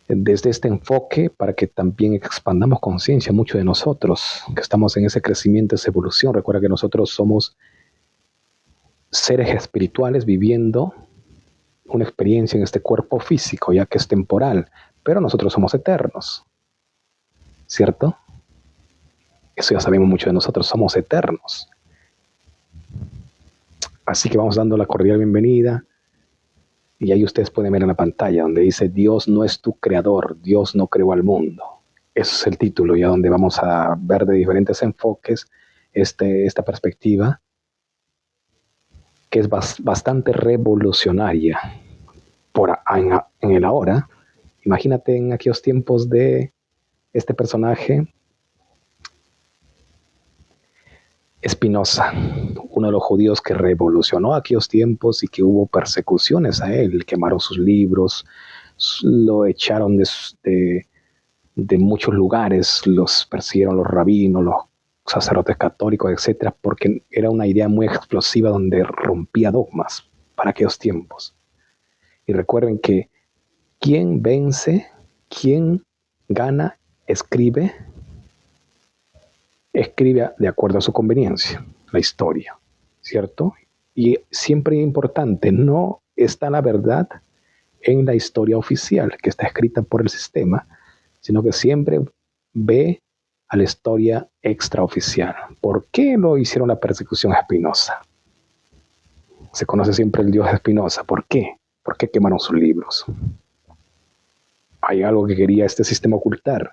desde este enfoque para que también expandamos conciencia, mucho de nosotros, que estamos en ese crecimiento, esa evolución. Recuerda que nosotros somos seres espirituales viviendo una experiencia en este cuerpo físico, ya que es temporal, pero nosotros somos eternos, ¿cierto? Eso ya sabemos mucho de nosotros, somos eternos. Así que vamos dando la cordial bienvenida. Y ahí ustedes pueden ver en la pantalla donde dice Dios no es tu creador, Dios no creó al mundo. Ese es el título, ya donde vamos a ver de diferentes enfoques esta perspectiva que es bastante revolucionaria en el ahora. Imagínate en aquellos tiempos de este personaje Spinoza, uno de los judíos que revolucionó aquellos tiempos y que hubo persecuciones a él, quemaron sus libros, lo echaron de muchos lugares, los persiguieron los rabinos, los sacerdotes católicos, etcétera, porque era una idea muy explosiva donde rompía dogmas para aquellos tiempos. Y recuerden que quien vence, quien gana, escribe de acuerdo a su conveniencia, la historia, ¿cierto? Y siempre es importante, no está la verdad en la historia oficial que está escrita por el sistema, sino que siempre ve a la historia extraoficial. ¿Por qué lo hicieron la persecución a Spinoza? Se conoce siempre el Dios de Spinoza. ¿Por qué? ¿Por qué quemaron sus libros? Hay algo que quería este sistema ocultar.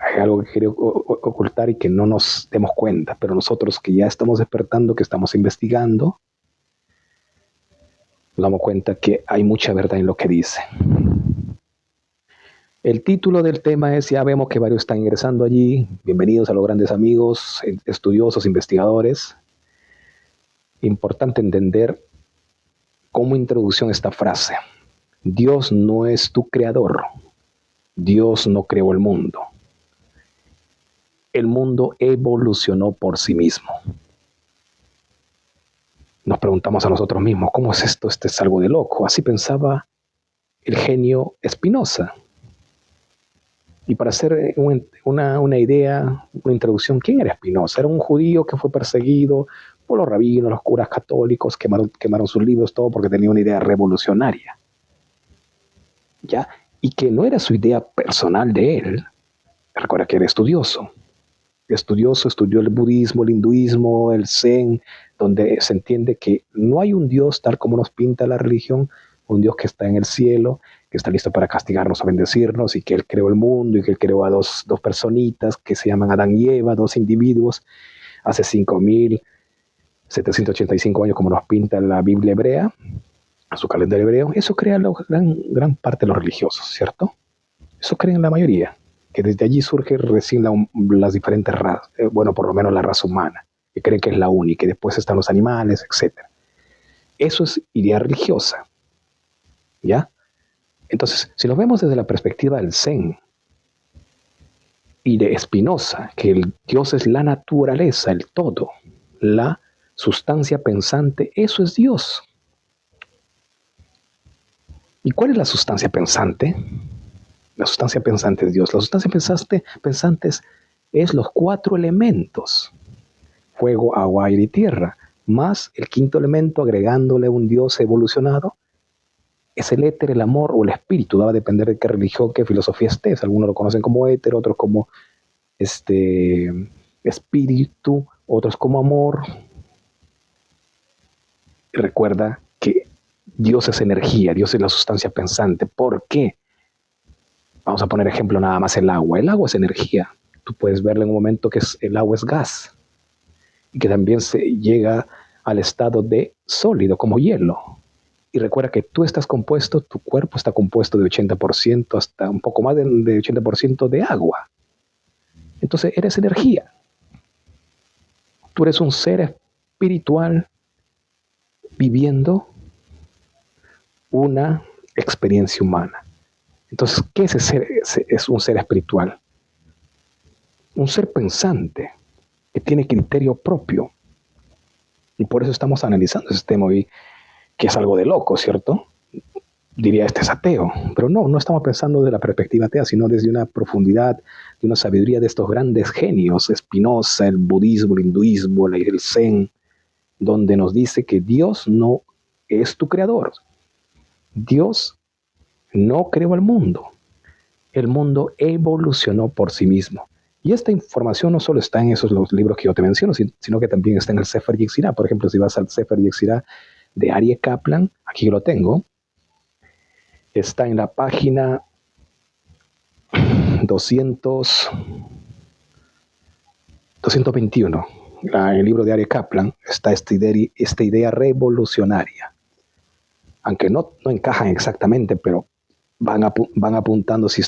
Hay algo que quería ocultar y que no nos demos cuenta, pero nosotros que ya estamos despertando, que estamos investigando, nos damos cuenta que hay mucha verdad en lo que dice. El título del tema es, ya vemos que varios están ingresando allí. Bienvenidos a los grandes amigos, estudiosos, investigadores. Importante entender como introducción esta frase. Dios no es tu creador. Dios no creó el mundo. El mundo evolucionó por sí mismo. Nos preguntamos a nosotros mismos, ¿cómo es esto? Este es algo de loco. Así pensaba el genio Spinoza. Y para hacer una idea, una introducción, ¿quién era Spinoza? Era un judío que fue perseguido por los rabinos, los curas católicos, quemaron sus libros, todo porque tenía una idea revolucionaria. ¿Ya? Y que no era su idea personal de él. Recuerda que era estudioso. Estudió el budismo, el hinduismo, el zen, donde se entiende que no hay un Dios tal como nos pinta la religión, un Dios que está en el cielo, que está listo para castigarnos o bendecirnos, y que Él creó el mundo, y que Él creó a dos personitas que se llaman Adán y Eva, dos individuos, hace 5.785 años, como nos pinta la Biblia hebrea, a su calendario hebreo. Eso crea gran parte de los religiosos, ¿cierto? Eso creen la mayoría, que desde allí surge recién las diferentes razas, bueno, por lo menos la raza humana, que creen que es la única, y después están los animales, etc. Eso es idea religiosa, ¿ya? Entonces, si nos vemos desde la perspectiva del Zen y de Spinoza, que el Dios es la naturaleza, el todo, la sustancia pensante, eso es Dios. ¿Y cuál es la sustancia pensante? La sustancia pensante es Dios. La sustancia pensante es los 4 elementos: fuego, agua, aire y tierra, más el 5.º elemento agregándole un Dios evolucionado. Es el éter, el amor o el espíritu. Va a depender de qué religión, qué filosofía estés. Algunos lo conocen como éter, otros como espíritu, otros como amor. Y recuerda que Dios es energía, Dios es la sustancia pensante. ¿Por qué? Vamos a poner ejemplo nada más el agua. El agua es energía. Tú puedes verlo en un momento que el agua es gas y que también se llega al estado de sólido como hielo. Y recuerda que tú estás compuesto, tu cuerpo está compuesto de 80%, hasta un poco más de 80% de agua. Entonces eres energía. Tú eres un ser espiritual viviendo una experiencia humana. Entonces, ¿qué es es un ser espiritual? Un ser pensante que tiene criterio propio. Y por eso estamos analizando ese tema hoy, que es algo de loco, ¿cierto? diría, este es ateo. Pero no estamos pensando desde la perspectiva atea, sino desde una profundidad, de una sabiduría de estos grandes genios, Spinoza, el budismo, el hinduismo, el zen, donde nos dice que Dios no es tu creador. Dios no creó el mundo evolucionó por sí mismo. Y esta información no solo está en esos los libros que yo te menciono, sino que también está en el Sefer Yetzirah. Por ejemplo, si vas al Sefer Yetzirah de Aryeh Kaplan, aquí yo lo tengo, está en la página 221. En el libro de Aryeh Kaplan está esta idea revolucionaria. Aunque no encajan exactamente, pero van apuntando si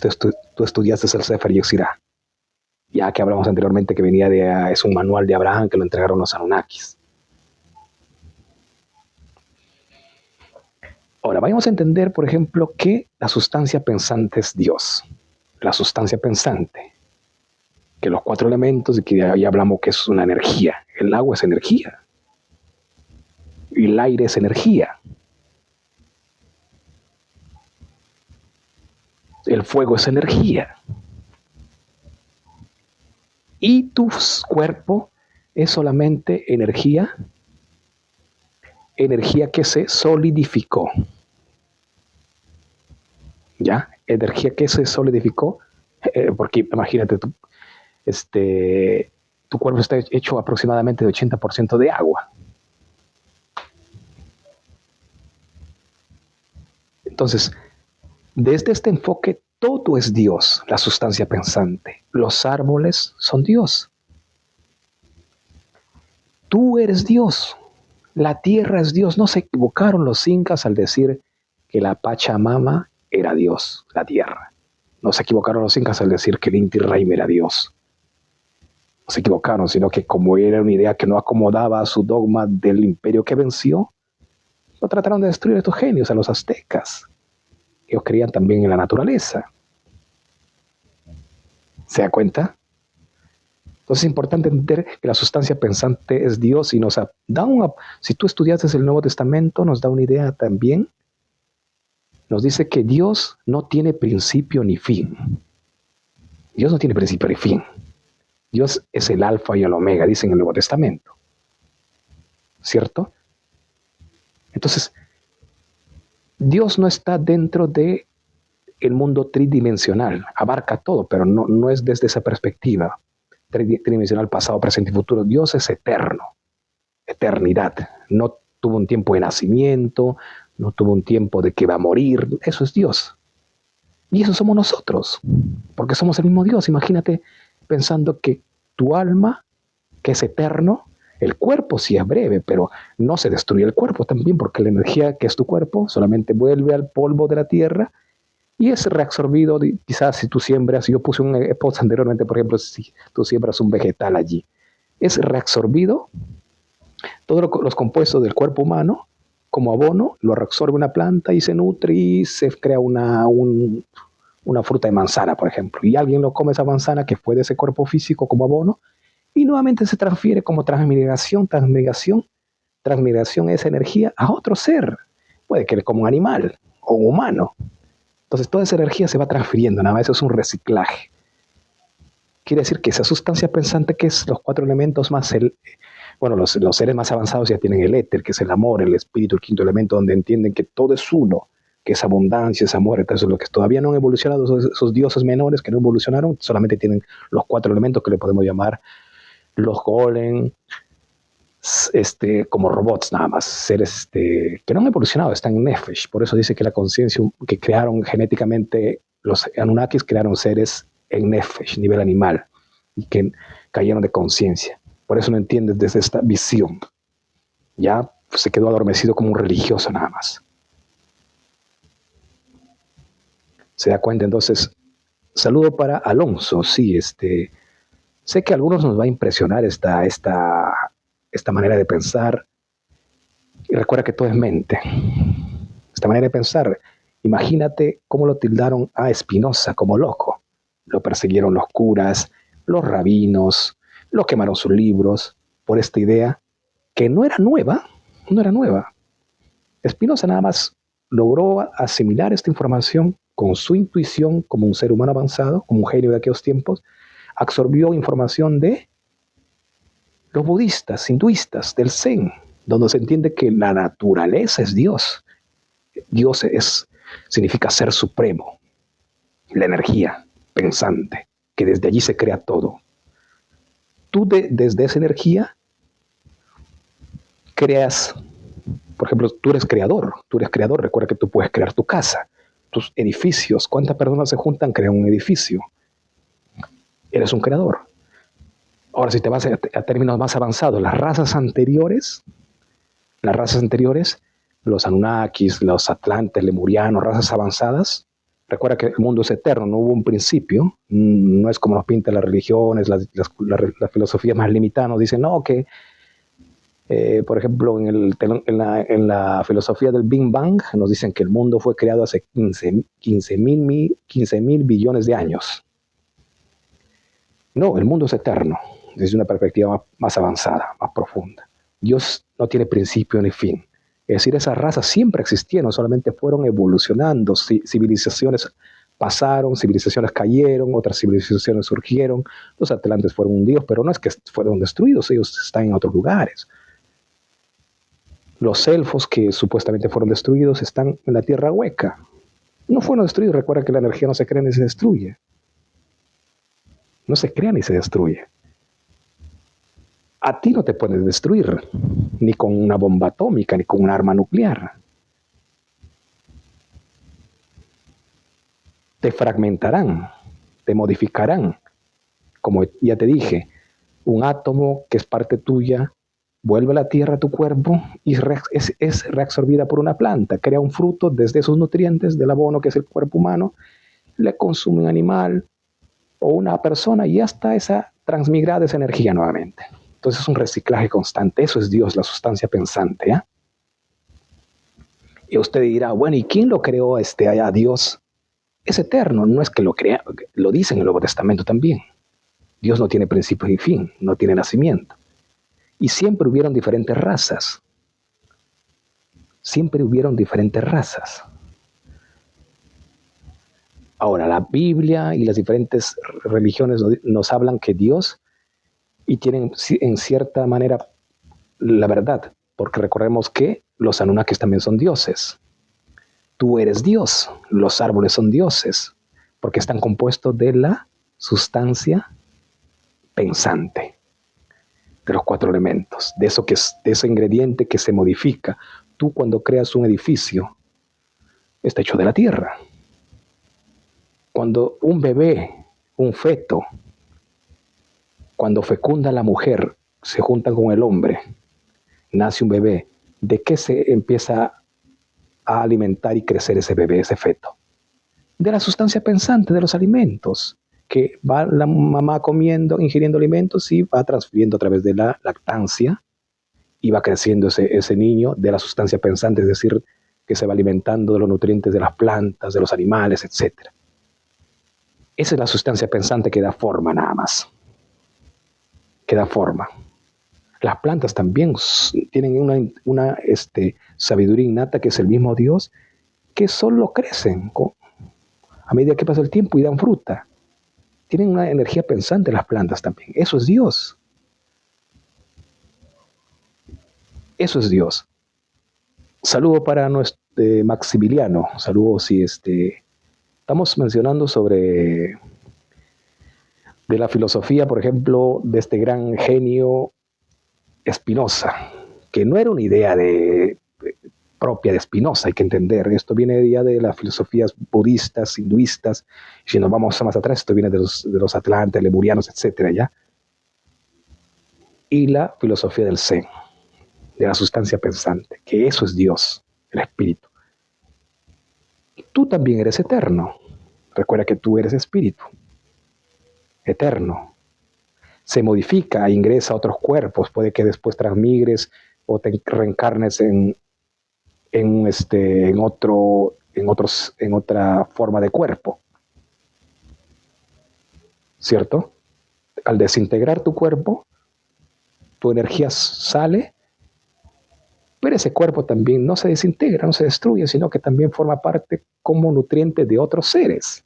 tú estudiaste el Sefer Yetzirah. Ya que hablamos anteriormente que es un manual de Abraham que lo entregaron los Anunnakis. Ahora, vamos a entender, por ejemplo, que la sustancia pensante es Dios. La sustancia pensante. Que los 4 elementos, y que ya hablamos que es una energía. El agua es energía. Y el aire es energía. El fuego es energía. Y tu cuerpo es solamente energía que se solidificó. ¿Ya? Energía que se solidificó, porque imagínate, tu cuerpo está hecho aproximadamente de 80% de agua. Entonces, desde este enfoque, todo es Dios, la sustancia pensante. Los árboles son Dios. Tú eres Dios. La tierra es Dios. No se equivocaron los incas al decir que la Pachamama era Dios, la tierra. No se equivocaron los incas al decir que el Inti Raymi era Dios. No se equivocaron, sino que como era una idea que no acomodaba a su dogma del imperio que venció, lo trataron de destruir a estos genios, a los aztecas. Ellos creían también en la naturaleza. ¿Se da cuenta? Entonces es importante entender que la sustancia pensante es Dios y nos da si tú estudiaste el Nuevo Testamento, nos da una idea también. Nos dice que Dios no tiene principio ni fin. Dios no tiene principio ni fin. Dios es el alfa y el omega, dice en el Nuevo Testamento. ¿Cierto? Entonces, Dios no está dentro de el mundo tridimensional, abarca todo, pero no es desde esa perspectiva tridimensional, pasado, presente y futuro. Dios es eterno, eternidad. No tuvo un tiempo de nacimiento, no tuvo un tiempo de que va a morir. Eso es Dios. Y eso somos nosotros, porque somos el mismo Dios. Imagínate pensando que tu alma, que es eterno, el cuerpo sí es breve, pero no se destruye el cuerpo también, porque la energía que es tu cuerpo solamente vuelve al polvo de la tierra y es reabsorbido. Quizás si tú siembras, yo puse un post anteriormente, por ejemplo, si tú siembras un vegetal allí, es reabsorbido, todos los compuestos del cuerpo humano, como abono, lo reabsorbe una planta y se nutre y se crea una fruta de manzana, por ejemplo. Y alguien lo come esa manzana que fue de ese cuerpo físico como abono y nuevamente se transfiere como transmigración esa energía a otro ser. Puede que como un animal o un humano. Entonces toda esa energía se va transfiriendo, nada más eso es un reciclaje. Quiere decir que esa sustancia pensante que es los 4 elementos más los seres más avanzados ya tienen el éter, que es el amor, el espíritu, el 5.º elemento, donde entienden que todo es uno, que es abundancia, es amor. Entonces los que todavía no han evolucionado, esos dioses menores que no evolucionaron, solamente tienen los 4 elementos que le podemos llamar los golem, como robots nada más, seres que no han evolucionado, están en Nefesh. Por eso dice que la conciencia que crearon genéticamente, los Anunnakis crearon seres en Nefesh, nivel animal, y que cayeron de conciencia. Por eso no entiendes desde esta visión. Ya se quedó adormecido como un religioso nada más. ¿Se da cuenta? Entonces, saludo para Alonso. Sí, sé que a algunos nos va a impresionar esta manera de pensar. Y recuerda que todo es mente. Esta manera de pensar, imagínate cómo lo tildaron a Spinoza como loco. Lo persiguieron los curas, los rabinos, lo quemaron sus libros por esta idea que no era nueva. Spinoza nada más logró asimilar esta información con su intuición como un ser humano avanzado, como un genio de aquellos tiempos, absorbió información de los budistas, hinduistas, del Zen, donde se entiende que la naturaleza es Dios. Dios significa ser supremo, la energía pensante, que desde allí se crea todo. Tú desde esa energía creas, por ejemplo, tú eres creador, recuerda que tú puedes crear tu casa, tus edificios, ¿cuántas personas se juntan, crean un edificio? Eres un creador. Ahora, si te vas a términos más avanzados, las razas anteriores, los Anunnakis, los Atlantes, lemurianos, razas avanzadas, recuerda que el mundo es eterno, no hubo un principio, no es como nos pintan las religiones, las filosofías más limitadas, nos dicen, no, que, por ejemplo, en la filosofía del Big Bang, nos dicen que el mundo fue creado hace 15 mil billones de años. No, el mundo es eterno, desde una perspectiva más avanzada, más profunda. Dios no tiene principio ni fin. Es decir, esas razas siempre existieron, solamente fueron evolucionando. Civilizaciones pasaron, civilizaciones cayeron, otras civilizaciones surgieron. Los atlantes fueron hundidos, pero no es que fueron destruidos, ellos están en otros lugares. Los elfos que supuestamente fueron destruidos están en la tierra hueca. No fueron destruidos, recuerda que la energía no se crea ni se destruye. No se crea ni se destruye. A ti no te pueden destruir, ni con una bomba atómica, ni con un arma nuclear. Te fragmentarán, te modificarán. Como ya te dije, un átomo que es parte tuya vuelve a la tierra a tu cuerpo y es reabsorbida por una planta, crea un fruto desde esos nutrientes del abono que es el cuerpo humano, le consume un animal o una persona y ya está esa transmigrada esa energía nuevamente. Entonces es un reciclaje constante. Eso es Dios, la sustancia pensante. Y usted dirá, bueno, ¿y quién lo creó a Dios? Es eterno, no es que lo crea, lo dice en el Nuevo Testamento también. Dios no tiene principio ni fin, no tiene nacimiento. Y siempre hubieron diferentes razas. Siempre hubieron diferentes razas. Ahora, la Biblia y las diferentes religiones nos hablan que Dios, y tienen en cierta manera la verdad, porque recordemos que los Anunnakis también son dioses. Tú eres Dios, los árboles son dioses, porque están compuestos de la sustancia pensante, de los 4 elementos, de ese ingrediente que se modifica. Tú cuando creas un edificio, está hecho de la tierra. Cuando un bebé, un feto, cuando fecunda la mujer, se junta con el hombre, nace un bebé, ¿de qué se empieza a alimentar y crecer ese bebé, ese feto? De la sustancia pensante, de los alimentos, que va la mamá comiendo, ingiriendo alimentos y va transfiriendo a través de la lactancia y va creciendo ese niño de la sustancia pensante, es decir, que se va alimentando de los nutrientes de las plantas, de los animales, etc. Esa es la sustancia pensante que da forma nada más. Que da forma. Las plantas también tienen una sabiduría innata que es el mismo Dios, que solo crecen a medida que pasa el tiempo y dan fruta. Tienen una energía pensante las plantas también. Eso es Dios. Eso es Dios. Saludo para nuestro Maximiliano. Saludos si estamos mencionando sobre de la filosofía, por ejemplo, de este gran genio Spinoza, que no era una idea propia de Spinoza, hay que entender. Esto viene ya de las filosofías budistas, hinduistas, y si nos vamos más atrás, esto viene de los atlantes, lemurianos, etcétera, ¿ya? Y la filosofía del Zen, de la sustancia pensante, que eso es Dios, el espíritu. Tú también eres eterno. Recuerda que tú eres espíritu, eterno. Se modifica, ingresa a otros cuerpos, puede que después transmigres o te reencarnes en otra forma de cuerpo, ¿cierto? Al desintegrar tu cuerpo, tu energía sale Pero ese cuerpo también no se desintegra, no se destruye, sino que también forma parte como nutriente de otros seres,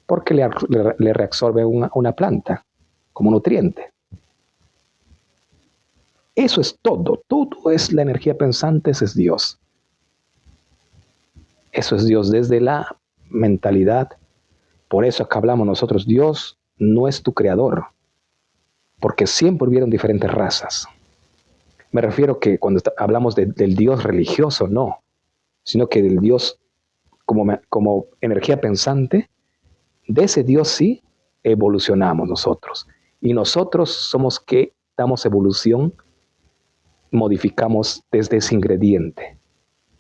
porque le reabsorbe una planta como nutriente. Eso es todo, todo es la energía pensante, ese es Dios. Eso es Dios desde la mentalidad. Por eso acá hablamos nosotros, Dios no es tu creador, porque siempre hubieron diferentes razas. Me refiero que cuando hablamos del Dios religioso, no, sino que del Dios como energía pensante, de ese Dios sí evolucionamos nosotros. Y nosotros somos que damos evolución, modificamos desde ese ingrediente.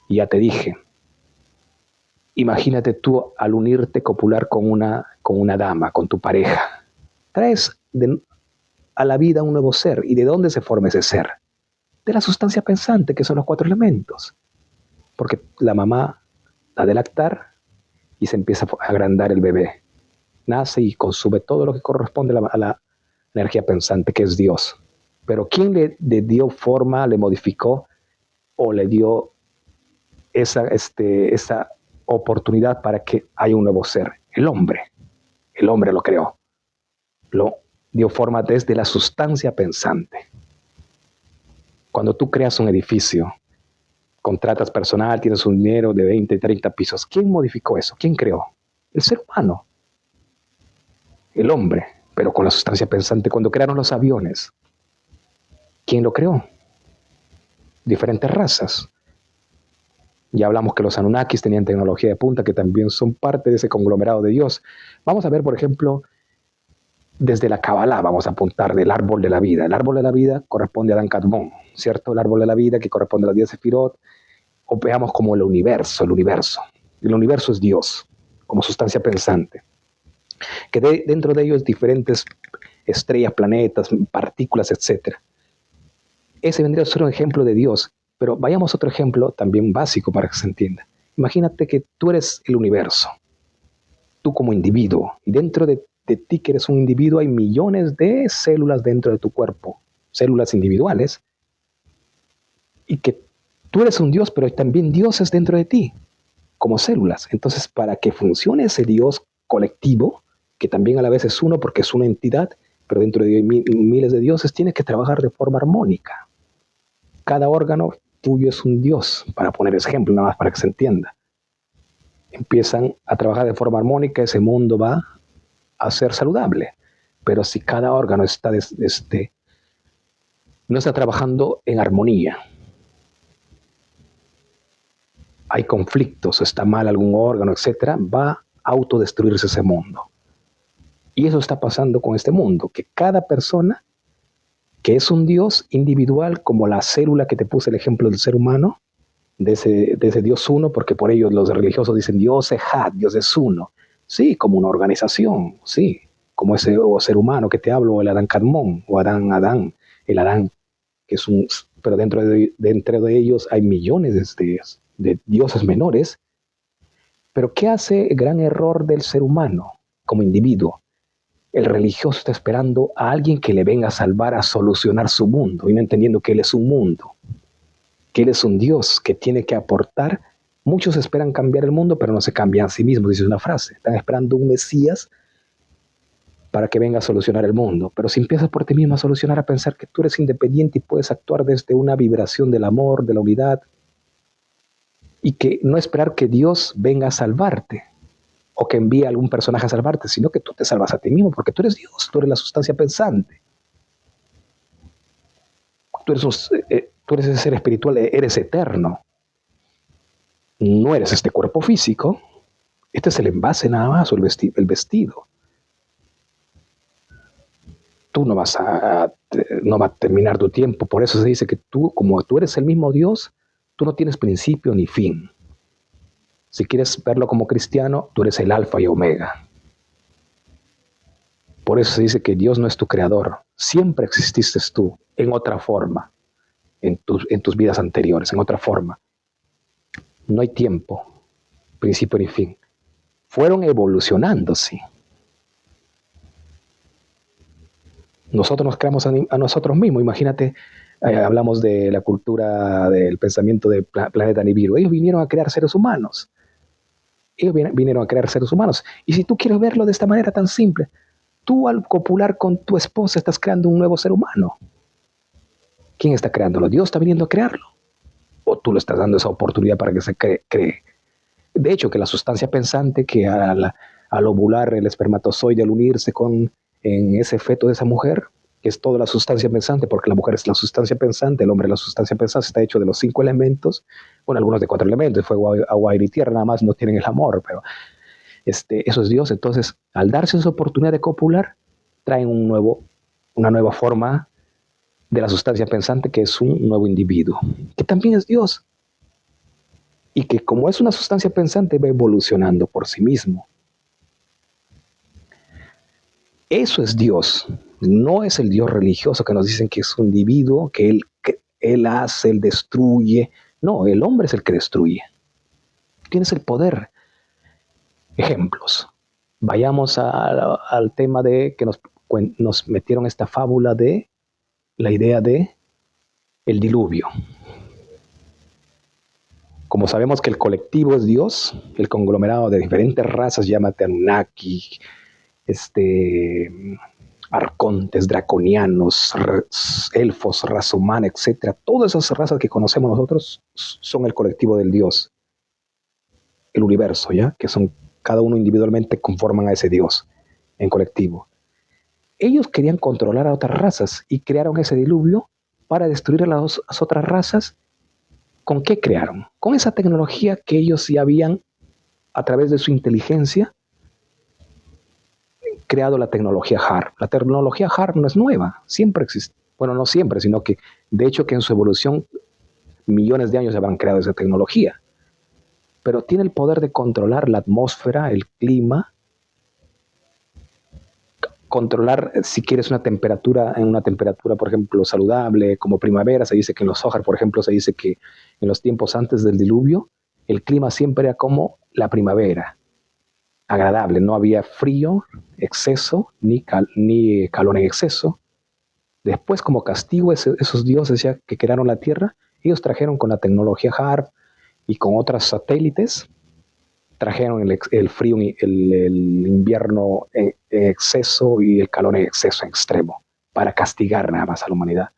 Y ya te dije, imagínate tú al unirte copular con una dama, con tu pareja. Traes a la vida un nuevo ser. ¿Y de dónde se forma ese ser? De la sustancia pensante, que son los 4 elementos. Porque la mamá da de lactar y se empieza a agrandar el bebé. Nace y consume todo lo que corresponde a la energía pensante, que es Dios. Pero ¿quién le dio forma, le modificó o le dio esa oportunidad para que haya un nuevo ser? El hombre. El hombre lo creó. Lo dio forma desde la sustancia pensante. Cuando tú creas un edificio, contratas personal, tienes un dinero de 20, 30 pisos, ¿quién modificó eso? ¿Quién creó? El ser humano. El hombre, pero con la sustancia pensante. Cuando crearon los aviones, ¿quién lo creó? Diferentes razas. Ya hablamos que los Anunnakis tenían tecnología de punta, que también son parte de ese conglomerado de Dios. Vamos a ver, por ejemplo, desde la Kabbalah vamos a apuntar del árbol de la vida. El árbol de la vida corresponde a Adán Kadmon, ¿cierto? El árbol de la vida que corresponde a las 10 Sefirot, o veamos como el universo. El universo es Dios, como sustancia pensante. Que dentro de ellos diferentes estrellas, planetas, partículas, etc. Ese vendría a ser un ejemplo de Dios. Pero vayamos a otro ejemplo también básico para que se entienda. Imagínate que tú eres el universo, tú como individuo, y dentro de ti que eres un individuo hay millones de células dentro de tu cuerpo, células individuales, y que tú eres un Dios, pero hay también dioses dentro de ti, como células. Entonces, para que funcione ese Dios colectivo, que también a la vez es uno porque es una entidad, pero dentro de miles de dioses, tienes que trabajar de forma armónica. Cada órgano tuyo es un Dios, para poner ejemplo, nada más para que se entienda. Empiezan a trabajar de forma armónica, ese mundo va a ser saludable. Pero si cada órgano no está trabajando en armonía, hay conflictos, está mal algún órgano, etc., va a autodestruirse ese mundo. Y eso está pasando con este mundo, que cada persona, que es un Dios individual, como la célula que te puse el ejemplo del ser humano, de ese Dios uno, porque por ello los religiosos dicen Dios es Had, Dios es uno. Sí, como una organización, sí, como ese ser humano que te hablo, el Adán Kadmon, o Adán, el Adán, que es pero dentro de ellos hay millones de dioses menores. Pero ¿qué hace el gran error del ser humano como individuo? El religioso está esperando a alguien que le venga a salvar, a solucionar su mundo, y no entendiendo que él es un mundo, que él es un Dios que tiene que aportar. Muchos esperan cambiar el mundo, pero no se cambian a sí mismos, dice una frase. Están esperando un Mesías para que venga a solucionar el mundo. Pero si empiezas por ti mismo a solucionar, a pensar que tú eres independiente y puedes actuar desde una vibración del amor, de la unidad, y que no esperar que Dios venga a salvarte, o que envíe a algún personaje a salvarte, sino que tú te salvas a ti mismo, porque tú eres Dios, tú eres la sustancia pensante. Tú eres ese ser espiritual, eres eterno. No eres este cuerpo físico. Este es el envase nada más, o el vestido. Tú no vas a terminar tu tiempo. Por eso se dice que tú, como tú eres el mismo Dios, tú no tienes principio ni fin. Si quieres verlo como cristiano, tú eres el alfa y omega. Por eso se dice que Dios no es tu creador. Siempre exististe tú en otra forma, en tus vidas anteriores, en otra forma. No hay tiempo, principio ni fin. Fueron evolucionando, sí. Nosotros nos creamos a nosotros mismos. Imagínate hablamos de la cultura del pensamiento del planeta Nibiru. Ellos vinieron a crear seres humanos. Ellos vinieron a crear seres humanos. Y si tú quieres verlo de esta manera tan simple, tú al copular con tu esposa estás creando un nuevo ser humano. ¿Quién está creándolo? ¿Dios está viniendo a crearlo? ¿O tú le estás dando esa oportunidad para que se cree? De hecho, que la sustancia pensante que al ovular el espermatozoide, al unirse en ese feto de esa mujer, que es toda la sustancia pensante, porque la mujer es la sustancia pensante, el hombre es la sustancia pensante, está hecho de los 5 elementos, bueno, algunos de 4 elementos, fuego, agua, aire y tierra, nada más no tienen el amor, pero eso es Dios. Entonces, al darse esa oportunidad de copular, traen una nueva forma de la sustancia pensante, que es un nuevo individuo, que también es Dios, y que como es una sustancia pensante, va evolucionando por sí mismo. Eso es Dios. No es el Dios religioso que nos dicen que es un individuo, que él hace, él destruye. No, el hombre es el que destruye. Tienes el poder. Ejemplos. Vayamos al tema de que nos metieron esta fábula de la idea de el diluvio. Como sabemos que el colectivo es Dios, el conglomerado de diferentes razas, llámate Anunnaki, arcontes, draconianos, elfos, raza humana, etc. Todas esas razas que conocemos nosotros son el colectivo del Dios, el universo, ¿ya? Que son cada uno individualmente conforman a ese Dios en colectivo. Ellos querían controlar a otras razas y crearon ese diluvio para destruir a las otras razas. ¿Con qué crearon? Con esa tecnología que ellos ya habían, a través de su inteligencia, creado la tecnología HARP. La tecnología HARP no es nueva, siempre existe. Bueno, no siempre, sino que de hecho que en su evolución millones de años se habrán creado esa tecnología. Pero tiene el poder de controlar la atmósfera, el clima, controlar, si quieres, una temperatura, por ejemplo, saludable, como primavera. Se dice que en los Zohar, por ejemplo, se dice que en los tiempos antes del diluvio, el clima siempre era como la primavera, agradable, no había frío, exceso, ni calor en exceso. Después, como castigo, esos dioses ya que crearon la Tierra, ellos trajeron con la tecnología HARP y con otros satélites, trajeron el frío, el invierno en exceso y el calor en exceso en extremo, para castigar nada más a la humanidad.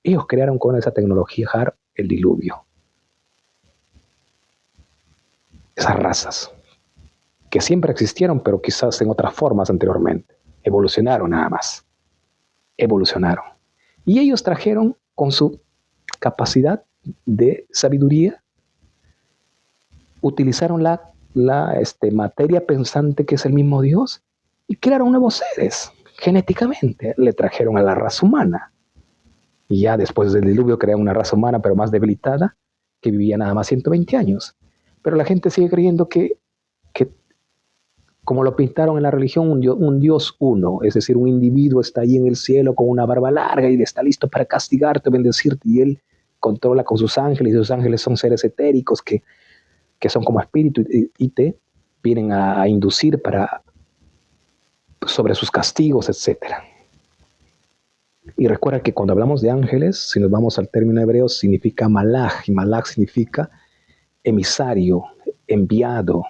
Ellos crearon con esa tecnología HARP el diluvio. Esas razas, que siempre existieron, pero quizás en otras formas anteriormente. Evolucionaron nada más. Evolucionaron. Y ellos trajeron con su capacidad de sabiduría, utilizaron la materia pensante que es el mismo Dios y crearon nuevos seres. Genéticamente le trajeron a la raza humana. Y ya después del diluvio crearon una raza humana, pero más debilitada, que vivía nada más 120 años. Pero la gente sigue creyendo que como lo pintaron en la religión, un Dios uno, es decir, un individuo está ahí en el cielo con una barba larga y está listo para castigarte, bendecirte, y él controla con sus ángeles, y sus ángeles son seres etéricos que son como espíritu y te vienen a inducir sobre sus castigos, etc. Y recuerda que cuando hablamos de ángeles, si nos vamos al término hebreo, significa malaj, y malaj significa emisario, enviado,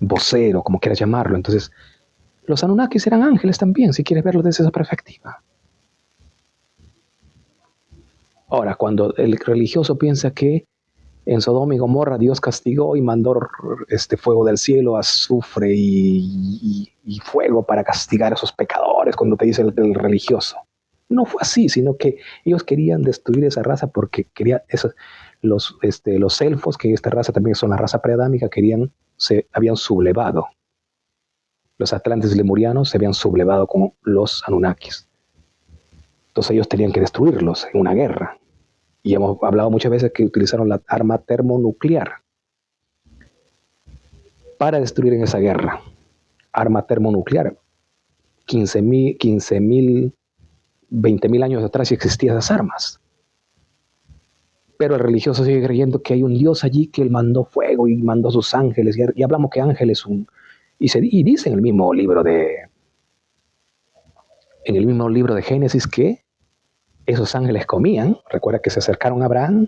vocero, como quieras llamarlo. Entonces, los Anunnakis eran ángeles también, si quieres verlo desde esa perspectiva. Ahora, cuando el religioso piensa que en Sodoma y Gomorra Dios castigó y mandó fuego del cielo, azufre y fuego para castigar a esos pecadores, cuando te dice el religioso. No fue así, sino que ellos querían destruir esa raza porque querían los elfos, que esta raza también son la raza preadámica, se habían sublevado. Los atlantes lemurianos se habían sublevado con los Anunnakis. Entonces ellos tenían que destruirlos en una guerra. Y hemos hablado muchas veces que utilizaron la arma termonuclear para destruir en esa guerra. Arma termonuclear. 15.000, 20.000 años atrás ya existían esas armas. Pero el religioso sigue creyendo que hay un Dios allí que él mandó fuego y mandó a sus ángeles. Y hablamos que ángel es y dice en el mismo libro de Génesis que esos ángeles comían. Recuerda que se acercaron a Abraham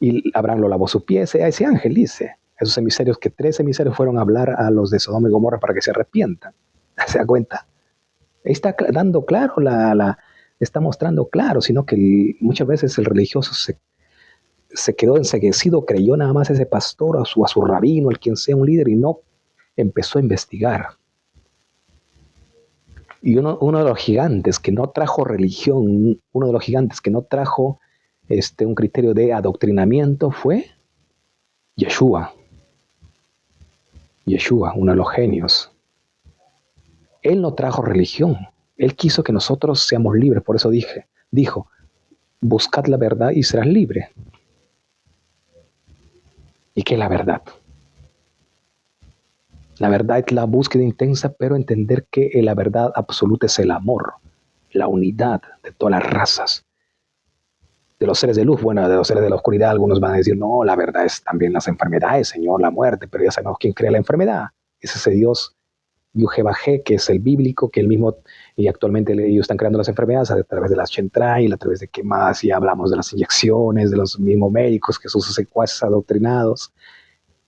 y Abraham lo lavó su pie. A ese ángel dice, esos emisarios, que 3 emisarios fueron a hablar a los de Sodoma y Gomorra para que se arrepientan. ¿Se da cuenta? Ahí está dando claro, está mostrando claro, sino que muchas veces el religioso se quedó enceguecido, creyó nada más a ese pastor, a su rabino, al quien sea un líder, y no empezó a investigar. Y uno de los gigantes que no trajo religión, uno de los gigantes que no trajo un criterio de adoctrinamiento fue Yeshua. Yeshua, uno de los genios. Él no trajo religión. Él quiso que nosotros seamos libres. Por eso dijo, buscad la verdad y serás libre. ¿Y qué es la verdad? La verdad es la búsqueda intensa, pero entender que la verdad absoluta es el amor, la unidad de todas las razas. De los seres de luz, bueno, de los seres de la oscuridad, algunos van a decir, no, la verdad es también las enfermedades, Señor, la muerte, pero ya sabemos quién crea la enfermedad. Es ese Dios Yuhebajé, que es el bíblico, que él mismo, y actualmente ellos están creando las enfermedades a través de las chemtrail, a través de qué más, y hablamos de las inyecciones, de los mismos médicos, que son sus secuaces adoctrinados,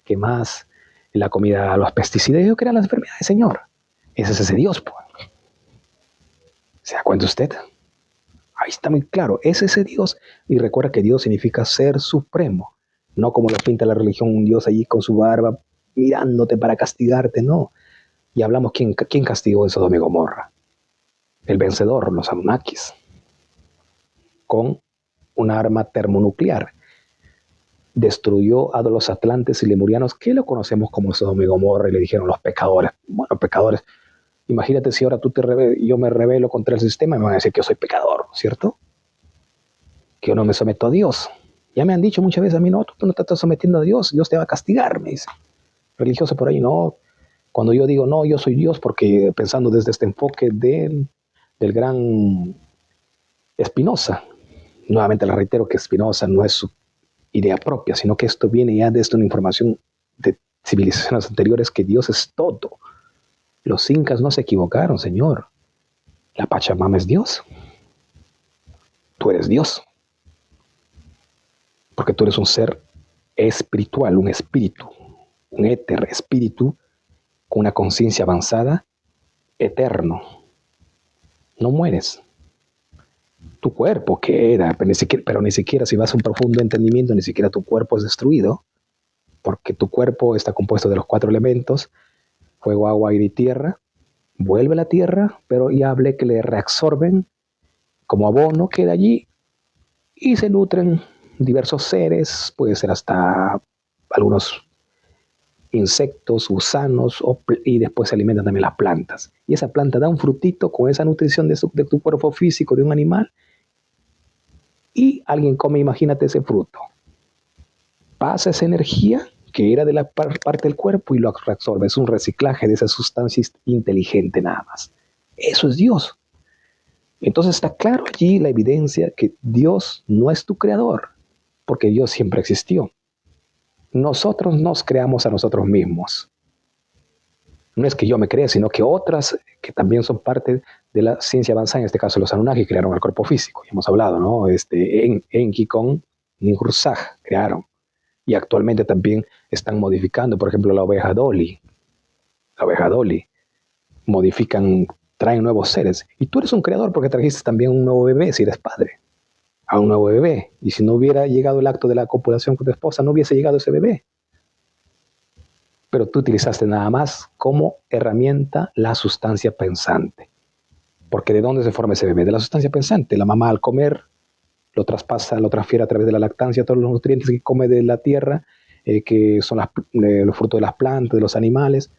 qué más, la comida, los pesticidas, ellos crean las enfermedades, Señor. Ese es ese Dios, pues. ¿Se da cuenta usted? Ahí está muy claro, es ese Dios. Y recuerda que Dios significa ser supremo, no como lo pinta la religión, un Dios allí con su barba mirándote para castigarte, no. Y hablamos, ¿quién castigó en Sodoma y Gomorra? El vencedor, los Anunnakis, con una arma termonuclear. Destruyó a los atlantes y lemurianos, que lo conocemos como Sodoma y Gomorra, y le dijeron los pecadores. Bueno, pecadores. Imagínate si ahora yo me rebelo contra el sistema y me van a decir que yo soy pecador, ¿cierto? Que yo no me someto a Dios. Ya me han dicho muchas veces a mí, no, tú no te estás sometiendo a Dios, Dios te va a castigar, me dice. Religioso por ahí, no. Cuando yo digo, no, yo soy Dios, porque pensando desde este enfoque del gran Spinoza, nuevamente le reitero que Spinoza no es su idea propia, sino que esto viene ya desde una información de civilizaciones anteriores, que Dios es todo. Los incas no se equivocaron, Señor. La Pachamama es Dios. Tú eres Dios. Porque tú eres un ser espiritual, un espíritu, un éter, espíritu, con una conciencia avanzada, eterno. No mueres. Tu cuerpo queda, pero ni siquiera si vas a un profundo entendimiento, ni siquiera tu cuerpo es destruido, porque tu cuerpo está compuesto de los 4 elementos, fuego, agua, aire y tierra. Vuelve a la tierra, pero ya hablé que le reabsorben como abono, queda allí y se nutren diversos seres, puede ser hasta algunos insectos, gusanos, y después se alimentan también las plantas. Y esa planta da un frutito con esa nutrición de tu cuerpo físico, de un animal, y alguien come, imagínate ese fruto. Pasa esa energía que era de la parte del cuerpo y lo reabsorbe. Es un reciclaje de esa sustancia inteligente nada más. Eso es Dios. Entonces está claro allí la evidencia que Dios no es tu creador, porque Dios siempre existió. Nosotros nos creamos a nosotros mismos. No es que yo me crea, sino que otras que también son parte de la ciencia avanzada, en este caso los Anunnaki, crearon el cuerpo físico. Ya hemos hablado, ¿no? Enki con Ninhursag crearon. Y actualmente también están modificando, por ejemplo, la oveja Dolly. La oveja Dolly. Modifican, traen nuevos seres. Y tú eres un creador porque trajiste también un nuevo bebé si eres padre. A un nuevo bebé. Y si no hubiera llegado el acto de la copulación con tu esposa, no hubiese llegado ese bebé. Pero tú utilizaste nada más como herramienta la sustancia pensante. Porque ¿de dónde se forma ese bebé? De la sustancia pensante. La mamá al comer lo traspasa, lo transfiere a través de la lactancia, todos los nutrientes que come de la tierra, que son los frutos de las plantas, de los animales.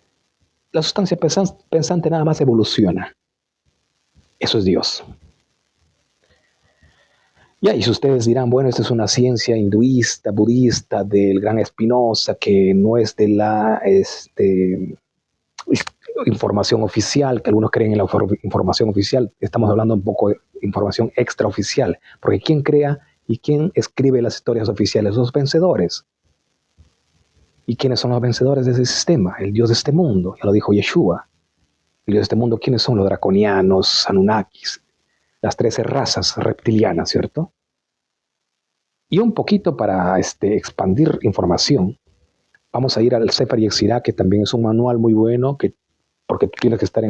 La sustancia pensante nada más evoluciona. Eso es Dios. Ya, y si ustedes dirán, bueno, esta es una ciencia hinduista, budista, del gran Spinoza, que no es de la información oficial, que algunos creen en la información oficial. Estamos hablando un poco de información extraoficial, porque ¿quién crea y quién escribe las historias oficiales? Los vencedores. ¿Y quiénes son los vencedores de ese sistema? El Dios de este mundo, ya lo dijo Yeshua. El Dios de este mundo, ¿quiénes son? Los draconianos, Anunnakis. las 13 razas reptilianas, ¿cierto? Y un poquito para expandir información, vamos a ir al Sefer Yetzirah, que también es un manual muy bueno, porque tú tienes que estar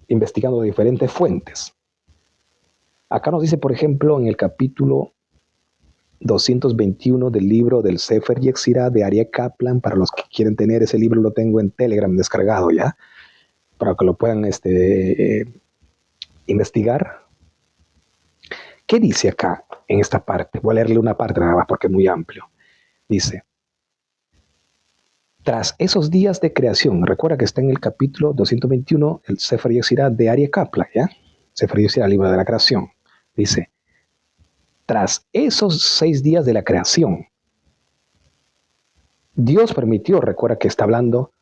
investigando diferentes fuentes. Acá nos dice, por ejemplo, en el capítulo 221 del libro del Sefer Yetzirah de Aryeh Kaplan. Para los que quieren tener ese libro, lo tengo en Telegram descargado ya, para que lo puedan investigar. ¿Qué dice acá en esta parte? Voy a leerle una parte nada más porque es muy amplio. Dice: tras esos días de creación, recuerda que está en el capítulo 221, el Sefer Yetzirah de Aryeh Kaplan, ¿ya? Sefer Yetzirah, libro de la creación. Dice: tras esos 6 días de la creación, Dios permitió, recuerda que está hablando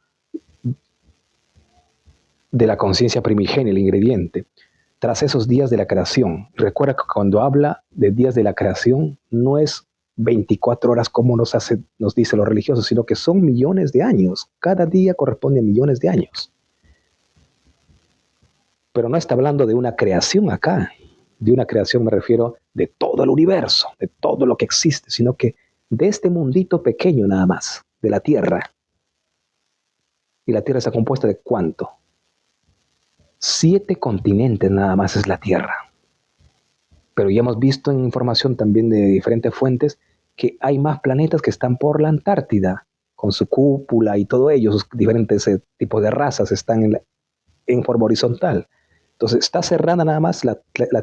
de la conciencia primigenia, el ingrediente, tras esos días de la creación. Recuerda que cuando habla de días de la creación, no es 24 horas como nos dicen los religiosos, sino que son millones de años. Cada día corresponde a millones de años. Pero no está hablando de una creación acá. De una creación me refiero de todo el universo, de todo lo que existe, sino que de este mundito pequeño nada más, de la Tierra. Y la Tierra está compuesta de ¿cuánto? 7 continentes nada más es la Tierra. Pero ya hemos visto en información también de diferentes fuentes que hay más planetas que están por la Antártida, con su cúpula y todo ello, sus diferentes tipos de razas están en forma horizontal. Entonces está cerrada nada más la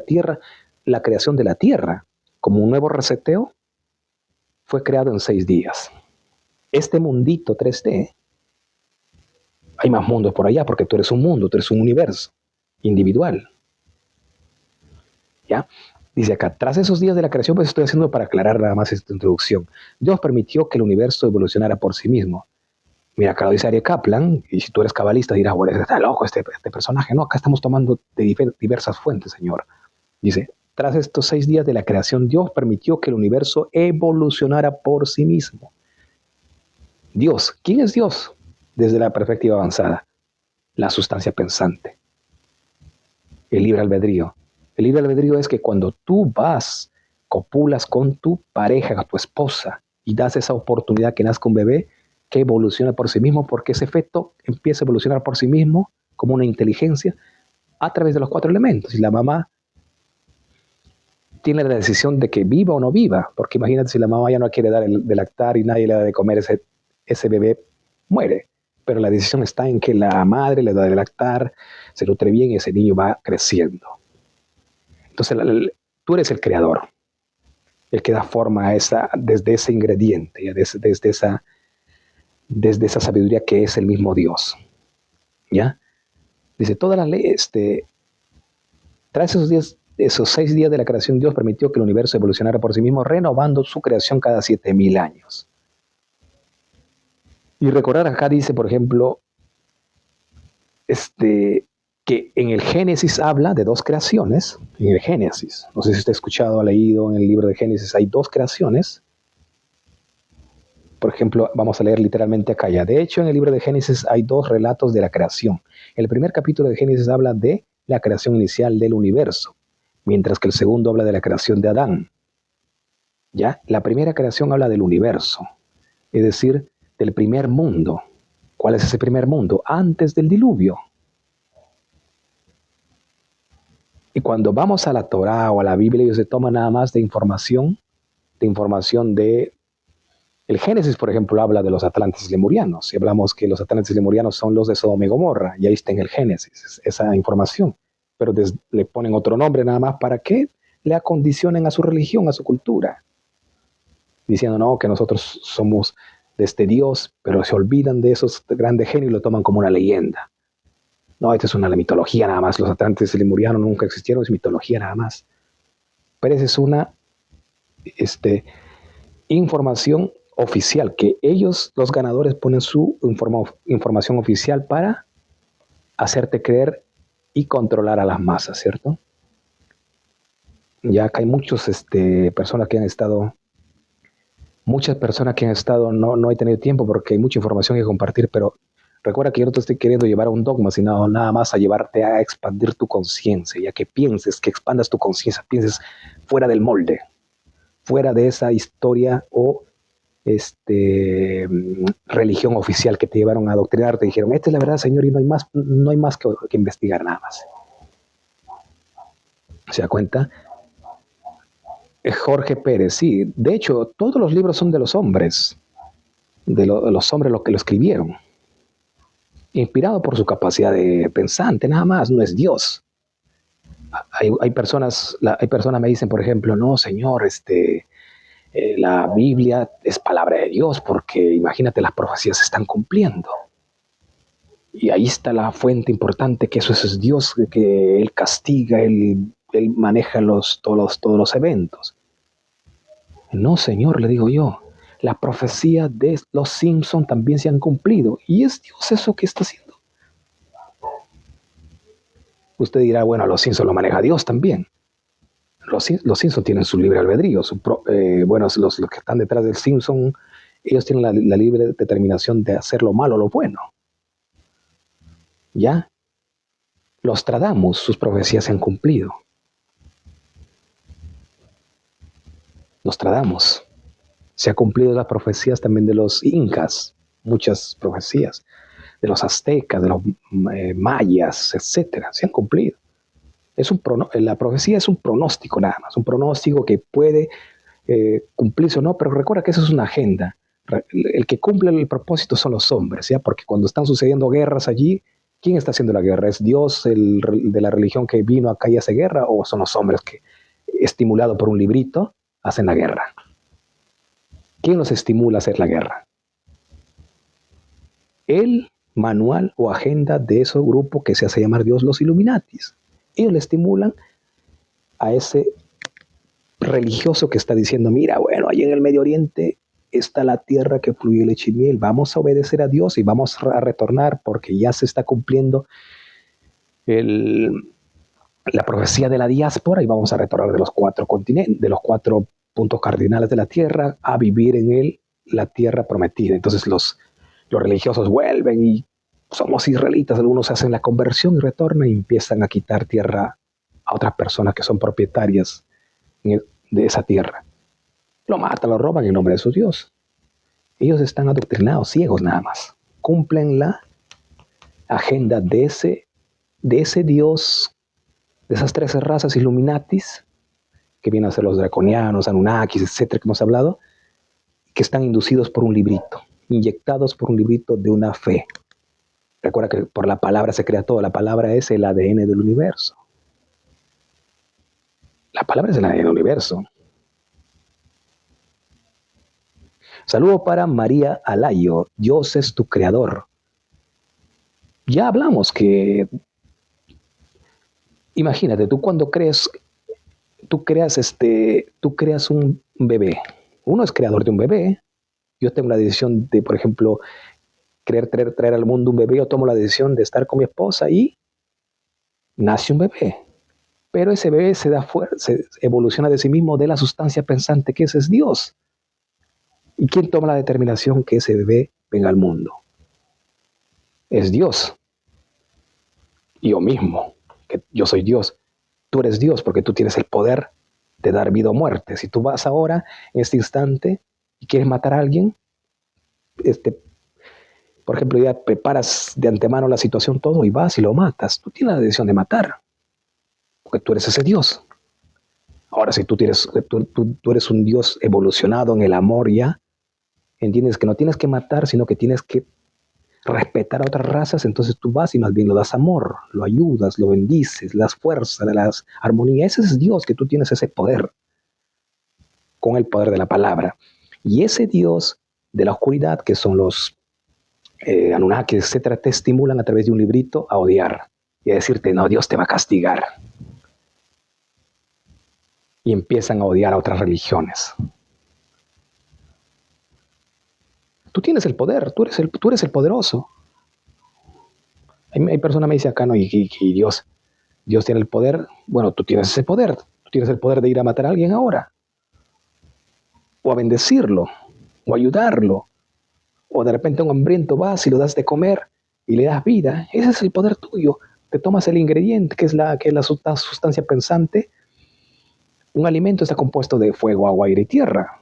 Tierra, la creación de la Tierra, como un nuevo reseteo, fue creado en 6 días. Este mundito 3D, hay más mundos por allá, porque tú eres un mundo, tú eres un universo individual. ¿Ya? Dice acá, tras esos días de la creación, pues estoy haciendo para aclarar nada más esta introducción. Dios permitió que el universo evolucionara por sí mismo. Mira, acá lo dice Aryeh Kaplan, y si tú eres cabalista dirás, bueno, está loco este personaje. No, acá estamos tomando de diversas fuentes, señor. Dice, tras estos 6 días de la creación, Dios permitió que el universo evolucionara por sí mismo. Dios, ¿quién es Dios? Desde la perspectiva avanzada, la sustancia pensante, el libre albedrío. El libre albedrío es que cuando tú vas, copulas con tu pareja, tu esposa, y das esa oportunidad que nazca un bebé, que evoluciona por sí mismo, porque ese feto empieza a evolucionar por sí mismo como una inteligencia a través de los 4 elementos. Y la mamá tiene la decisión de que viva o no viva, porque imagínate si la mamá ya no quiere dar de lactar y nadie le da de comer, ese bebé muere. Pero la decisión está en que la madre le da de lactar, se nutre bien y ese niño va creciendo. Entonces tú eres el creador, el que da forma a desde ese ingrediente, desde esa sabiduría que es el mismo Dios. ¿Ya? Dice, todas las leyes, tras esos 6 días de la creación, Dios permitió que el universo evolucionara por sí mismo, renovando su creación cada 7,000 años. Y recordar acá dice, por ejemplo, que en el Génesis habla de 2 creaciones. En el Génesis, no sé si usted ha escuchado o ha leído en el libro de Génesis, hay 2 creaciones. Por ejemplo, vamos a leer literalmente acá ya. De hecho, en el libro de Génesis hay 2 relatos de la creación. El primer capítulo de Génesis habla de la creación inicial del universo, mientras que el segundo habla de la creación de Adán. ¿Ya? La primera creación habla del universo, es decir, del primer mundo. ¿Cuál es ese primer mundo? Antes del diluvio. Y cuando vamos a la Torá o a la Biblia, ellos se toman nada más de información de el Génesis, por ejemplo, habla de los atlantes lemurianos. Y hablamos que los atlantes lemurianos son los de Sodoma y Gomorra. Y ahí está en el Génesis esa información. Pero le ponen otro nombre nada más para que le acondicionen a su religión, a su cultura. Diciendo, no, que nosotros somos de este Dios, pero se olvidan de esos grandes genios y lo toman como una leyenda. No, esta es una mitología nada más. Los atlantes lemurianos nunca existieron, es mitología nada más. Pero esa es una información oficial, que ellos, los ganadores, ponen su información oficial para hacerte creer y controlar a las masas, ¿cierto? Ya acá hay muchas personas que han estado, no he tenido tiempo porque hay mucha información que compartir, pero Recuerda que yo no te estoy queriendo llevar a un dogma, sino nada más a llevarte a expandir tu conciencia, ya que pienses, que expandas tu conciencia, pienses fuera del molde, fuera de esa historia o religión oficial que te llevaron a adoctrinar, te dijeron, esta es la verdad, Señor, y no hay más que investigar, nada más. ¿Se da cuenta? Jorge Pérez, sí. De hecho, todos los libros son de los hombres, de los hombres los que lo escribieron. Inspirado por su capacidad de pensante, nada más, no es Dios. Hay personas me dicen, por ejemplo, no, Señor, la Biblia es palabra de Dios, porque imagínate, las profecías se están cumpliendo. Y ahí está la fuente importante, que eso es Dios, que Él castiga, Él maneja todos los eventos. No, Señor, le digo yo, la profecía de los Simpson también se han cumplido. Y es Dios eso que está haciendo. Usted dirá, bueno, a los Simpson lo maneja Dios también. Los Simpson tienen su libre albedrío. Bueno, los que están detrás del Simpson, ellos tienen la libre determinación de hacer lo malo o lo bueno. ¿Ya? Nostradamus, sus profecías se han cumplido. Nostradamus. Se ha cumplido las profecías también de los incas, muchas profecías, de los aztecas, de los mayas, etcétera, se han cumplido. La profecía es un pronóstico nada más, un pronóstico que puede cumplirse o no, pero recuerda que eso es una agenda. El que cumple el propósito son los hombres, ¿ya? Porque cuando están sucediendo guerras allí, ¿quién está haciendo la guerra? ¿Es Dios de la religión que vino acá y hace guerra, o son los hombres que, estimulados por un librito, hacen la guerra? ¿Quién los estimula a hacer la guerra? El manual o agenda de ese grupo que se hace llamar Dios, los Illuminatis. Ellos le estimulan a ese religioso que está diciendo, mira, bueno, allá en el Medio Oriente está la tierra que fluye leche y miel, vamos a obedecer a Dios y vamos a retornar porque ya se está cumpliendo la profecía de la diáspora y vamos a retornar de los 4 continentes, de los 4 puntos cardinales de la tierra, a vivir en él la tierra prometida. Entonces los religiosos vuelven y somos israelitas, algunos hacen la conversión y retornan y empiezan a quitar tierra a otras personas que son propietarias de esa tierra. Lo matan, lo roban en nombre de su Dios. Ellos están adoctrinados, ciegos nada más. Cumplen la agenda de ese Dios, de esas 13 razas Illuminatis, que vienen a ser los draconianos, Anunnakis, etcétera, que hemos hablado, que están inducidos por un librito, inyectados por un librito de una fe. Recuerda que por la palabra se crea todo. La palabra es el ADN del universo. La palabra es el ADN del universo. Saludo para María Alayo. Dios es tu creador. Ya hablamos que, imagínate, tú cuando creas un bebé. Uno es creador de un bebé. Yo tengo la decisión de, por ejemplo, querer traer al mundo un bebé. Yo tomo la decisión de estar con mi esposa y nace un bebé. Pero ese bebé se evoluciona de sí mismo de la sustancia pensante que ese es Dios. ¿Y quién toma la determinación que ese bebé venga al mundo? Es Dios. Y yo mismo, que yo soy Dios. Tú eres Dios porque tú tienes el poder de dar vida o muerte. Si tú vas ahora, en este instante, y quieres matar a alguien, por ejemplo, ya preparas de antemano la situación, todo, y vas y lo matas. Tú tienes la decisión de matar, porque tú eres ese Dios. Ahora, si tú eres un Dios evolucionado en el amor ya, entiendes que no tienes que matar, sino que tienes que respetar a otras razas, entonces tú vas y más bien lo das amor, lo ayudas, lo bendices, le das fuerza, le das armonía. Ese es Dios, que tú tienes ese poder, con el poder de la palabra. Y ese Dios de la oscuridad, que son los Anunnakis, etcétera, te estimulan a través de un librito a odiar y a decirte, no, Dios te va a castigar. Y empiezan a odiar a otras religiones. Tú tienes el poder, tú eres el poderoso. Hay personas que me dicen acá, no, y Dios tiene el poder. Bueno, tú tienes ese poder. Tú tienes el poder de ir a matar a alguien ahora. O a bendecirlo, o ayudarlo. O de repente a un hambriento vas y lo das de comer. y le das vida. Ese es el poder tuyo. Te tomas el ingrediente, que es la sustancia pensante. Un alimento está compuesto de fuego, agua, aire y tierra.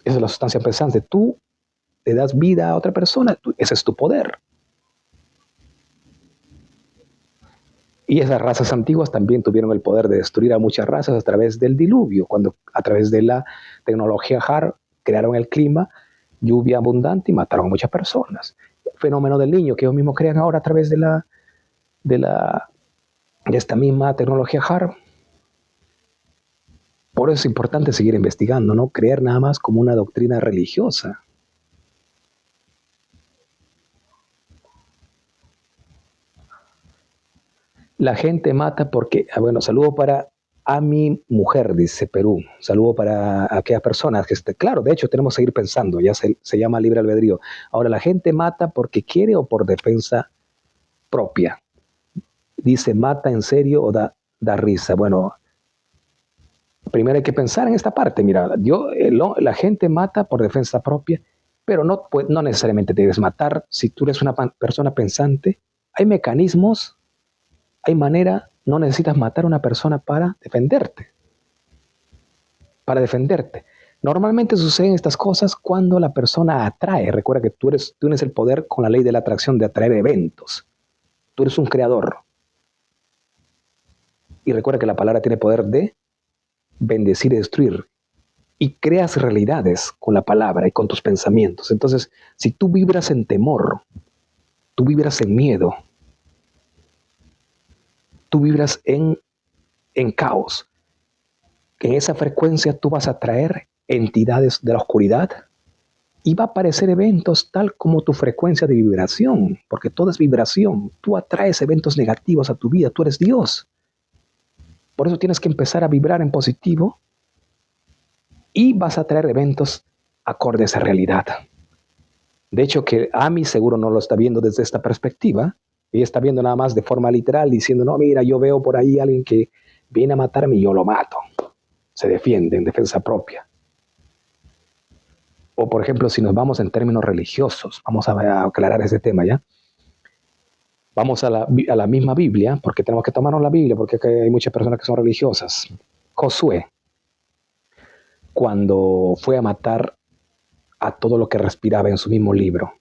Esa es la sustancia pensante. Tú le das vida a otra persona. Ese es tu poder. Y esas razas antiguas también tuvieron el poder de destruir a muchas razas a través del diluvio, cuando a través de la tecnología HARP crearon el clima, lluvia abundante y mataron a muchas personas. El fenómeno del niño que ellos mismos crean ahora a través de esta misma tecnología HARP. Por eso es importante seguir investigando, no creer nada más como una doctrina religiosa. La gente mata porque, bueno, saludo para a mi mujer, dice Perú. Saludo para aquellas personas que, claro, de hecho tenemos que seguir pensando, ya se llama libre albedrío. Ahora, la gente mata porque quiere o por defensa propia. Dice, mata en serio o da risa. Bueno, primero hay que pensar en esta parte. Mira, la gente mata por defensa propia, pero no necesariamente debes matar. Si tú eres una persona pensante, hay mecanismos, hay manera, no necesitas matar a una persona para defenderte. Para defenderte. Normalmente suceden estas cosas cuando la persona atrae. Recuerda que tú tienes el poder con la ley de la atracción de atraer eventos. Tú eres un creador. Y recuerda que la palabra tiene poder de bendecir y destruir. Y creas realidades con la palabra y con tus pensamientos. Entonces, si tú vibras en temor, tú vibras en miedo, tú vibras en caos, en esa frecuencia tú vas a atraer entidades de la oscuridad y va a aparecer eventos tal como tu frecuencia de vibración, porque todo es vibración. Tú atraes eventos negativos a tu vida, tú eres Dios. Por eso tienes que empezar a vibrar en positivo y vas a traer eventos acordes a esa realidad. De hecho, que Ami seguro no lo está viendo desde esta perspectiva. Ella está viendo nada más de forma literal, diciendo, no, mira, yo veo por ahí a alguien que viene a matarme y yo lo mato. Se defiende en defensa propia. O, por ejemplo, si nos vamos en términos religiosos, vamos a aclarar ese tema, ¿ya? Vamos a la misma Biblia, porque tenemos que tomarnos la Biblia, porque hay muchas personas que son religiosas. Josué, cuando fue a matar a todo lo que respiraba en su mismo libro,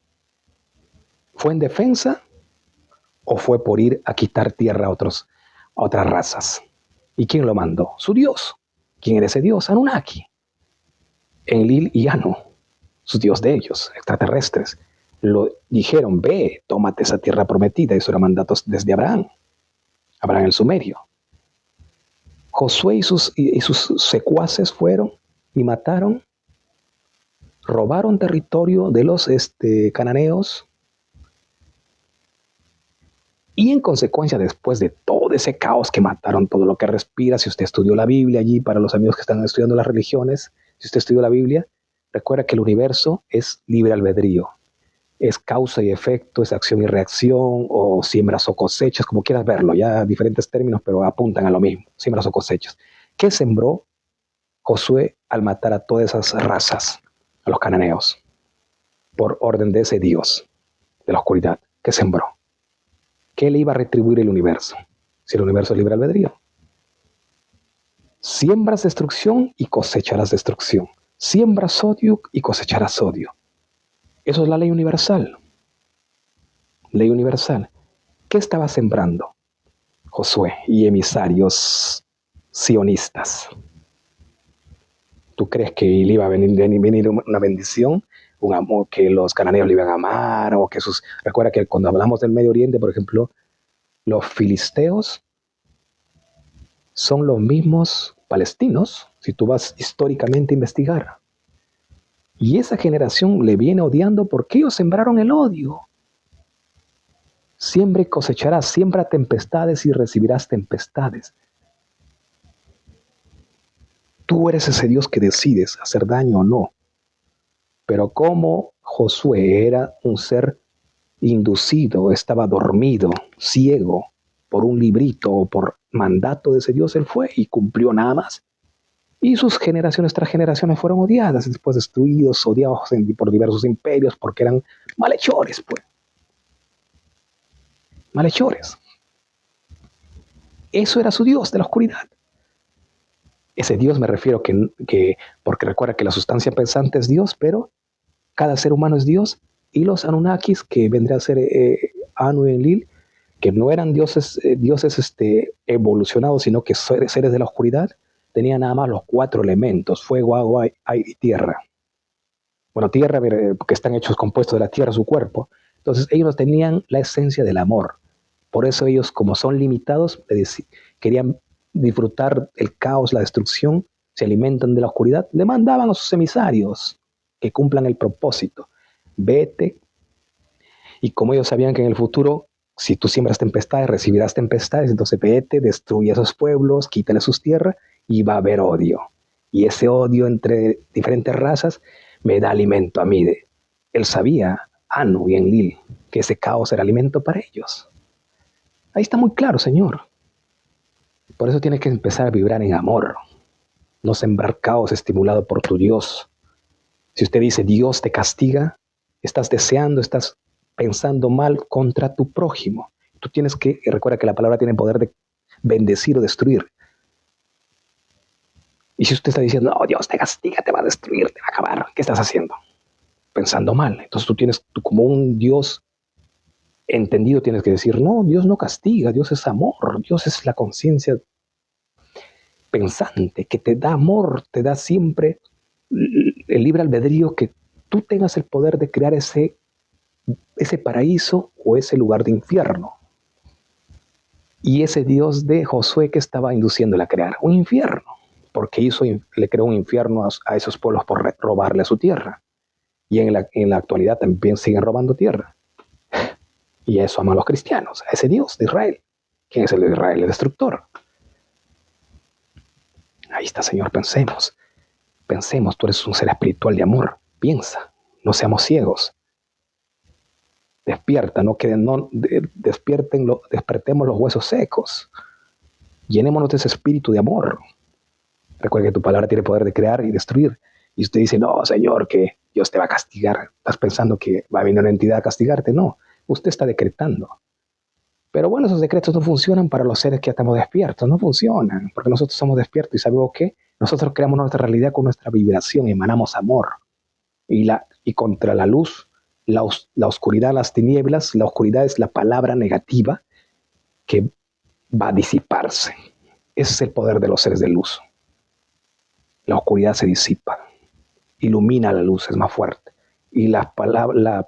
¿fue en defensa o fue por ir a quitar tierra a otras razas? ¿Y quién lo mandó? Su Dios. ¿Quién era ese Dios? Anunnaki. Enlil y Anu, su Dios de ellos, extraterrestres. Lo dijeron, ve, tómate esa tierra prometida. Eso era mandatos desde Abraham el sumerio. Josué y sus secuaces fueron y mataron, robaron territorio de los cananeos. Y en consecuencia, después de todo ese caos que mataron todo lo que respira, si usted estudió la Biblia allí, para los amigos que están estudiando las religiones, si usted estudió la Biblia, recuerda que el universo es libre albedrío. Es causa y efecto, es acción y reacción, o siembras o cosechas, como quieras verlo, ya diferentes términos, pero apuntan a lo mismo, siembras o cosechas. ¿Qué sembró Josué al matar a todas esas razas, a los cananeos? Por orden de ese Dios de la oscuridad, ¿qué sembró? ¿Qué le iba a retribuir el universo? Si el universo es libre albedrío. Siembras destrucción y cosecharás destrucción. Siembras odio y cosecharás odio. Eso es la ley universal. Ley universal. ¿Qué estaba sembrando Josué y emisarios sionistas? ¿Tú crees que le iba a venir una bendición? Un amor, que los cananeos le iban a amar, o que recuerda que cuando hablamos del Medio Oriente, por ejemplo, los filisteos son los mismos palestinos, si tú vas históricamente a investigar. Y esa generación le viene odiando porque ellos sembraron el odio. Siembra y cosecharás, siembra tempestades y recibirás tempestades. Tú eres ese Dios que decides hacer daño o no. Pero como Josué era un ser inducido, estaba dormido, ciego, por un librito o por mandato de ese Dios, él fue y cumplió nada más. Y sus generaciones tras generaciones fueron odiadas, después destruidos, odiados por diversos imperios, porque eran malhechores, pues. malhechores. Eso era su Dios de la oscuridad. Ese Dios me refiero porque recuerda que la sustancia pensante es Dios, pero cada ser humano es Dios, y los Anunnakis, que vendría a ser Anu y Enlil, que no eran dioses evolucionados, sino que seres de la oscuridad, tenían nada más los 4 elementos: fuego, agua, aire y tierra. Bueno, tierra, porque están hechos compuestos de la tierra, su cuerpo. Entonces ellos tenían la esencia del amor. Por eso ellos, como son limitados, querían disfrutar el caos, la destrucción, se alimentan de la oscuridad, le mandaban a sus emisarios que cumplan el propósito. Vete, y como ellos sabían que en el futuro, si tú siembras tempestades, recibirás tempestades, entonces vete, destruye a esos pueblos, quítale sus tierras, y va a haber odio. Y ese odio entre diferentes razas me da alimento a mí. Él sabía, Anu y Enlil, que ese caos era alimento para ellos. Ahí está muy claro, Señor. Por eso tienes que empezar a vibrar en amor, no sembrar caos estimulado por tu Dios. Si usted dice Dios te castiga, estás deseando, estás pensando mal contra tu prójimo. Tú tienes que, recuerda que la palabra tiene poder de bendecir o destruir. Y si usted está diciendo, no, Dios te castiga, te va a destruir, te va a acabar, ¿qué estás haciendo? Pensando mal. Entonces tú como un Dios entendido tienes que decir, no, Dios no castiga, Dios es amor, Dios es la conciencia pensante que te da amor, te da siempre el libre albedrío, que tú tengas el poder de crear ese paraíso o ese lugar de infierno. Y ese Dios de Josué, que estaba induciéndole a crear un infierno, porque le creó un infierno a esos pueblos por robarle su tierra. Y en la actualidad también siguen robando tierra. Y eso ama a los cristianos, a ese Dios de Israel. ¿Quién es el de Israel? El destructor. Ahí está, Señor, pensemos. Pensemos, tú eres un ser espiritual de amor. Piensa, no seamos ciegos. Despierta, despertemos los huesos secos. Llenémonos de ese espíritu de amor. Recuerda que tu palabra tiene poder de crear y destruir. Y usted dice, no, Señor, que Dios te va a castigar. Estás pensando que va a venir una entidad a castigarte. No, usted está decretando. Pero bueno, esos decretos no funcionan para los seres que estamos despiertos. No funcionan, porque nosotros somos despiertos y sabemos que nosotros creamos nuestra realidad con nuestra vibración y emanamos amor. Y contra la luz, la oscuridad, las tinieblas, la oscuridad es la palabra negativa que va a disiparse. Ese es el poder de los seres de luz. La oscuridad se disipa, ilumina la luz, es más fuerte. Y las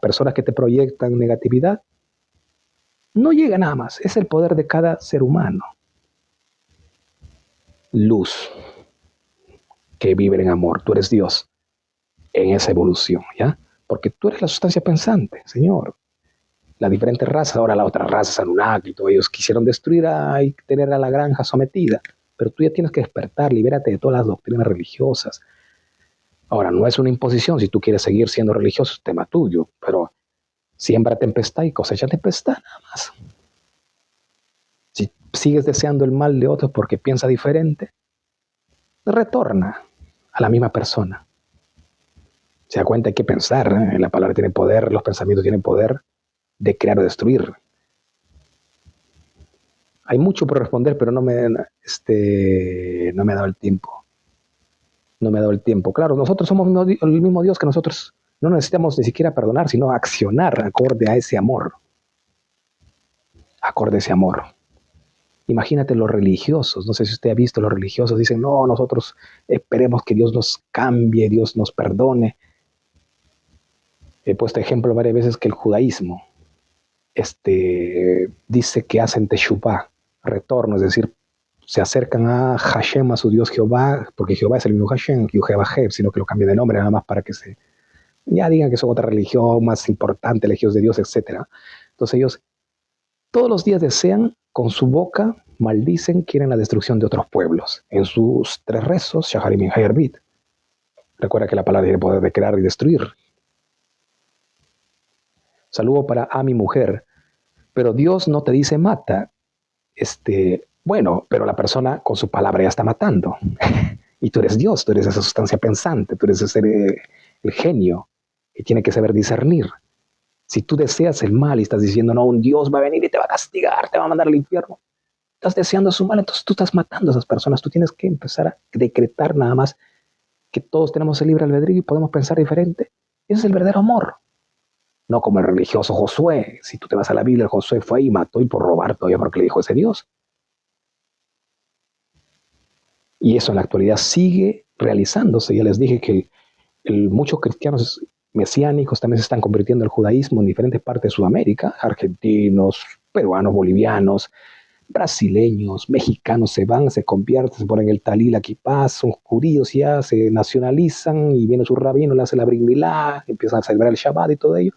personas que te proyectan negatividad, no llega nada más. Es el poder de cada ser humano. Luz, que vive en amor. Tú eres Dios en esa evolución, ¿ya? Porque tú eres la sustancia pensante, Señor. Las diferentes razas, ahora la otra raza, Anunnaki, todos ellos quisieron destruir y tener a la granja sometida. Pero tú ya tienes que despertar, libérate de todas las doctrinas religiosas. Ahora, no es una imposición. Si tú quieres seguir siendo religioso, es tema tuyo. Pero siembra tempestad y cosecha tempestad, nada más. Si sigues deseando el mal de otros porque piensa diferente, retorna a la misma persona. Se da cuenta, hay que pensar, ¿eh? La palabra tiene poder, los pensamientos tienen poder de crear o destruir. Hay mucho por responder, pero no me ha dado el tiempo. No me ha dado el tiempo. Claro, nosotros somos el mismo Dios, que nosotros no necesitamos ni siquiera perdonar, sino accionar acorde a ese amor. Acorde a ese amor. Imagínate los religiosos. No sé si usted ha visto, los religiosos dicen, no, nosotros esperemos que Dios nos cambie, Dios nos perdone. He puesto ejemplo varias veces que el judaísmo dice que hacen teshuvah, retorno, es decir, se acercan a Hashem, a su Dios Jehová, porque Jehová es el mismo Hashem, Jehová, sino que lo cambian de nombre nada más para que ya digan que son otra religión más importante, elegidos de Dios, etc. Entonces ellos todos los días desean, con su boca maldicen, quieren la destrucción de otros pueblos. En sus 3 rezos, Shaharim y Hayarbit. Recuerda que la palabra tiene poder de crear y destruir. Saludo para a mi mujer. Pero Dios no te dice mata. Bueno, pero la persona con su palabra ya está matando. Y tú eres Dios, tú eres esa sustancia pensante, tú eres el genio que tiene que saber discernir. Si tú deseas el mal y estás diciendo, no, un Dios va a venir y te va a castigar, te va a mandar al infierno, estás deseando su mal, entonces tú estás matando a esas personas. Tú tienes que empezar a decretar nada más que todos tenemos el libre albedrío y podemos pensar diferente. Ese es el verdadero amor. No como el religioso Josué. Si tú te vas a la Biblia, el Josué fue y mató y por robar todavía porque le dijo ese Dios. Y eso en la actualidad sigue realizándose. Ya les dije que muchos cristianos mesiánicos también se están convirtiendo al judaísmo en diferentes partes de Sudamérica. Argentinos, peruanos, bolivianos, brasileños, mexicanos se van, se convierten, se ponen el talí, la kipá, son judíos ya, se nacionalizan y viene su rabino, le hace la brit milá, empiezan a celebrar el Shabbat y todo ello.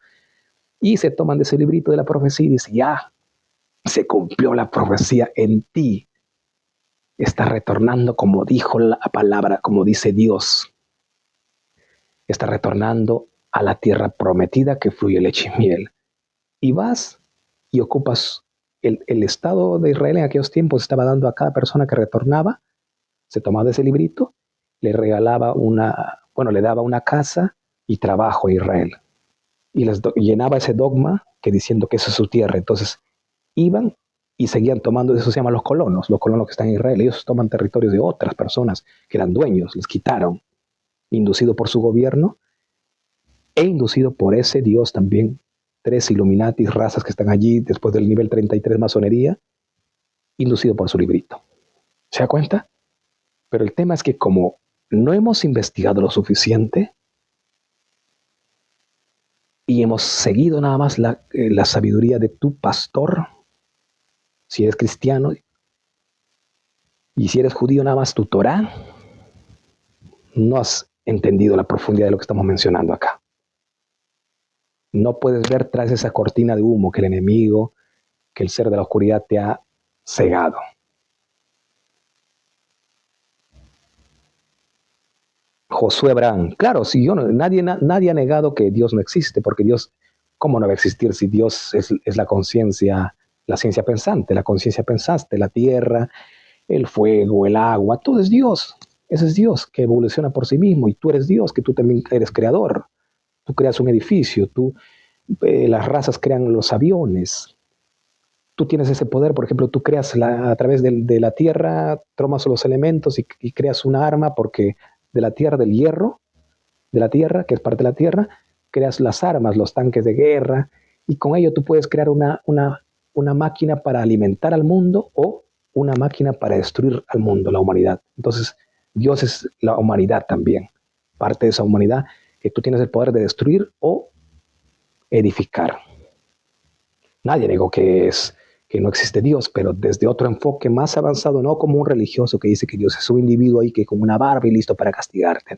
Y se toman de ese librito de la profecía y dicen, ya, se cumplió la profecía en ti. Está retornando como dijo la palabra, como dice Dios. Está retornando a la tierra prometida que fluye leche y miel. Y vas y ocupas el Estado de Israel en aquellos tiempos estaba dando a cada persona que retornaba, se tomaba de ese librito, le regalaba le daba una casa y trabajo a Israel. Y les llenaba ese dogma que diciendo que esa es su tierra. Entonces iban y seguían tomando, eso se llama los colonos que están en Israel. Ellos toman territorios de otras personas que eran dueños, les quitaron, inducido por su gobierno e inducido por ese Dios también. 3 Illuminatis, razas que están allí después del nivel 33 masonería, inducido por su librito. ¿Se da cuenta? Pero el tema es que como no hemos investigado lo suficiente y hemos seguido nada más la sabiduría de tu pastor, si eres cristiano, y si eres judío nada más tu Torá, no has entendido la profundidad de lo que estamos mencionando acá. No puedes ver tras esa cortina de humo que el enemigo, que el ser de la oscuridad te ha cegado. Josué Abraham, claro, si nadie ha negado que Dios no existe, porque Dios, ¿cómo no va a existir si Dios es la conciencia, la ciencia pensante, la conciencia pensante, la tierra, el fuego, el agua, todo es Dios. Ese es Dios que evoluciona por sí mismo y tú eres Dios, que tú también eres creador. Tú creas un edificio, las razas crean los aviones. Tú tienes ese poder, por ejemplo, tú creas a través de la tierra, tomas los elementos y creas una arma porque de la tierra, del hierro, de la tierra, que es parte de la tierra, creas las armas, los tanques de guerra, y con ello tú puedes crear una máquina para alimentar al mundo o una máquina para destruir al mundo, la humanidad. Entonces, Dios es la humanidad también, parte de esa humanidad que tú tienes el poder de destruir o edificar. Nadie negó que no existe Dios, pero desde otro enfoque más avanzado, no como un religioso que dice que Dios es un individuo ahí que con una barba y listo para castigarte.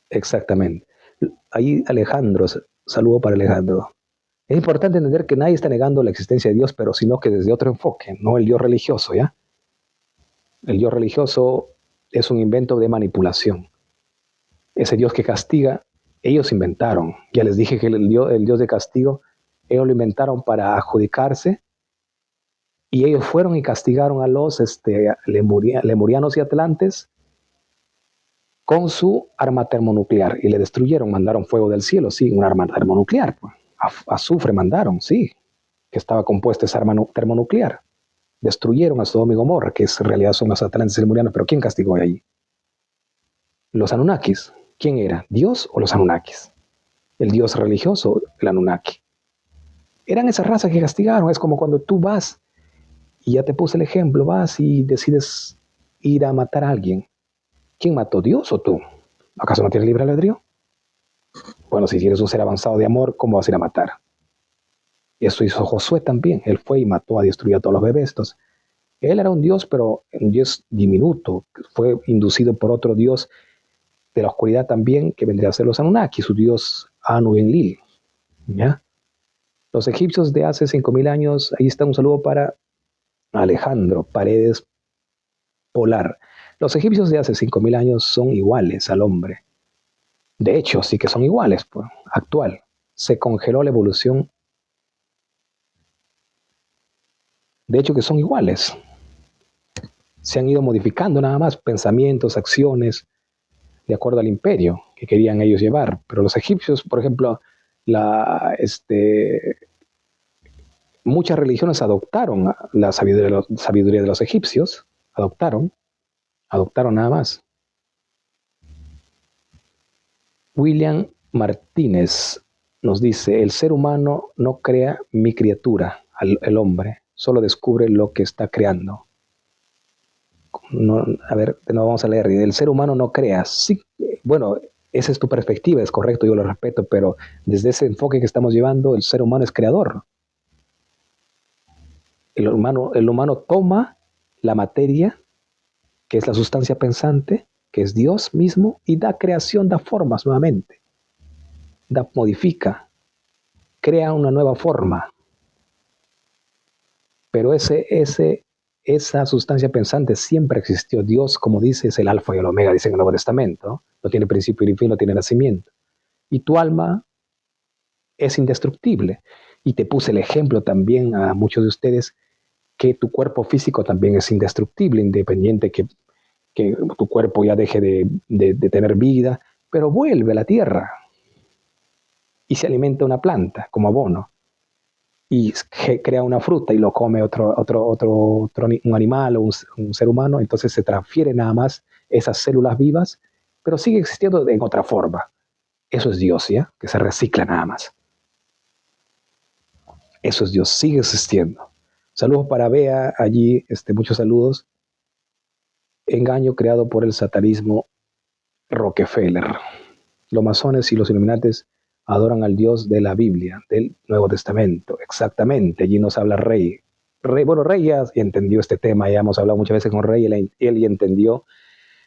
Exactamente. Ahí Alejandro, saludo para Alejandro. Es importante entender que nadie está negando la existencia de Dios, pero sino que desde otro enfoque, no el Dios religioso, ¿ya? El Dios religioso es un invento de manipulación. Ese Dios que castiga, ellos inventaron. Ya les dije que el Dios de castigo, ellos lo inventaron para adjudicarse y ellos fueron y castigaron a los lemurianos y atlantes con su arma termonuclear y le destruyeron, mandaron fuego del cielo, sí, un arma termonuclear. Pues. Azufre mandaron, sí, que estaba compuesta esa arma termonuclear. Destruyeron a Sodoma y Gomorra, que en realidad son los atlantes y lemurianos, pero ¿quién castigó allí? Los Anunnakis. ¿Quién era? ¿Dios o los Anunnakis? El Dios religioso, el Anunnaki. Eran esas razas que castigaron. Es como cuando tú vas, y ya te puse el ejemplo, vas y decides ir a matar a alguien. ¿Quién mató, Dios o tú? ¿Acaso no tienes libre albedrío? Bueno, si eres un ser avanzado de amor, ¿cómo vas a ir a matar? Eso hizo Josué también. Él fue y mató, destruyó a todos los bebés. Entonces, él era un Dios, pero un Dios diminuto. Fue inducido por otro Dios de la oscuridad también, que vendría a ser los Anunnaki, su Dios Anu-Enlil. ¿Ya? Los egipcios de hace 5.000 años, ahí está un saludo para Alejandro Paredes Polar. Los egipcios de hace 5.000 años son iguales al hombre. De hecho, sí que son iguales, pues, actual. Se congeló la evolución. De hecho, que son iguales. Se han ido modificando nada más pensamientos, acciones. de acuerdo al imperio que querían ellos llevar. Pero los egipcios, por ejemplo, muchas religiones adoptaron la sabiduría de los egipcios, adoptaron nada más. William Martínez nos dice, el ser humano no crea mi criatura, el hombre, solo descubre lo que está creando. No, a ver, de nuevo vamos a leer, el ser humano no crea. Sí, bueno, esa es tu perspectiva, es correcto, yo lo respeto, pero desde ese enfoque que estamos llevando, el ser humano es creador. El humano toma la materia, que es la sustancia pensante, que es Dios mismo, y da creación, da formas nuevamente. Modifica, crea una nueva forma. Pero esa sustancia pensante siempre existió. Dios, como dice, es el alfa y el omega, dice en el Nuevo Testamento. No tiene principio ni fin, no tiene nacimiento. Y tu alma es indestructible. Y te puse el ejemplo también a muchos de ustedes que tu cuerpo físico también es indestructible, independiente que tu cuerpo ya deje de tener vida, pero vuelve a la tierra y se alimenta una planta como abono y crea una fruta y lo come un animal o un ser humano, entonces se transfiere nada más esas células vivas, pero sigue existiendo en otra forma. Eso es Dios, ¿ya? Que se recicla nada más. Eso es Dios, sigue existiendo. Saludos para Bea allí, muchos saludos. Engaño creado por el satanismo Rockefeller. Los masones y los iluminates adoran al Dios de la Biblia, del Nuevo Testamento. Exactamente, allí nos habla Rey. Rey ya entendió este tema, ya hemos hablado muchas veces con Rey, él ya entendió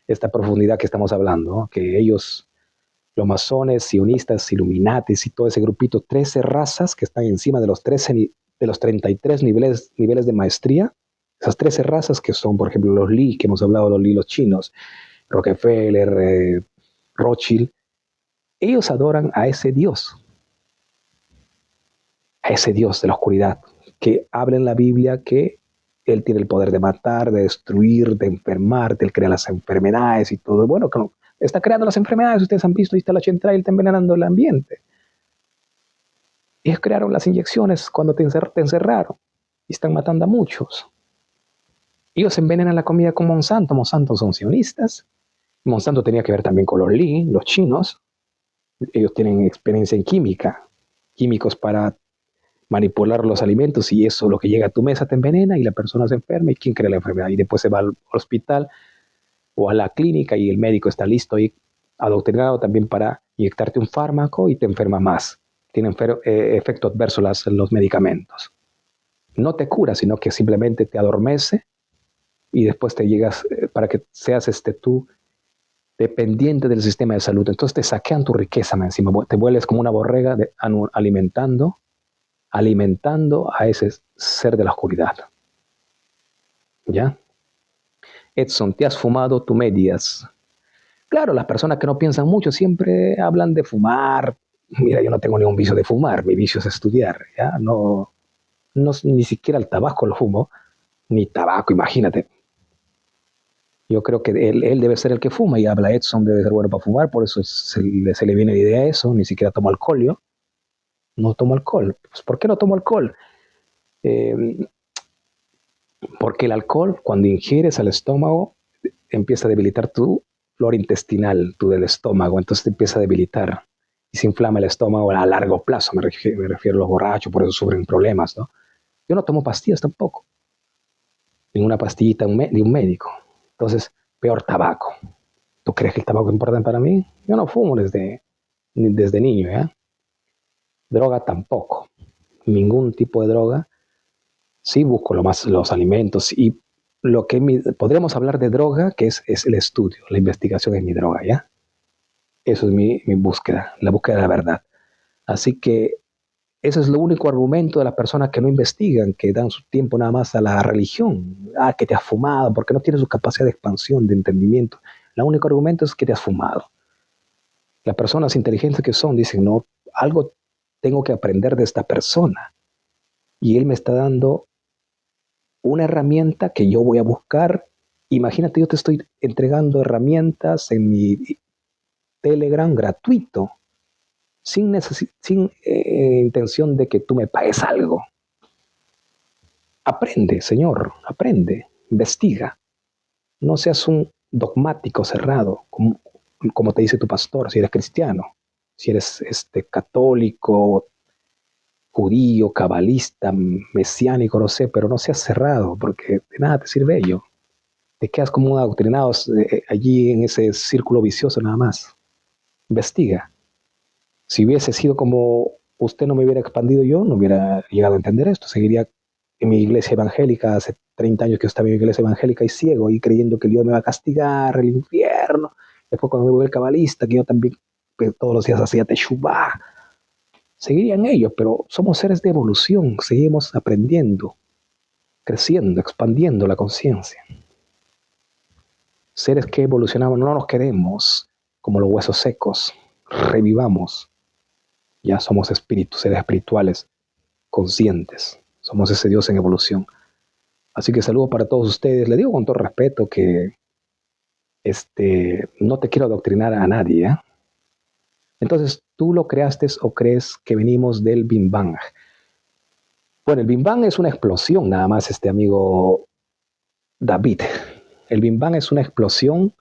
esta profundidad que estamos hablando, ¿no? Que ellos, los masones, sionistas, iluminatis y todo ese grupito, 13 razas que están encima de los 33 niveles de maestría, esas 13 razas que son, por ejemplo, los Li, que hemos hablado, los Li, los chinos, Rockefeller, Rothschild, ellos adoran a ese Dios de la oscuridad, que habla en la Biblia que Él tiene el poder de matar, de destruir, de enfermar, Él crea las enfermedades y todo. Bueno, está creando las enfermedades, ustedes han visto, ahí está la chemtrail, está envenenando el ambiente. Ellos crearon las inyecciones cuando te encerraron y están matando a muchos. Ellos envenenan la comida con Monsanto. Monsanto son sionistas. Monsanto tenía que ver también con los Li, los chinos. Ellos tienen experiencia en químicos para manipular los alimentos y eso, lo que llega a tu mesa te envenena y la persona se enferma y ¿quién crea la enfermedad? Y después se va al hospital o a la clínica y el médico está listo y adoctrinado también para inyectarte un fármaco y te enferma más. Tienen efecto adverso los medicamentos. No te cura, sino que simplemente te adormece y después te llegas para que seas tú dependiente del sistema de salud. Entonces te saquean tu riqueza encima, te vuelves como una borrega alimentando a ese ser de la oscuridad. ¿Ya? Edson, ¿te has fumado tu medias? Claro, las personas que no piensan mucho siempre hablan de fumar. Mira, yo no tengo ningún vicio de fumar, mi vicio es estudiar, ¿ya? No, ni siquiera el tabaco lo fumo, ni tabaco, imagínate. Yo creo que él debe ser el que fuma y habla Edson, debe ser bueno para fumar, por eso se le viene la idea a eso, ni siquiera tomo alcohol yo. No tomo alcohol. Pues, ¿por qué no tomo alcohol? Porque el alcohol, cuando ingieres al estómago, empieza a debilitar tu flora intestinal, tu del estómago, entonces te empieza a debilitar y se inflama el estómago a largo plazo, me refiero a los borrachos, por eso sufren problemas, ¿no? Yo no tomo pastillas tampoco, ninguna pastillita de un médico. Entonces, peor tabaco. ¿Tú crees que el tabaco es importante para mí? Yo no fumo desde niño, ¿ya? Droga tampoco, ningún tipo de droga. Sí busco los alimentos y lo que podríamos hablar de droga, que es el estudio, la investigación es mi droga, ¿ya? Eso es mi búsqueda, la búsqueda de la verdad. Así que ese es el único argumento de las personas que no investigan, que dan su tiempo nada más a la religión. Ah, que te has fumado, porque no tienes su capacidad de expansión, de entendimiento. El único argumento es que te has fumado. Las personas inteligentes que son dicen, no, algo tengo que aprender de esta persona. Y él me está dando una herramienta que yo voy a buscar. Imagínate, yo te estoy entregando herramientas en mi Telegram gratuito, sin intención de que tú me pagues algo. Aprende, Señor, aprende, investiga. No seas un dogmático cerrado, como te dice tu pastor, si eres cristiano, si eres católico, judío, cabalista, mesiánico, no sé, pero no seas cerrado, porque de nada te sirve ello. Te quedas como un adoctrinado allí en ese círculo vicioso nada más. Investiga. Si hubiese sido como usted no me hubiera expandido yo, no hubiera llegado a entender esto. Seguiría en mi iglesia evangélica, hace 30 años que yo estaba en mi iglesia evangélica y ciego, y creyendo que Dios me va a castigar, el infierno. Después cuando me voy el cabalista, que yo también todos los días hacía teshuvá. Seguirían ellos, pero somos seres de evolución, seguimos aprendiendo, creciendo, expandiendo la conciencia. Seres que evolucionamos, no nos quedemos como los huesos secos, revivamos. Ya somos espíritus, seres espirituales, conscientes. Somos ese Dios en evolución. Así que saludos para todos ustedes. Le digo con todo respeto que no te quiero adoctrinar a nadie. ¿Eh? Entonces, ¿tú lo creaste o crees que venimos del Big Bang? Bueno, el Big Bang es una explosión, nada más, amigo David. El Big Bang es una explosión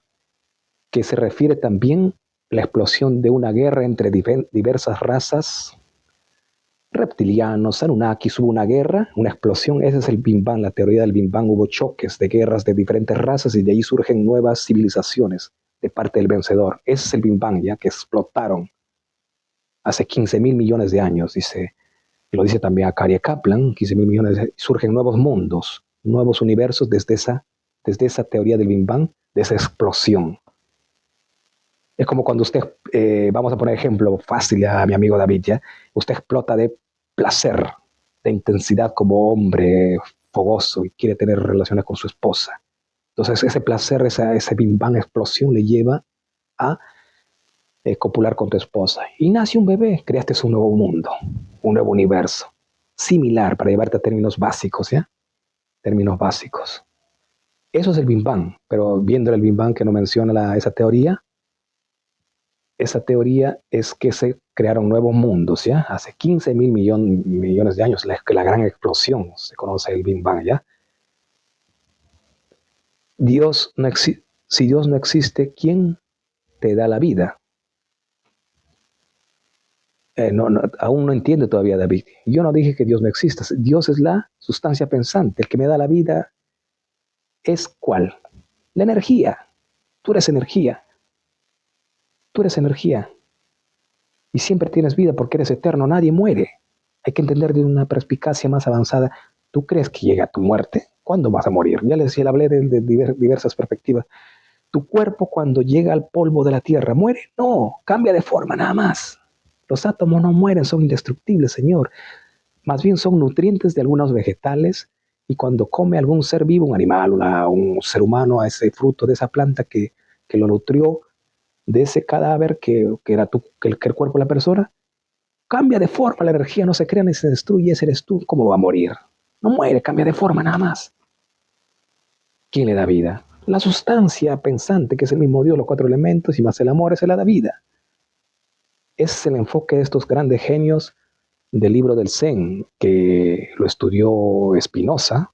que se refiere también a la explosión de una guerra entre diversas razas, reptilianos, Anunnakis, hubo una guerra, una explosión, ese es el Big Bang, la teoría del Big Bang, hubo choques de guerras de diferentes razas y de ahí surgen nuevas civilizaciones de parte del vencedor. Ese es el Big Bang, ya que explotaron hace 15.000 millones de años, dice, lo dice también Akaria Kaplan, 15.000 millones surgen nuevos mundos, nuevos universos desde esa teoría del Big Bang, de esa explosión. Es como cuando usted, vamos a poner ejemplo fácil a mi amigo David, ¿ya? Usted explota de placer, de intensidad como hombre fogoso y quiere tener relaciones con su esposa. Entonces ese placer, ese Big Bang explosión le lleva a copular con tu esposa. Y nace un bebé, creaste un nuevo mundo, un nuevo universo. Similar, para llevarte a términos básicos, ¿ya? Términos básicos. Eso es el Big Bang, pero viendo el Big Bang que no menciona esa teoría es que se crearon nuevos mundos, ¿ya? Hace 15.000 millones de años, la gran explosión, se conoce el Big Bang, ¿ya? Si Dios no existe, ¿quién te da la vida? Aún no entiende todavía David. Yo no dije que Dios no exista. Dios es la sustancia pensante. El que me da la vida es ¿cuál? La energía. Tú eres energía. Tú eres energía. Y siempre tienes vida porque eres eterno. Nadie muere. Hay que entender de una perspicacia más avanzada. ¿Tú crees que llega tu muerte? ¿Cuándo vas a morir? Ya les hablé de diversas perspectivas. ¿Tu cuerpo cuando llega al polvo de la tierra muere? No, cambia de forma nada más. Los átomos no mueren, son indestructibles, Señor. Más bien son nutrientes de algunos vegetales y cuando come algún ser vivo, un animal, un ser humano, a ese fruto de esa planta que lo nutrió, de ese cadáver que era el cuerpo de la persona, cambia de forma, la energía no se crea ni se destruye, ese eres tú. ¿Cómo va a morir? No muere, cambia de forma nada más. ¿Quién le da vida? La sustancia pensante, que es el mismo Dios, los 4 elementos y más el amor, ese le da vida. Ese es el enfoque de estos grandes genios del libro del Zen, que lo estudió Spinoza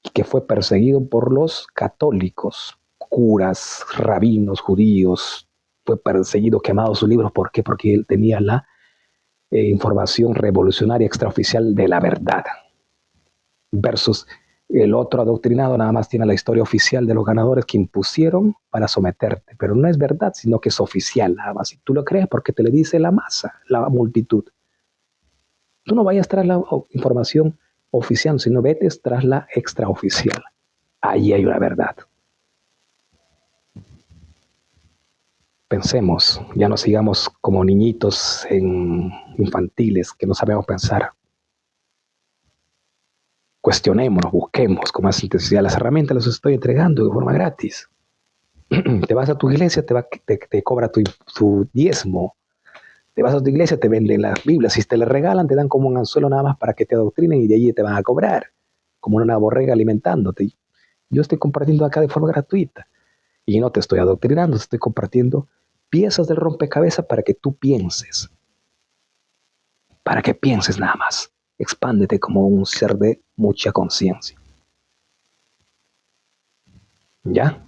y que fue perseguido por los católicos, curas, rabinos, judíos. Fue perseguido, quemado sus libros. ¿Por qué? Porque él tenía la información revolucionaria extraoficial de la verdad. Versus el otro adoctrinado nada más tiene la historia oficial de los ganadores que impusieron para someterte. Pero no es verdad, sino que es oficial nada más. Y tú lo crees porque te le dice la masa, la multitud. Tú no vayas tras la información oficial, sino vete tras la extraoficial. Allí hay una verdad. Pensemos, ya no sigamos como niñitos infantiles que no sabemos pensar. Cuestionémonos, busquemos con más intensidad. Las herramientas las estoy entregando de forma gratis. Te vas a tu iglesia, te cobra tu diezmo. Te vas a tu iglesia, te venden las Biblias. Si te las regalan, te dan como un anzuelo nada más para que te adoctrinen y de allí te van a cobrar. Como una borrega alimentándote. Yo estoy compartiendo acá de forma gratuita. Y no te estoy adoctrinando, te estoy compartiendo piezas del rompecabezas para que tú pienses. Para que pienses nada más. Expándete como un ser de mucha conciencia. ¿Ya?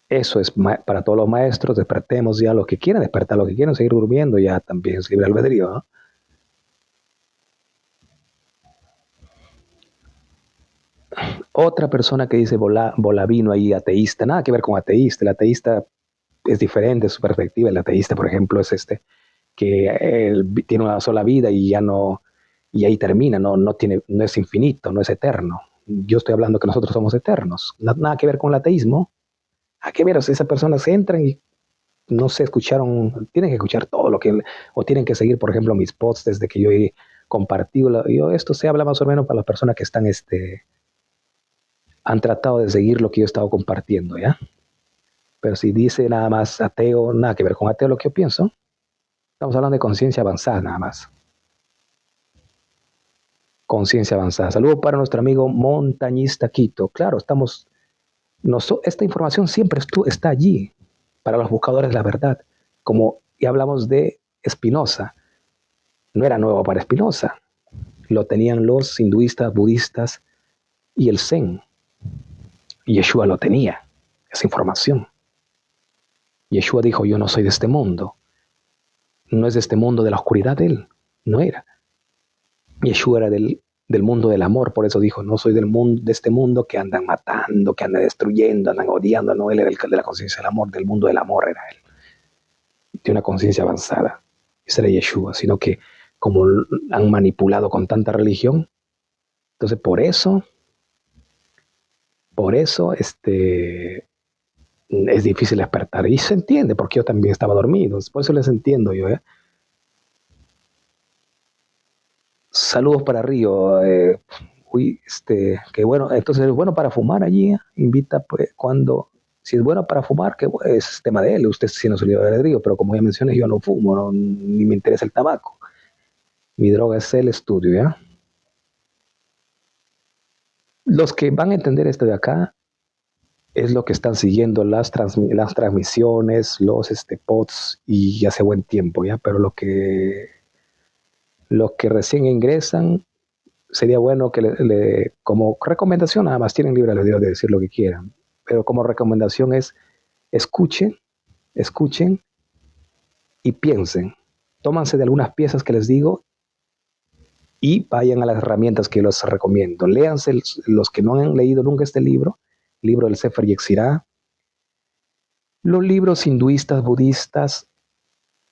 Eso es para todos los maestros. Despertemos ya los que quieran despertar, los que quieran seguir durmiendo, ya también es libre albedrío, ¿no? Otra persona que dice Volavino ahí, ateísta, nada que ver con ateísta. El ateísta es diferente, su perspectiva. El ateísta, por ejemplo, es que él tiene una sola vida y ya no, y ahí termina, no es infinito, no es eterno. Yo estoy hablando que nosotros somos eternos. Nada que ver con el ateísmo. ¿A qué ver? O sea, esas personas entran y no se escucharon, tienen que escuchar todo lo que, o tienen que seguir, por ejemplo, mis posts desde que yo he compartido. Esto se habla más o menos para las personas que están, han tratado de seguir lo que yo he estado compartiendo, ¿ya? Pero si dice nada más ateo, nada que ver con ateo lo que yo pienso. Estamos hablando de conciencia avanzada nada más. Conciencia avanzada. Saludo para nuestro amigo Montañista Quito. Claro, esta información siempre está allí para los buscadores de la verdad. Como ya hablamos de Spinoza, no era nuevo para Spinoza. Lo tenían los hinduistas, budistas y el Zen. Yeshua lo tenía, esa información. Yeshua dijo, yo no soy de este mundo. No es de este mundo de la oscuridad, él no era. Yeshua era del mundo del amor, por eso dijo, no soy de este mundo que andan matando, que andan destruyendo, andan odiando, no, él era de la conciencia del amor, del mundo del amor era él, de una conciencia avanzada. Ese era Yeshua, sino que como han manipulado con tanta religión, entonces por eso, es difícil despertar, y se entiende, porque yo también estaba dormido, por eso les entiendo yo, ¿eh? Saludos para Río. Qué bueno. Entonces es bueno para fumar allí. Invita, pues, si es bueno para fumar, que es tema de él. Usted sí no se libre de Río, pero como ya mencioné, yo no fumo, ni me interesa el tabaco. Mi droga es el estudio, ¿ya? Los que van a entender esto de acá es lo que están siguiendo las transmisiones, los pods y hace buen tiempo, ¿ya? Pero los que recién ingresan, sería bueno que como recomendación, nada más tienen libre albedrío de decir lo que quieran, pero como recomendación es escuchen, escuchen y piensen. Tómanse de algunas piezas que les digo y vayan a las herramientas que les recomiendo. Léanse los que no han leído nunca este libro del Sefer Yetzirah, los libros hinduistas, budistas,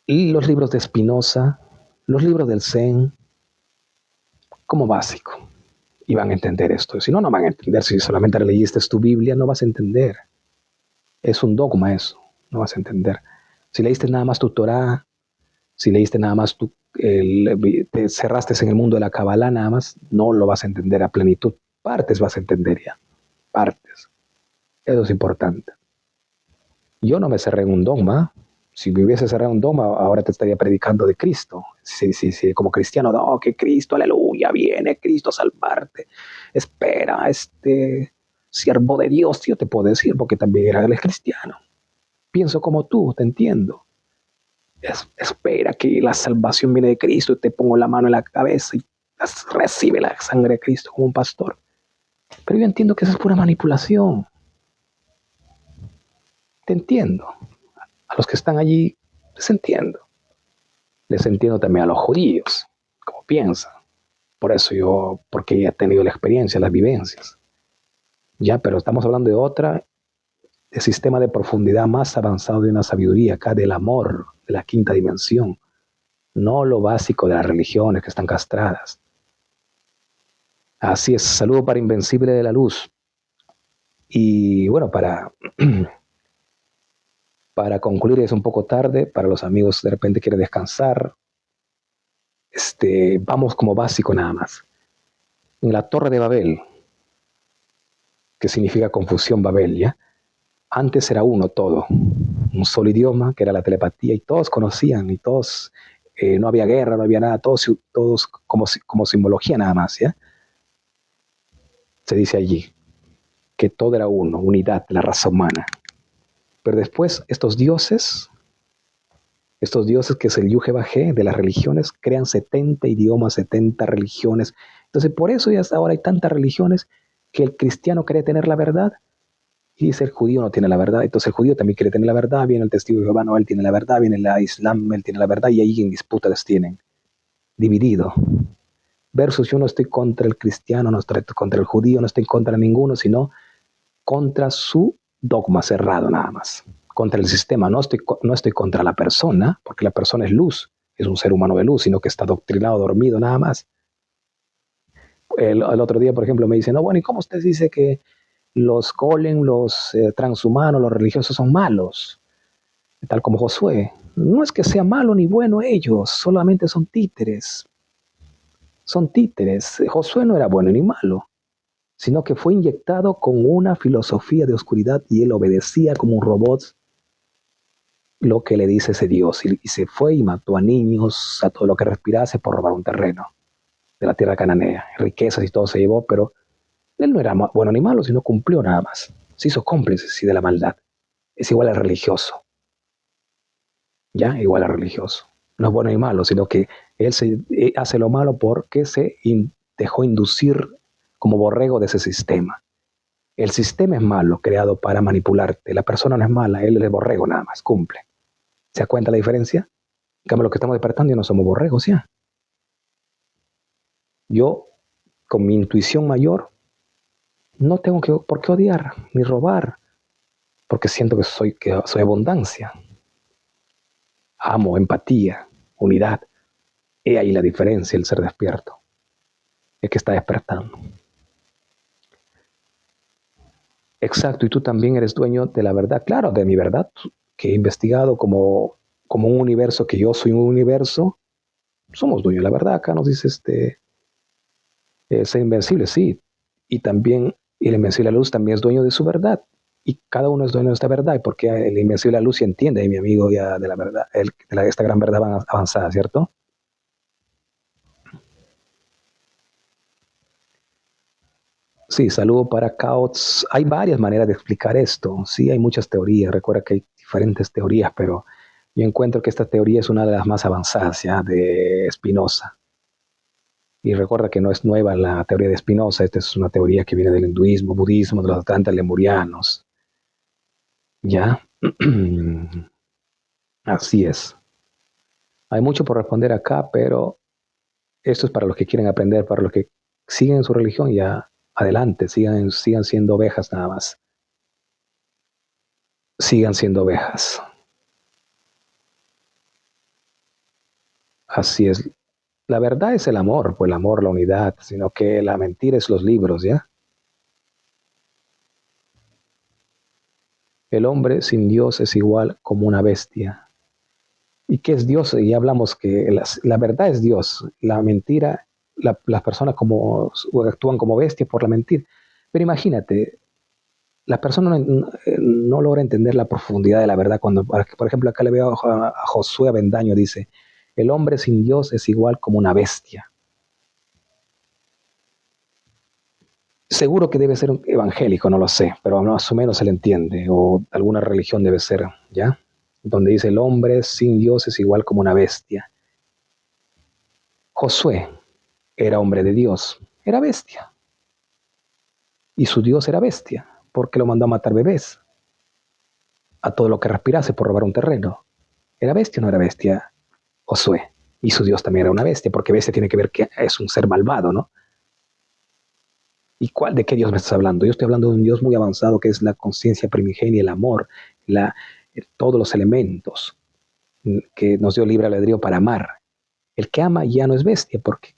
y los libros de Spinoza, los libros del Zen, como básico. Y van a entender esto. Si no, no van a entender. Si solamente leíste tu Biblia, no vas a entender. Es un dogma eso. No vas a entender. Si leíste nada más tu Torah, si leíste nada más te cerraste en el mundo de la Kabbalah nada más, no lo vas a entender a plenitud. Partes vas a entender ya. Partes. Eso es importante. Yo no me cerré en un dogma. Si me hubiese cerrado un dogma, ahora te estaría predicando de Cristo. Sí, como cristiano, no, que Cristo, aleluya, viene Cristo a salvarte. Espera, siervo de Dios, yo te puedo decir, porque también eres cristiano. Pienso como tú, te entiendo. Espera que la salvación viene de Cristo y te pongo la mano en la cabeza y recibe la sangre de Cristo como un pastor. Pero yo entiendo que eso es pura manipulación. Te entiendo. A los que están allí les entiendo. Les entiendo también a los judíos, como piensan. Por eso porque he tenido la experiencia, las vivencias. Ya, pero estamos hablando de sistema de profundidad más avanzado de una sabiduría acá, del amor, de la quinta dimensión. No lo básico de las religiones que están castradas. Así es, saludo para Invencible de la Luz. Y bueno, para concluir, es un poco tarde, para los amigos de repente quieren descansar. Vamos como básico nada más. En la Torre de Babel, que significa confusión Babel, ¿ya? Antes era uno todo, un solo idioma, que era la telepatía, y todos conocían, y todos, no había guerra, no había nada, todos como simbología nada más, ¿ya? Se dice allí que todo era uno, unidad, la raza humana. Pero después estos dioses Estos dioses que es el Yuge de las religiones crean 70 idiomas, 70 religiones. Entonces, por eso ya hasta ahora hay tantas religiones que el cristiano cree tener la verdad y dice el judío no tiene la verdad. Entonces el judío también quiere tener la verdad, viene el testigo de Jehová, no, él tiene la verdad, viene el Islam, él tiene la verdad y ahí en disputa les tienen dividido. Versus yo no estoy contra el cristiano, no estoy contra el judío, no estoy contra ninguno, sino contra su dogma cerrado nada más. Contra el sistema, no estoy contra la persona, porque la persona es luz, es un ser humano de luz, sino que está adoctrinado, dormido nada más. El otro día, por ejemplo, me dicen, no, bueno, ¿y cómo usted dice que los golem, los transhumanos, los religiosos son malos? Tal como Josué. No es que sea malo ni bueno ellos, solamente son títeres. Son títeres. Josué no era bueno ni malo, sino que fue inyectado con una filosofía de oscuridad y él obedecía como un robot lo que le dice ese Dios. Y se fue y mató a niños, a todo lo que respirase por robar un terreno de la tierra cananea. Riquezas y todo se llevó, pero él no era bueno ni malo, sino cumplió nada más. Se hizo cómplice sí, de la maldad. Es igual al religioso. ¿Ya? Igual al religioso. No es bueno ni malo, sino que él hace lo malo porque dejó inducir como borrego de ese sistema. El sistema es malo, creado para manipularte. La persona no es mala, él es borrego nada más, cumple. ¿Se da cuenta la diferencia? En cambio, lo que estamos despertando ya no somos borregos, ¿ya? Yo, con mi intuición mayor, no tengo por qué odiar ni robar, porque siento que soy abundancia. Amo, empatía, unidad. He ahí la diferencia, el ser despierto. Es que está despertando. Exacto, y tú también eres dueño de la verdad. Claro, de mi verdad, que he investigado como un universo, que yo soy un universo. Somos dueños de la verdad. Acá nos dice ser invencible, sí. Y también el invencible de la luz también es dueño de su verdad. Y cada uno es dueño de esta verdad. Y porque el invencible de la luz sí entiende, y mi amigo ya de la verdad, esta gran verdad avanzada, ¿cierto? Sí, saludo para Kaots. Hay varias maneras de explicar esto. Sí, hay muchas teorías. Recuerda que hay diferentes teorías, pero yo encuentro que esta teoría es una de las más avanzadas, ¿ya? De Spinoza. Y recuerda que no es nueva la teoría de Spinoza. Esta es una teoría que viene del hinduismo, budismo, de los atlantes lemurianos. ¿Ya? Así es. Hay mucho por responder acá, pero esto es para los que quieren aprender, para los que siguen su religión, ya adelante, sigan siendo ovejas nada más. Sigan siendo ovejas. Así es. La verdad es el amor, pues el amor, la unidad, sino que la mentira es los libros, ¿ya? El hombre sin Dios es igual como una bestia. ¿Y qué es Dios? Ya hablamos que la verdad es Dios, la mentira, las personas actúan como bestias por la mentira. Pero imagínate, la persona no logra entender la profundidad de la verdad cuando, por ejemplo, acá le veo a Josué Avendaño, dice, el hombre sin Dios es igual como una bestia. Seguro que debe ser un evangélico, no lo sé, pero más o menos se le entiende, o alguna religión debe ser, ¿ya? Donde dice el hombre sin Dios es igual como una bestia. Josué era hombre de Dios, era bestia, y su Dios era bestia, porque lo mandó a matar bebés, a todo lo que respirase por robar un terreno. ¿Era bestia o no era bestia Josué? Y su Dios también era una bestia, porque bestia tiene que ver que es un ser malvado, ¿no? ¿Y de qué Dios me estás hablando? Yo estoy hablando de un Dios muy avanzado que es la conciencia primigenia, el amor, todos los elementos que nos dio libre albedrío para amar. El que ama ya no es bestia porque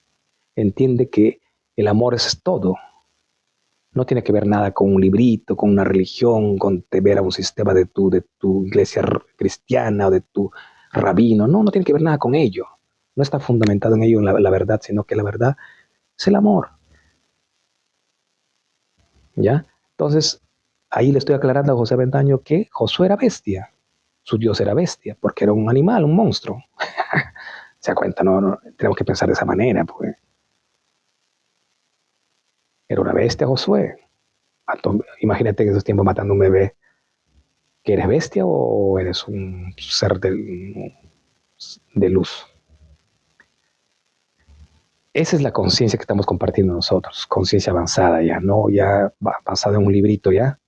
entiende que el amor es todo. No tiene que ver nada con un librito, con una religión, con ver a un sistema de tu iglesia cristiana o de tu rabino. No, no tiene que ver nada con ello. No está fundamentado en ello la verdad, sino que la verdad es el amor. ¿Ya? Entonces, ahí le estoy aclarando a José Avendaño que Josué era bestia, su Dios era bestia, porque era un animal, un monstruo. Se da cuenta, no, tenemos que pensar de esa manera, pues. Era una bestia Josué. Imagínate en esos tiempos matando un bebé. ¿Que eres bestia o eres un ser de luz. Esa es la conciencia que estamos compartiendo nosotros, conciencia avanzada ya, no ya basada en un librito ya.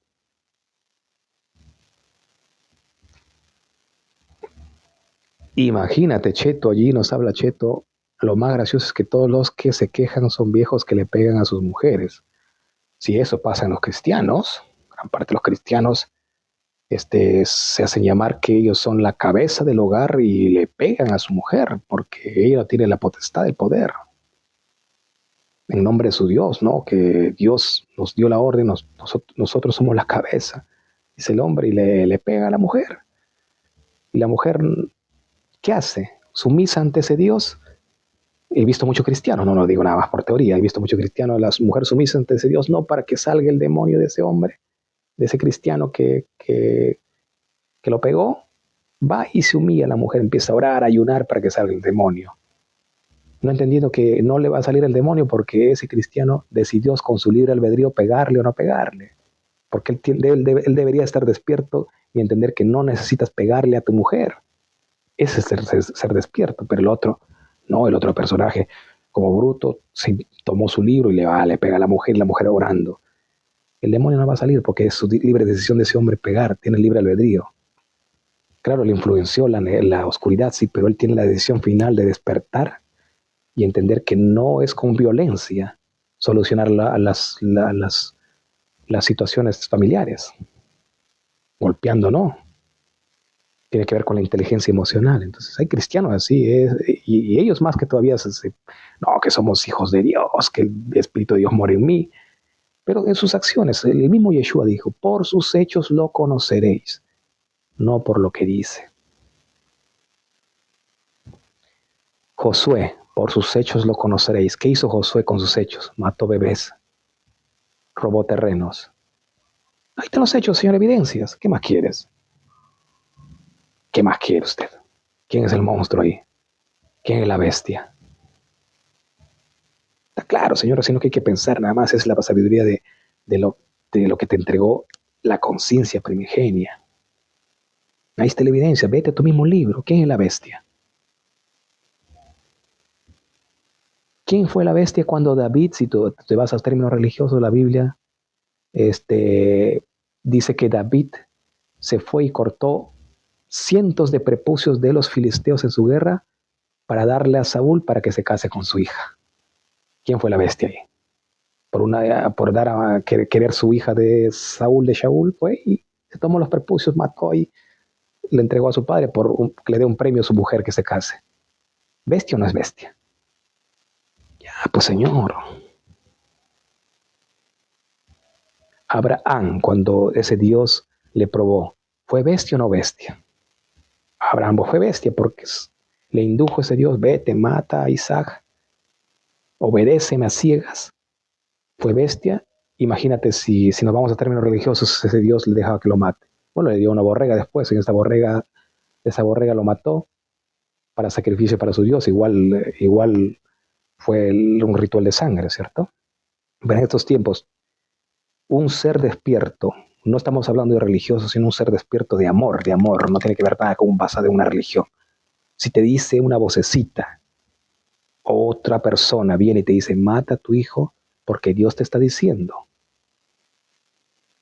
Imagínate, Cheto, allí nos habla Cheto, lo más gracioso es que todos los que se quejan son viejos que le pegan a sus mujeres. Si eso pasa en los cristianos, gran parte de los cristianos se hacen llamar que ellos son la cabeza del hogar y le pegan a su mujer porque ella no tiene la potestad del poder. En nombre de su Dios, ¿no? Que Dios nos dio la orden, nosotros somos la cabeza, dice el hombre, y le pega a la mujer. Y la mujer, ¿qué hace? Sumisa ante ese Dios. He visto muchos cristianos, no lo digo nada más por teoría, he visto muchos cristianos, las mujeres sumisas ante ese Dios, no para que salga el demonio de ese hombre, de ese cristiano que lo pegó, va y se humilla a la mujer, empieza a orar, a ayunar para que salga el demonio. No entendiendo que no le va a salir el demonio porque ese cristiano decidió con su libre albedrío pegarle o no pegarle. Porque él debería estar despierto y entender que no necesitas pegarle a tu mujer. Ese es ser despierto, pero el otro personaje, como bruto, tomó su libro y le pega a la mujer orando. El demonio no va a salir porque es su libre decisión de ese hombre pegar, tiene libre albedrío. Claro, le influenció la oscuridad, sí, pero él tiene la decisión final de despertar y entender que no es con violencia solucionar las situaciones familiares. Golpeando, no. Tiene que ver con la inteligencia emocional. Entonces hay cristianos así, y ellos más que todavía no, que somos hijos de Dios, que el Espíritu de Dios mora en mí. Pero en sus acciones, el mismo Yeshua dijo, por sus hechos lo conoceréis, no por lo que dice. Josué, por sus hechos lo conoceréis. ¿Qué hizo Josué con sus hechos? Mató bebés, robó terrenos. Ahí están los hechos, señor, evidencias. ¿Qué más quieres? ¿Qué más quiere usted? ¿Quién es el monstruo ahí? ¿Quién es la bestia? Está claro, señora, sino que hay que pensar nada más, es la sabiduría de lo que te entregó la conciencia primigenia. Ahí está la evidencia, vete a tu mismo libro. ¿Quién es la bestia? ¿Quién fue la bestia cuando David, si tú te vas a términos religiosos, la Biblia dice que David se fue y cortó cientos de prepucios de los filisteos en su guerra para darle a Saúl para que se case con su hija? ¿Quién fue la bestia ahí? Por dar a querer su hija de Saúl, de Shaul, fue y se tomó los prepucios, mató y le entregó a su padre que le dé un premio a su mujer que se case. ¿Bestia o no es bestia? Ya, pues señor. Abraham, cuando ese Dios le probó, ¿fue bestia o no bestia? Abraham fue bestia porque le indujo ese Dios, vete, mata a Isaac, obedéceme a ciegas. ¿Fue bestia? Imagínate si nos vamos a términos religiosos, ese Dios le dejaba que lo mate. Bueno, le dio una borrega después, en esa borrega lo mató para sacrificio para su Dios. Igual fue un ritual de sangre, ¿cierto? Pero en estos tiempos, un ser despierto, no estamos hablando de religioso, sino un ser despierto de amor, no tiene que ver nada con un basado en una religión. Si te dice una vocecita, otra persona viene y te dice, mata a tu hijo porque Dios te está diciendo,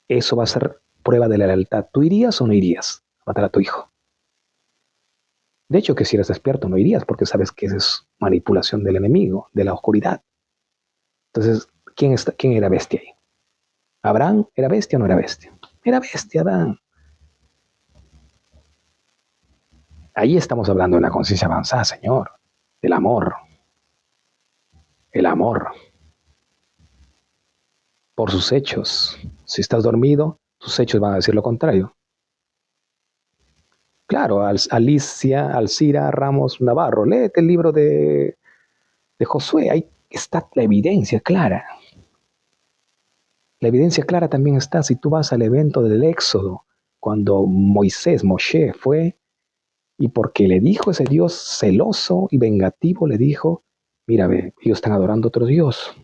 eso va a ser prueba de la lealtad. ¿Tú irías o no irías a matar a tu hijo? De hecho, que si eres despierto no irías porque sabes que esa es manipulación del enemigo, de la oscuridad. Entonces, ¿quién era bestia ahí? ¿Abraham era bestia o no era bestia? Era bestia, Adán. Ahí estamos hablando de una conciencia avanzada, Señor. Del amor. El amor. Por sus hechos. Si estás dormido, tus hechos van a decir lo contrario. Claro, Alcira Ramos Navarro, léete el libro de Josué, ahí está la evidencia clara. La evidencia clara también está si tú vas al evento del Éxodo, cuando Moshe fue, y porque le dijo ese Dios celoso y vengativo, le dijo, mira, ve, ellos están adorando a otro Dios.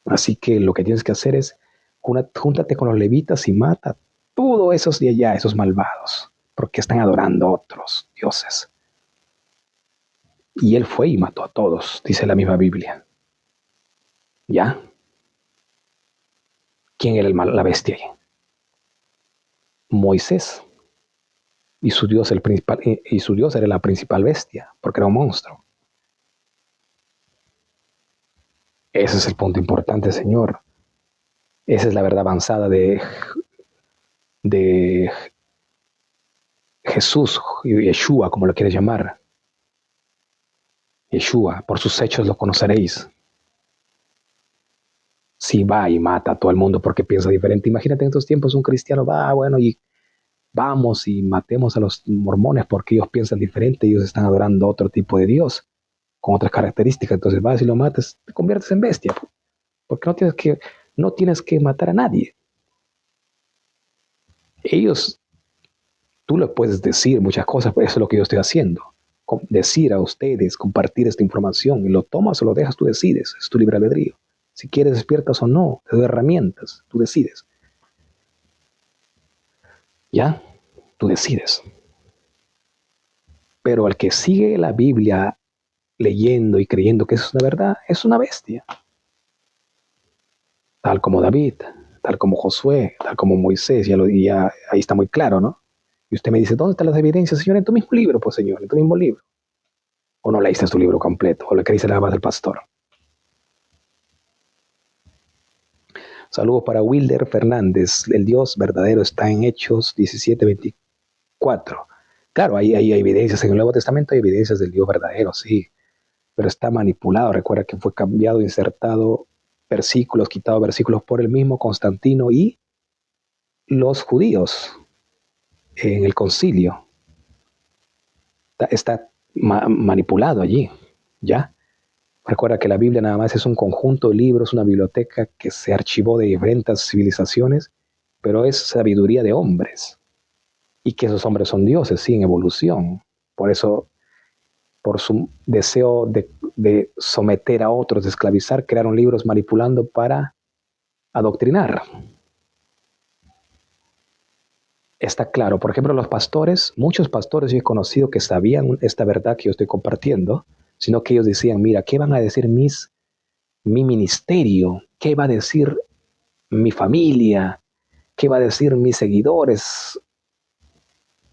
Así que lo que tienes que hacer es, júntate con los levitas y mata a todos esos de allá, esos malvados, porque están adorando a otros dioses. Y él fue y mató a todos, dice la misma Biblia. ¿Ya? ¿Quién era la bestia ahí? Moisés. Y su Dios, y su Dios era la principal bestia, porque era un monstruo. Ese es el punto importante, Señor. Esa es la verdad avanzada de Jesús, Yeshua, como lo quieres llamar. Yeshua, por sus hechos lo conoceréis. Si va y mata a todo el mundo porque piensa diferente. Imagínate en estos tiempos un cristiano va, bueno, y vamos y matemos a los mormones porque ellos piensan diferente, ellos están adorando otro tipo de Dios, con otras características. Entonces vas y lo matas, te conviertes en bestia, porque no tienes que matar a nadie. Ellos, tú les puedes decir muchas cosas, pero eso es lo que yo estoy haciendo. Decir a ustedes, compartir esta información, y lo tomas o lo dejas, tú decides, es tu libre albedrío. Si quieres despiertas o no, te doy herramientas, tú decides. ¿Ya? Tú decides. Pero el que sigue la Biblia leyendo y creyendo que eso es una verdad, es una bestia. Tal como David, tal como Josué, tal como Moisés, ya ahí está muy claro, ¿no? Y usted me dice, ¿dónde están las evidencias, Señor? En tu mismo libro, pues, Señor, en tu mismo libro. O no leíste tu libro completo, o lo que dice la voz del pastor. Saludos para Wilder Fernández. El Dios verdadero está en Hechos 17:24. Claro, hay evidencias en el Nuevo Testamento, hay evidencias del Dios verdadero, sí, pero está manipulado. Recuerda que fue cambiado, insertado versículos, quitado versículos por el mismo Constantino y los judíos en el concilio. Está manipulado allí, ¿ya? Recuerda que la Biblia nada más es un conjunto de libros, una biblioteca que se archivó de diferentes civilizaciones, pero es sabiduría de hombres. Y que esos hombres son dioses, sí, en evolución. Por eso, por su deseo de someter a otros, de esclavizar, crearon libros manipulando para adoctrinar. Está claro. Por ejemplo, los pastores, muchos pastores yo he conocido que sabían esta verdad que yo estoy compartiendo, sino que ellos decían, mira, ¿qué van a decir mi ministerio? ¿Qué va a decir mi familia? ¿Qué va a decir mis seguidores?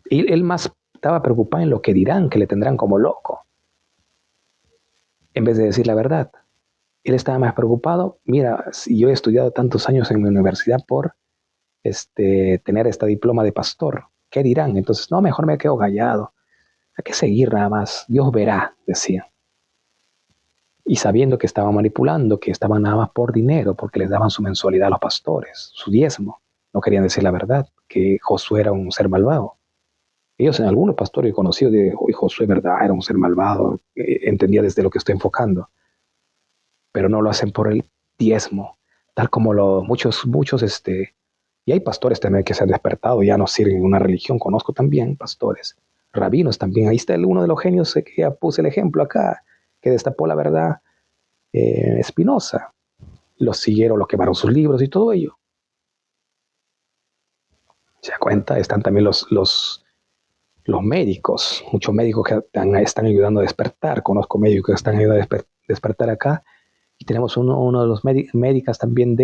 Y él más estaba preocupado en lo que dirán, que le tendrán como loco, en vez de decir la verdad. Él estaba más preocupado, mira, si yo he estudiado tantos años en mi universidad por tener esta diploma de pastor, ¿qué dirán? Entonces, no, mejor me quedo callado. Hay que seguir nada más, Dios verá, decía. Y sabiendo que estaban manipulando, que estaban nada más por dinero, porque les daban su mensualidad a los pastores, su diezmo. No querían decir la verdad, que Josué era un ser malvado. Ellos en algunos pastores conocidos de Josué, verdad, era un ser malvado, entendía desde lo que estoy enfocando, pero no lo hacen por el diezmo, tal como muchos, y hay pastores también que se han despertado, ya no sirven en una religión, conozco también pastores, rabinos también, ahí está uno de los genios que ya puse el ejemplo acá, que destapó la verdad, Spinoza, los siguieron, los quemaron sus libros y todo ello. Se da cuenta, están también los médicos, muchos médicos que están ayudando a despertar, conozco médicos que están ayudando a despertar acá, y tenemos uno de los médicas también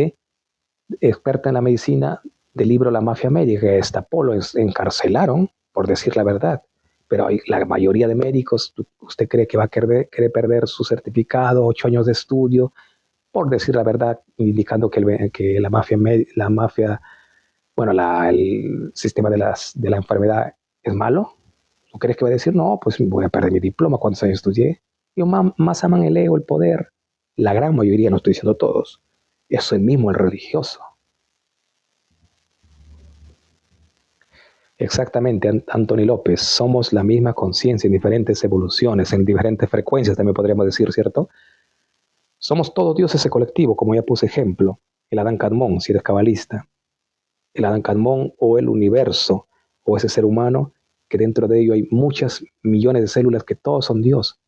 experta en la medicina, del libro La Mafia Médica, destapó, lo encarcelaron por decir la verdad, pero la mayoría de médicos, ¿usted cree que va a querer perder su certificado, 8 años de estudio, por decir la verdad, indicando que la mafia, bueno, el sistema de la enfermedad es malo? ¿No crees que va a decir, no, pues voy a perder mi diploma, cuántos años estudié? Ellos más aman el ego, el poder. La gran mayoría, no estoy diciendo todos. Eso es mismo el religioso. Exactamente, Anthony López. Somos la misma conciencia en diferentes evoluciones, en diferentes frecuencias, también podríamos decir, ¿cierto? Somos todos dioses ese colectivo, como ya puse ejemplo. El Adán Kadmón, si eres cabalista. El Adán Kadmón o el universo, o ese ser humano, que dentro de ello hay muchas millones de células que todos son Dios.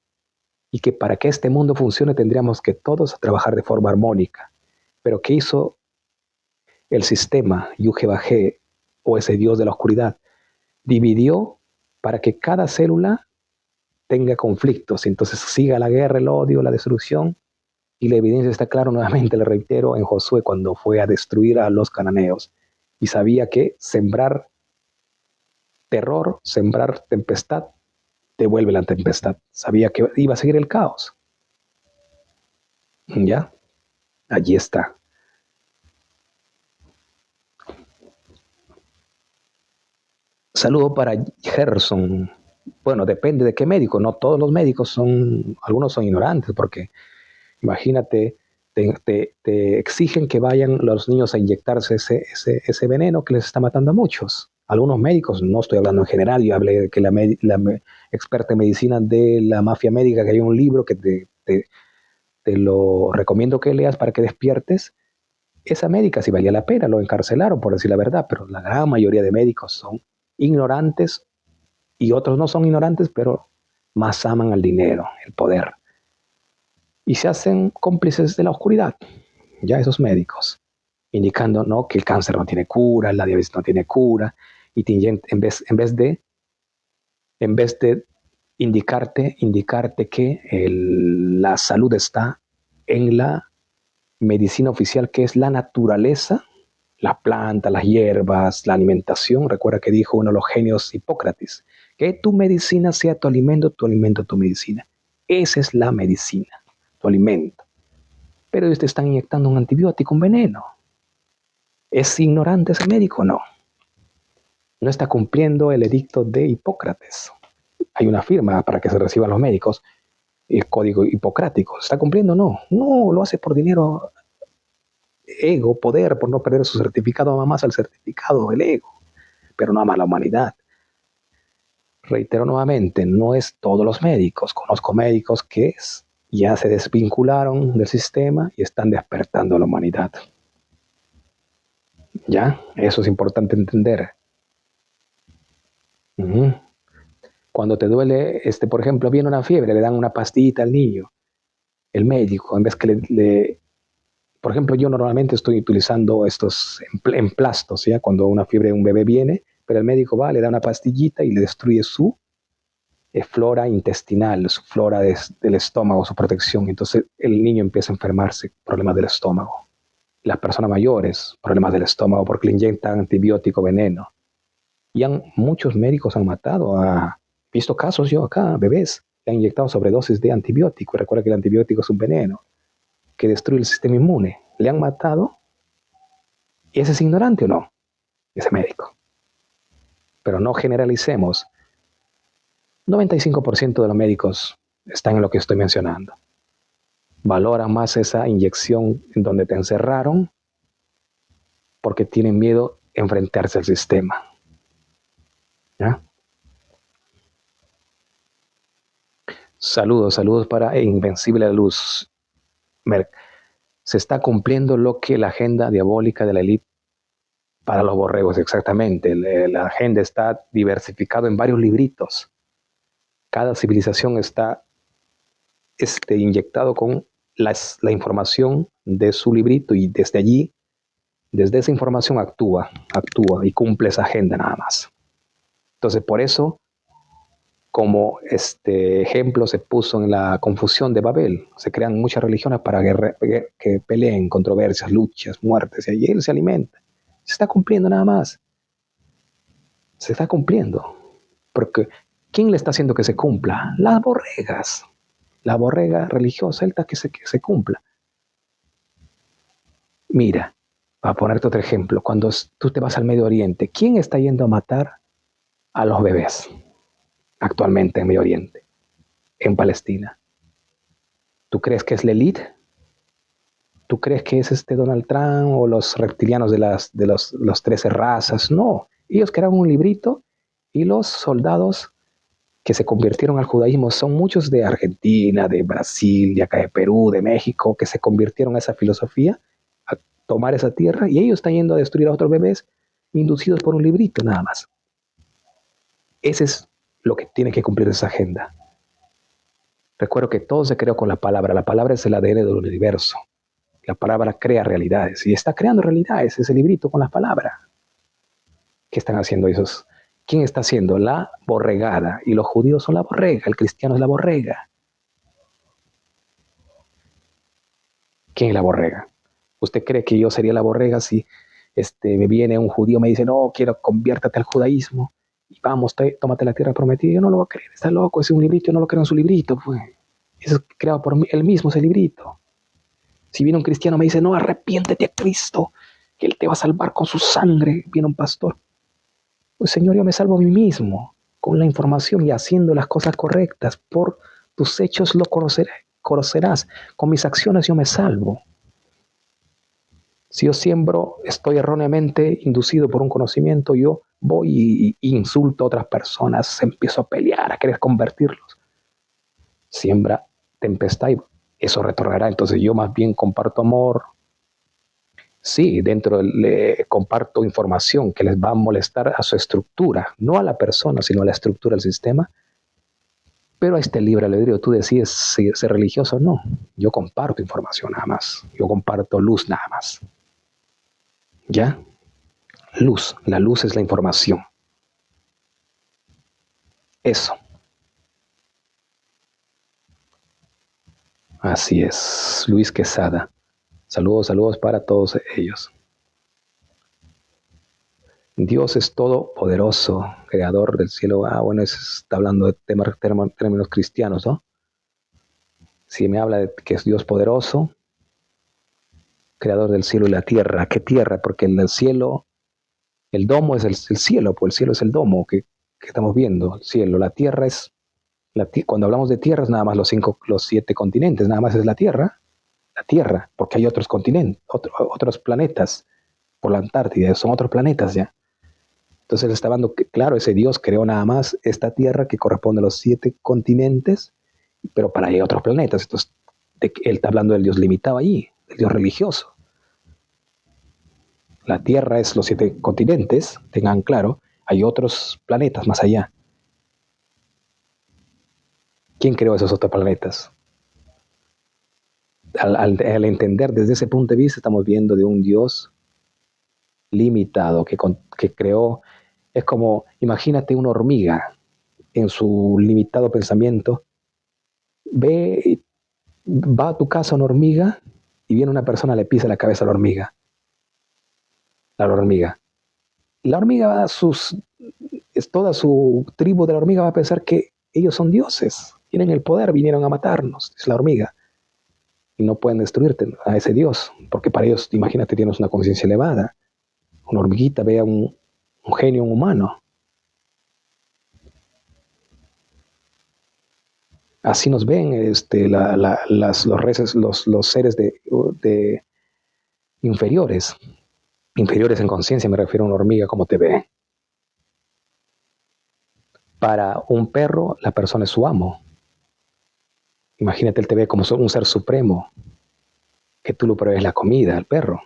Y que para que este mundo funcione tendríamos que todos trabajar de forma armónica. Pero ¿qué hizo el sistema Yuge o ese Dios de la oscuridad? Dividió para que cada célula tenga conflictos, y entonces siga la guerra, el odio, la destrucción. Y la evidencia está clara, nuevamente le reitero, en Josué cuando fue a destruir a los cananeos. Y sabía que sembrar terror, sembrar tempestad, devuelve la tempestad. Sabía que iba a seguir el caos. ¿Ya? Allí está. Saludo para Gerson. Bueno, depende de qué médico. No todos los médicos son, algunos son ignorantes, porque imagínate, te exigen que vayan los niños a inyectarse ese veneno que les está matando a muchos. Algunos médicos, no estoy hablando en general, yo hablé de que la experta en medicina de la mafia médica, que hay un libro que te lo recomiendo que leas para que despiertes. Esa médica sí valía la pena, lo encarcelaron por decir la verdad, pero la gran mayoría de médicos son ignorantes y otros no son ignorantes, pero más aman al dinero, el poder. Y se hacen cómplices de la oscuridad, ya esos médicos, indicando ¿no? que el cáncer no tiene cura, la diabetes no tiene cura, y en vez de indicarte que la salud está en la medicina oficial, que es la naturaleza, la planta, las hierbas, la alimentación. Recuerda que dijo uno de los genios, Hipócrates, que tu medicina sea tu alimento tu medicina. Esa es la medicina, tu alimento. Pero ellos te están inyectando un antibiótico, un veneno. ¿Es ignorante ese médico? No. No está cumpliendo el edicto de Hipócrates. Hay una firma para que se reciban los médicos, el código hipocrático. ¿Está cumpliendo? No. No, lo hace por dinero, ego, poder, por no perder su certificado. Ama más al certificado, el ego, pero no ama a la humanidad. Reitero nuevamente, no es todos los médicos. Conozco médicos que ya se desvincularon del sistema y están despertando a la humanidad. ¿Ya? Eso es importante entender. Cuando te duele, por ejemplo, viene una fiebre, le dan una pastillita al niño. El médico, en vez que por ejemplo, yo normalmente estoy utilizando estos emplastos, ¿ya? Cuando una fiebre de un bebé viene, pero el médico va, le da una pastillita y le destruye su flora intestinal, su flora del estómago, su protección. Entonces el niño empieza a enfermarse, problemas del estómago. Las personas mayores, problemas del estómago, porque le inyectan antibiótico, veneno. Y muchos médicos han matado, visto casos yo acá, bebés, que han inyectado sobredosis de antibiótico. Y recuerda que el antibiótico es un veneno que destruye el sistema inmune. Le han matado. ¿Y ese es ignorante o no? Ese médico. Pero no generalicemos. 95% de los médicos están en lo que estoy mencionando. Valoran más esa inyección en donde te encerraron porque tienen miedo a enfrentarse al sistema. ¿Ya? Saludos para Invencible Luz. Se está cumpliendo lo que la agenda diabólica de la élite para los borregos, exactamente. La agenda está diversificada en varios libritos. Cada civilización está inyectado con la información de su librito y desde allí, desde esa información actúa y cumple esa agenda nada más. Entonces, por eso, como ejemplo se puso en la confusión de Babel, se crean muchas religiones para que peleen, controversias, luchas, muertes, y él se alimenta. Se está cumpliendo nada más. Se está cumpliendo. Porque ¿quién le está haciendo que se cumpla? Las borregas. La borrega religiosa, el que se cumpla. Mira, para ponerte otro ejemplo, cuando tú te vas al Medio Oriente, ¿quién está yendo a matar a los bebés actualmente en Medio Oriente, en Palestina? ¿Tú crees que es la élite? ¿Tú crees que es Donald Trump o los reptilianos de los 13 razas? No, ellos crearon un librito y los soldados que se convirtieron al judaísmo son muchos de Argentina, de Brasil, de acá de Perú, de México, que se convirtieron a esa filosofía, a tomar esa tierra, y ellos están yendo a destruir a otros bebés inducidos por un librito nada más. Ese es lo que tiene que cumplir esa agenda. Recuerdo que todo se creó con la palabra es el ADN del universo. La palabra crea realidades y está creando realidades, ese librito con las palabras. ¿Qué están haciendo esos ¿Quién está haciendo? La borregada. Y los judíos son la borrega, el cristiano es la borrega. ¿Quién es la borrega? ¿Usted cree que yo sería la borrega si me viene un judío y me dice, no, quiero conviértate al judaísmo y vamos, tómate la tierra prometida? Yo no lo voy a creer, está loco, es un librito, yo no lo creo en su librito, pues. Eso es creado por él mismo, ese librito. Si viene un cristiano y me dice, no, arrepiéntete a Cristo, que Él te va a salvar con su sangre, viene un pastor. Pues Señor, yo me salvo a mí mismo, con la información y haciendo las cosas correctas. Por tus hechos lo conocerás, con mis acciones yo me salvo. Si yo siembro, estoy erróneamente inducido por un conocimiento, yo voy y insulto a otras personas, empiezo a pelear, a querer convertirlos. Siembra tempestad y eso retornará. Entonces yo más bien comparto amor. Sí, le comparto información que les va a molestar a su estructura, no a la persona, sino a la estructura del sistema. Pero a este libre albedrío, tú decides si ser religioso o no. Yo comparto información nada más. Yo comparto luz nada más. ¿Ya? Luz. La luz es la información. Eso. Así es. Luis Quesada. Saludos para todos ellos. Dios es todopoderoso, creador del cielo. Bueno, está hablando de términos cristianos, ¿no? Si me habla de que es Dios poderoso, creador del cielo y la tierra. ¿Qué tierra? Porque el cielo, el domo es el cielo, pues el cielo es el domo que estamos viendo, el cielo. La tierra es, cuando hablamos de tierra es nada más los 7 continentes, nada más es la tierra, porque hay otros continentes, otros planetas, por la Antártida, son otros planetas ya. Entonces él está hablando que, claro, ese Dios creó nada más esta tierra que corresponde a los 7 continentes, pero para ahí hay otros planetas. Entonces él está hablando del Dios limitado allí, del Dios religioso. La tierra es los 7 continentes, tengan claro, hay otros planetas más allá. ¿Quién creó esos otros planetas? Al entender desde ese punto de vista, estamos viendo de un Dios limitado que creó. Es como, imagínate una hormiga en su limitado pensamiento. Va a tu casa una hormiga y viene una persona, le pisa la cabeza a la hormiga. La hormiga toda su tribu de la hormiga va a pensar que ellos son dioses, tienen el poder, vinieron a matarnos, es la hormiga. Y no pueden destruirte a ese Dios, porque para ellos, imagínate, tienes una conciencia elevada. Una hormiguita ve a un genio, un humano. Así nos ven los seres inferiores. Inferiores en conciencia, me refiero a una hormiga, como te ve. Para un perro, la persona es su amo. Imagínate, él te ve como un ser supremo, que tú le provees la comida al perro.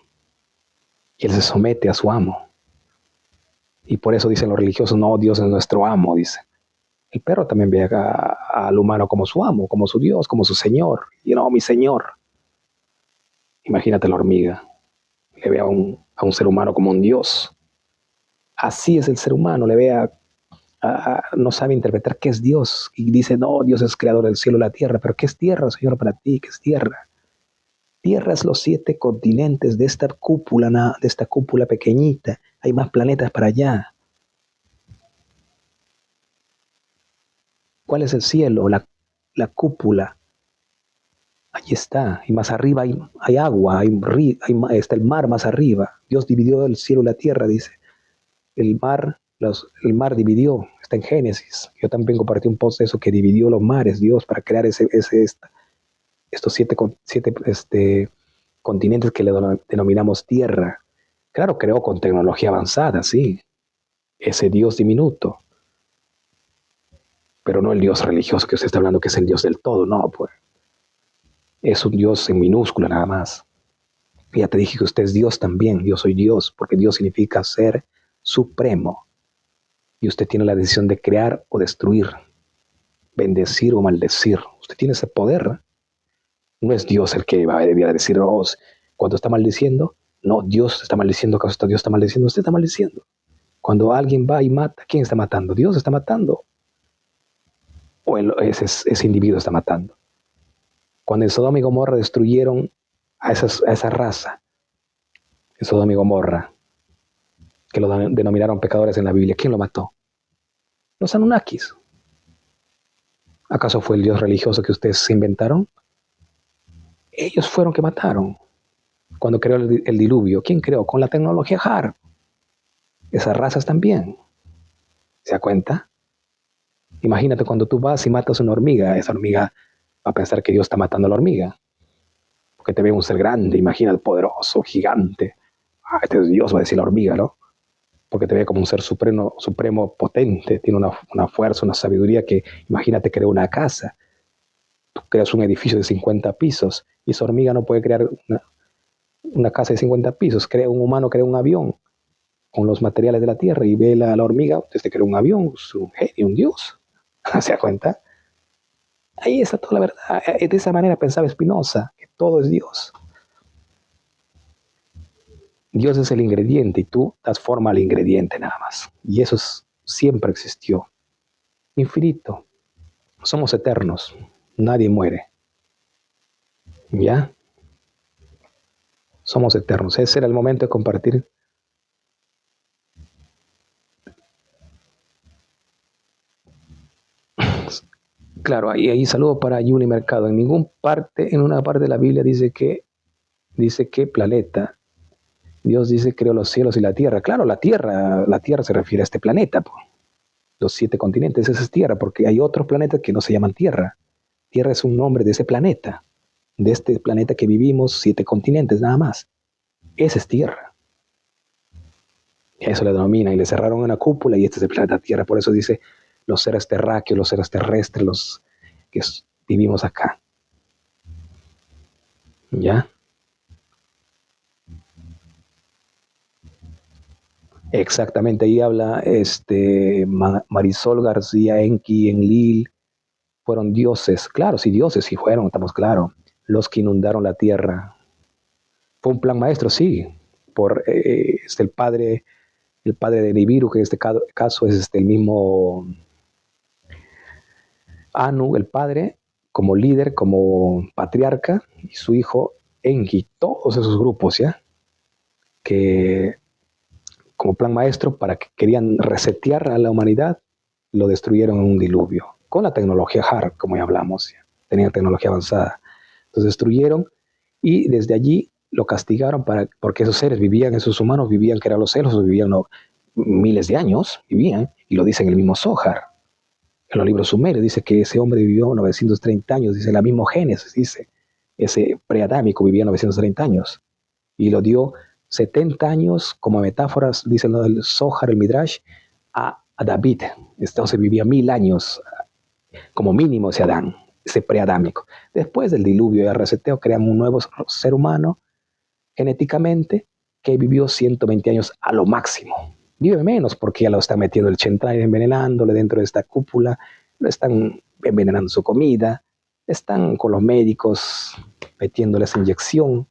Y él se somete a su amo. Y por eso dicen los religiosos, no, Dios es nuestro amo, dice. El perro también ve al humano como su amo, como su Dios, como su Señor. Y no, mi Señor. Imagínate la hormiga. Le ve a un ser humano como un Dios. Así es el ser humano, le ve no sabe interpretar qué es Dios. Y dice, no, Dios es creador del cielo y la tierra. Pero ¿qué es tierra, Señor, para ti? ¿Qué es tierra? Tierra es los 7 continentes de esta cúpula pequeñita. Hay más planetas para allá. ¿Cuál es el cielo? La cúpula. Allí está. Y más arriba hay agua, está el mar más arriba. Dios dividió el cielo y la tierra, dice. El mar dividió, está en Génesis. Yo también compartí un post de eso, que dividió los mares, Dios, para crear estos 7 continentes que le denominamos tierra. Claro, creó con tecnología avanzada, sí. Ese Dios diminuto. Pero no el Dios religioso que usted está hablando, que es el Dios del todo, no, pues. Es un Dios en minúscula nada más. Ya te dije que usted es Dios también. Yo soy Dios, porque Dios significa ser supremo. Y usted tiene la decisión de crear o destruir, bendecir o maldecir. Usted tiene ese poder. No es Dios el que debía decir, cuando está maldiciendo. No, Dios está maldiciendo. ¿Acaso Dios está maldiciendo? Usted está maldiciendo. Cuando alguien va y mata, ¿quién está matando? ¿Dios está matando? ¿O ese individuo está matando? Cuando en Sodoma y Gomorra destruyeron a esa raza, en Sodoma y Gomorra, que lo denominaron pecadores en la Biblia, ¿quién lo mató? Los Anunnakis. ¿Acaso fue el Dios religioso que ustedes se inventaron? Ellos fueron que mataron. Cuando creó el diluvio, ¿quién creó? Con la tecnología HARP. Esas razas también. ¿Se da cuenta? Imagínate cuando tú vas y matas una hormiga, esa hormiga va a pensar que Dios está matando a la hormiga. Porque te ve un ser grande, imagina el poderoso, gigante. Ah, este es Dios, va a decir la hormiga, ¿no? Porque te ve como un ser supremo potente, tiene una fuerza, una sabiduría que, imagínate, creó una casa. Tú creas un edificio de 50 pisos y esa hormiga no puede crear una casa de 50 pisos. Un humano crea un avión con los materiales de la tierra y ve la hormiga, desde creó un avión, es un genio, un Dios. ¿Se da cuenta? Ahí está toda la verdad. De esa manera pensaba Spinoza, que todo es Dios. Dios es el ingrediente y tú das forma al ingrediente nada más. Y eso siempre existió. Infinito. Somos eternos. Nadie muere. ¿Ya? Somos eternos. Ese era el momento de compartir. Claro, ahí saludo para Yuli Mercado. En una parte de la Biblia dice que planeta. Dios dice creó los cielos y la tierra. Claro, la tierra se refiere a este planeta. Los 7 continentes, esa es tierra, porque hay otros planetas que no se llaman tierra. Tierra es un nombre de ese planeta. De este planeta que vivimos, 7 continentes nada más. Esa es tierra. Y a eso le denomina. Y le cerraron una cúpula y este es el planeta Tierra. Por eso dice los seres terráqueos, los seres terrestres, los que vivimos acá. ¿Ya? Exactamente, ahí habla Marisol García Enki en Lille, fueron dioses, claro, sí, dioses sí fueron, estamos claros, los que inundaron la tierra. Fue un plan maestro, sí, por el padre de Nibiru, que en este caso es el mismo Anu, el padre, como líder, como patriarca, y su hijo Enki, todos esos grupos, ¿ya? Que como plan maestro para que querían resetear a la humanidad, lo destruyeron en un diluvio, con la tecnología HARP, como ya hablamos, tenían tecnología avanzada. Entonces destruyeron y desde allí lo castigaron porque esos seres vivían, esos humanos vivían, que eran los celos, vivían miles de años, vivían, y lo dice en el mismo Zohar. En los libros sumerios dice que ese hombre vivió 930 años, dice la misma Génesis, dice, ese preadámico vivía 930 años, y lo dio 70 años como metáforas, dice el Zohar, el Midrash, a David. Entonces vivía 1000 años como mínimo ese Adán, ese preadámico. Después del diluvio y el reseteo creamos un nuevo ser humano genéticamente que vivió 120 años a lo máximo. Vive menos porque ya lo están metiendo el Chentay, envenenándole dentro de esta cúpula, lo están envenenando su comida, están con los médicos metiéndole esa inyección,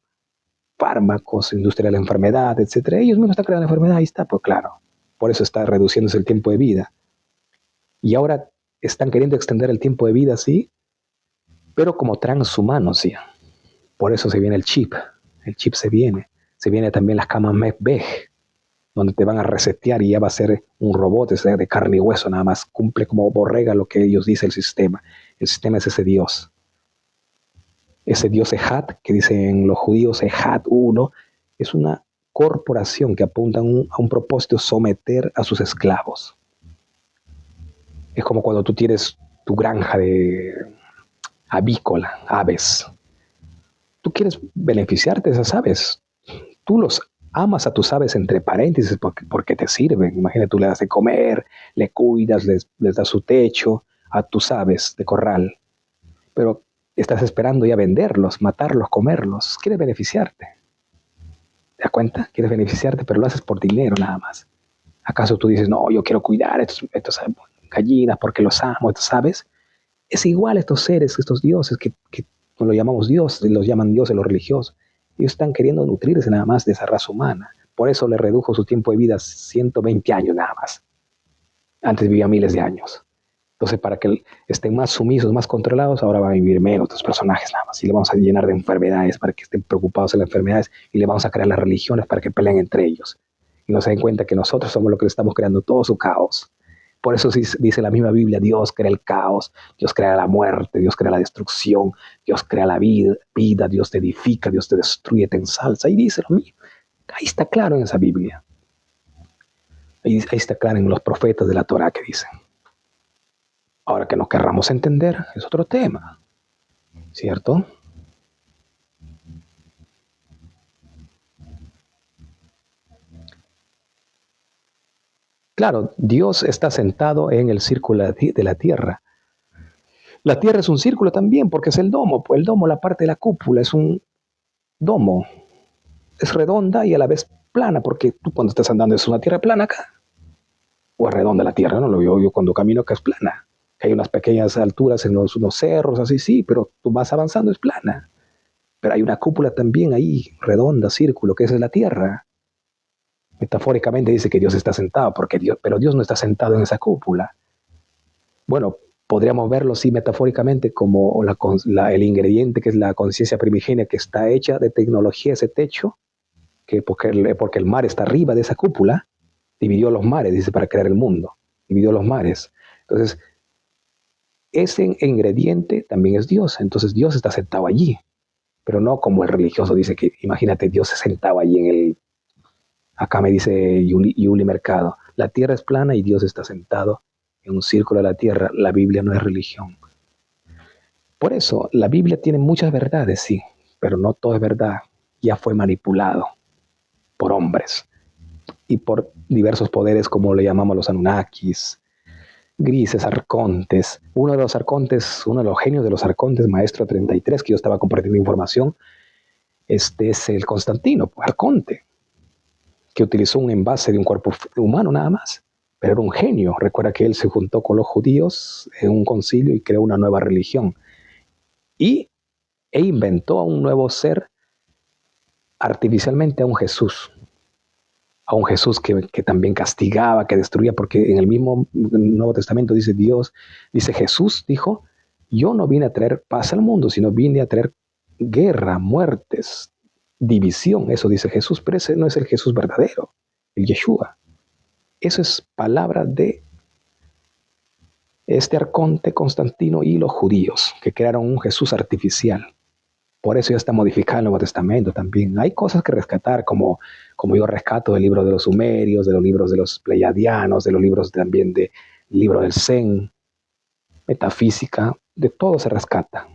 fármacos, industria de la enfermedad, etc. Ellos mismos están creando la enfermedad, ahí está, pues claro. Por eso está reduciéndose el tiempo de vida. Y ahora están queriendo extender el tiempo de vida, sí, pero como transhumanos, sí. Por eso se viene el chip. El chip se viene también las camas MEVBEG, donde te van a resetear y ya va a ser un robot de carne y hueso, nada más cumple como borrega lo que ellos dicen el sistema. El sistema es ese Dios. Ese Dios Ejat, que dicen los judíos Ejat 1, es una corporación que apunta a un propósito, someter a sus esclavos. Es como cuando tú tienes tu granja de avícola, aves. Tú quieres beneficiarte de esas aves. Tú los amas a tus aves entre paréntesis porque te sirven. Imagínate, tú le das de comer, le cuidas, les das su techo a tus aves de corral. Pero estás esperando ya venderlos, matarlos, comerlos. Quieres beneficiarte. ¿Te das cuenta? Quieres beneficiarte, pero lo haces por dinero nada más. ¿Acaso tú dices, no, yo quiero cuidar estos gallinas porque los amo, estos aves? Es igual estos seres, estos dioses que lo llamamos Dios, los llaman dioses los religiosos. Ellos están queriendo nutrirse nada más de esa raza humana, Por eso le redujo su tiempo de vida a 120 años nada más. Antes vivía miles de años. Entonces, para que estén más sumisos, más controlados, ahora van a vivir menos los personajes nada más. Y le vamos a llenar de enfermedades para que estén preocupados en las enfermedades. Y le vamos a crear las religiones para que peleen entre ellos. Y no se den cuenta que nosotros somos los que le estamos creando todo su caos. Por eso dice la misma Biblia, Dios crea el caos, Dios crea la muerte, Dios crea la destrucción, Dios crea la vida, Dios te edifica, Dios te destruye, te ensalza. Y dice lo mismo. Ahí está claro en esa Biblia. Ahí está claro en los profetas de la Torá que dicen. Ahora que no querramos entender es otro tema, ¿cierto? Claro, Dios está sentado en el círculo de la tierra. La tierra es un círculo también porque es el domo. Pues el domo, la parte de la cúpula, es un domo. Es redonda y a la vez plana, porque tú cuando estás andando es una tierra plana acá. O es redonda la tierra, ¿no? Lo veo yo cuando camino acá es plana. Que hay unas pequeñas alturas en unos cerros, así sí, pero tú vas avanzando, es plana. Pero hay una cúpula también ahí, redonda, círculo, que esa es la tierra. Metafóricamente dice que Dios está sentado, pero Dios no está sentado en esa cúpula. Bueno, podríamos verlo sí metafóricamente como el ingrediente que es la conciencia primigenia que está hecha de tecnología, ese techo, que porque el mar está arriba de esa cúpula, dividió los mares, dice, para crear el mundo, dividió los mares. Entonces, ese ingrediente también es Dios, entonces Dios está sentado allí, pero no como el religioso dice que, imagínate, Dios se sentaba allí en el... Acá me dice Yuli Mercado, la tierra es plana y Dios está sentado en un círculo de la tierra. La Biblia no es religión. Por eso, la Biblia tiene muchas verdades, sí, pero no todo es verdad. Ya fue manipulado por hombres y por diversos poderes, como le llamamos los Anunnakis, grises, arcontes. Uno de los arcontes, uno de los genios de los arcontes, Maestro 33, que yo estaba compartiendo información, este es el Constantino, arconte, que utilizó un envase de un cuerpo humano nada más, pero era un genio. Recuerda que él se juntó con los judíos en un concilio y creó una nueva religión. E inventó a un nuevo ser artificialmente, a un Jesús que también castigaba, que destruía, porque en el mismo Nuevo Testamento dice Dios, dice Jesús, dijo, yo no vine a traer paz al mundo, sino vine a traer guerra, muertes, división, eso dice Jesús, pero ese no es el Jesús verdadero, el Yeshua. Eso es palabra de este arconte Constantino y los judíos, que crearon un Jesús artificial. Por eso ya está modificado el Nuevo Testamento también. Hay cosas que rescatar, como yo rescato del libro de los sumerios, de los libros de los pleiadianos, de los libros también del libro del Zen, metafísica, de todo se rescata.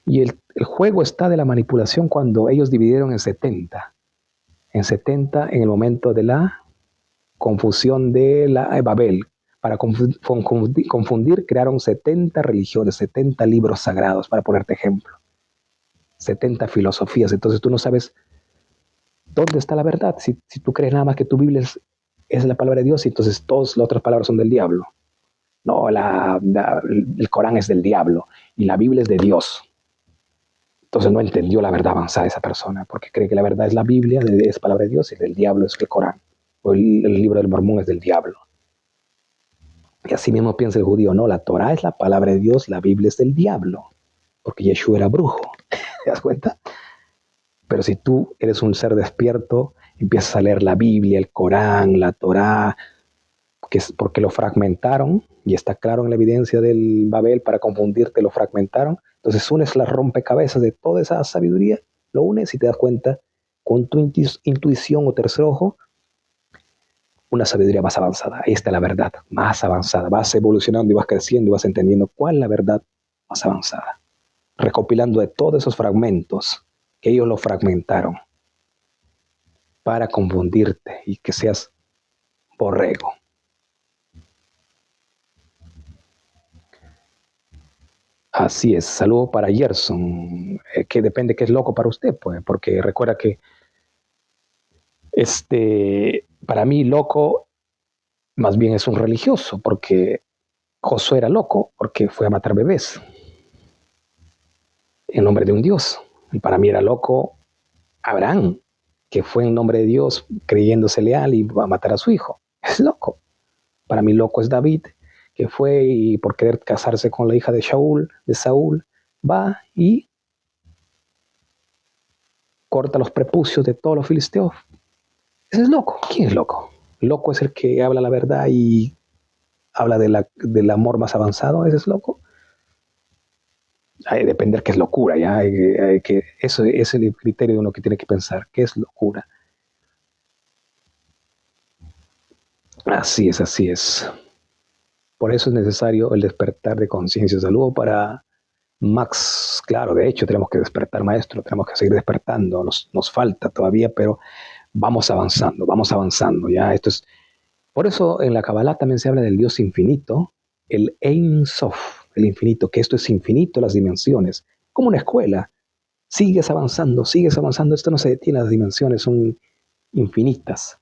Y el juego está de la manipulación cuando ellos dividieron en 70. En 70, en el momento de la confusión de la Babel. Para confundir, crearon 70 religiones, 70 libros sagrados, para ponerte ejemplo. 70 filosofías. Entonces tú no sabes dónde está la verdad. Si tú crees nada más que tu Biblia es la palabra de Dios, y entonces todas las otras palabras son del diablo. No, el Corán es del diablo y la Biblia es de Dios. Entonces no entendió la verdad avanzada esa persona, porque cree que la verdad es la Biblia, es palabra de Dios, y el diablo es el Corán. O el libro del Mormón es del diablo. Y así mismo piensa el judío, no, la Torá es la palabra de Dios, la Biblia es del diablo, porque Yeshua era brujo. ¿Te das cuenta? Pero si tú eres un ser despierto, empiezas a leer la Biblia, el Corán, la Torá, que es porque lo fragmentaron, y está claro en la evidencia del Babel, para confundirte lo fragmentaron. Entonces unes las rompecabezas de toda esa sabiduría, lo unes y te das cuenta con tu intuición o tercer ojo, una sabiduría más avanzada. Ahí está la verdad, más avanzada. Vas evolucionando y vas creciendo y vas entendiendo cuál es la verdad más avanzada. Recopilando de todos esos fragmentos que ellos lo fragmentaron para confundirte y que seas borrego. Así es. Saludo para Gerson, que depende qué es loco para usted, pues, porque recuerda que para mí loco más bien es un religioso, porque Josué era loco porque fue a matar bebés en nombre de un Dios. Y para mí era loco Abraham, que fue en nombre de Dios creyéndose leal y va a matar a su hijo. Es loco. Para mí loco es David, que fue y por querer casarse con la hija de Saúl, va y corta los prepucios de todos los filisteos. Ese es loco. ¿Quién es loco? Loco es el que habla la verdad y habla del amor más avanzado. Ese es loco. Hay que depender qué es locura, ¿ya? Eso es el criterio de uno que tiene que pensar. ¿Qué es locura? Así es, así es. Por eso es necesario el despertar de conciencia. Saludo para Max. Claro, de hecho, tenemos que despertar, maestro. Tenemos que seguir despertando. Nos falta todavía, pero vamos avanzando. ¿Ya? Esto es. Por eso en la Kabbalah también se habla del Dios infinito, el Ein Sof, el infinito, que esto es infinito, las dimensiones. Como una escuela. Sigues avanzando. Esto no se detiene, las dimensiones son infinitas.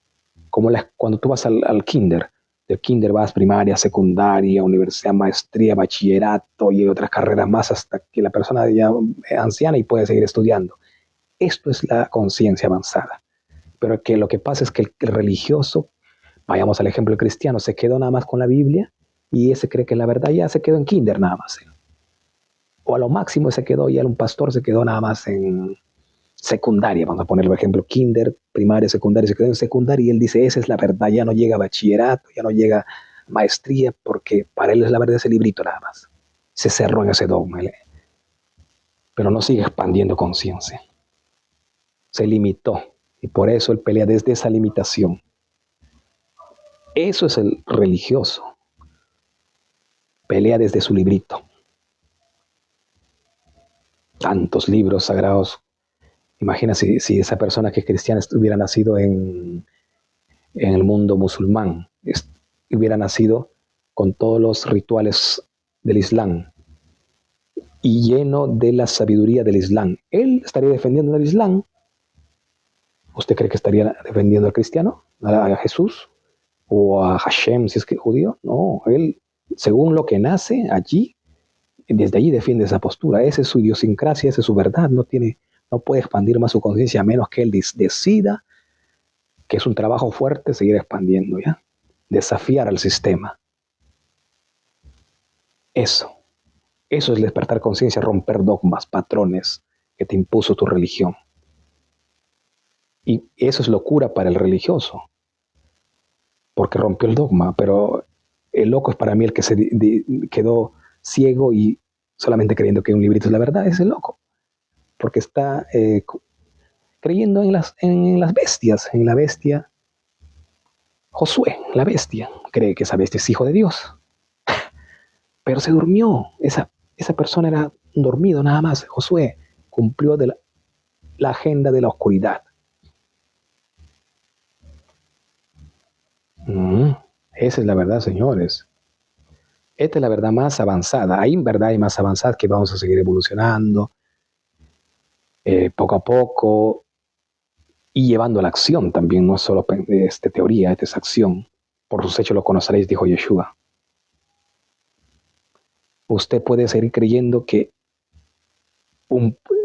Como cuando tú vas al kinder. Del kinder vas primaria, secundaria, universidad, maestría, bachillerato y otras carreras más hasta que la persona ya es anciana y puede seguir estudiando. Esto es la conciencia avanzada. Pero que lo que pasa es que el religioso, vayamos al ejemplo del cristiano, se quedó nada más con la Biblia y ese cree que la verdad ya se quedó en kinder nada más. O a lo máximo se quedó ya un pastor, se quedó nada más en secundaria, vamos a poner el ejemplo, kinder, primaria, secundaria, se quedó en secundaria y él dice, esa es la verdad, ya no llega a bachillerato, ya no llega a maestría, porque para él es la verdad ese librito nada más. Se cerró en ese dogma, pero no sigue expandiendo conciencia. Se limitó y por eso él pelea desde esa limitación. Eso es el religioso. Pelea desde su librito. Tantos libros sagrados. Imagina si esa persona que es cristiana hubiera nacido en el mundo musulmán, hubiera nacido con todos los rituales del Islam y lleno de la sabiduría del Islam. ¿Él estaría defendiendo el Islam? ¿Usted cree que estaría defendiendo al cristiano, a Jesús o a Hashem si es que judío? No, él, según lo que nace allí, desde allí defiende esa postura. Esa es su idiosincrasia, esa es su verdad. No puede expandir más su conciencia a menos que él decida que es un trabajo fuerte seguir expandiendo, ¿ya? Desafiar al sistema. Eso es despertar conciencia, romper dogmas, patrones que te impuso tu religión. Y eso es locura para el religioso, porque rompió el dogma, pero el loco es para mí el que quedó ciego y solamente creyendo que un librito es la verdad, es el loco. Porque está creyendo en las bestias, en la bestia. Josué, la bestia, cree que esa bestia es hijo de Dios, pero se durmió. Esa persona era dormido nada más. Josué cumplió la agenda de la oscuridad. Esa es la verdad, señores. Esta es la verdad más avanzada. Hay verdad y más avanzada que vamos a seguir evolucionando poco a poco y llevando a la acción también. No es solo teoría, esta es acción. Por sus hechos lo conoceréis, dijo Yeshua. Usted puede seguir creyendo que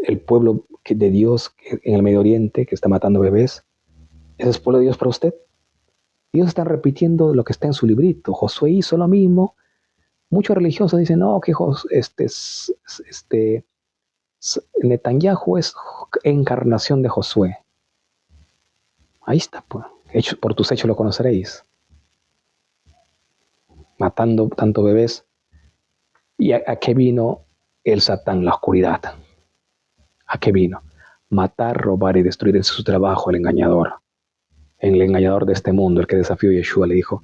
el pueblo de Dios en el Medio Oriente que está matando bebés, ¿ese es el pueblo de Dios para usted? Dios está repitiendo lo que está en su librito. Josué hizo lo mismo. Muchos religiosos dicen, no, que Netanyahu es encarnación de Josué. Ahí está, pues. Por tus hechos lo conoceréis. Matando tanto bebés. ¿Y a qué vino el Satán, la oscuridad? ¿A qué vino? Matar, robar y destruir. Ese es su trabajo, el engañador. El engañador de este mundo, el que desafió a Yeshua, le dijo,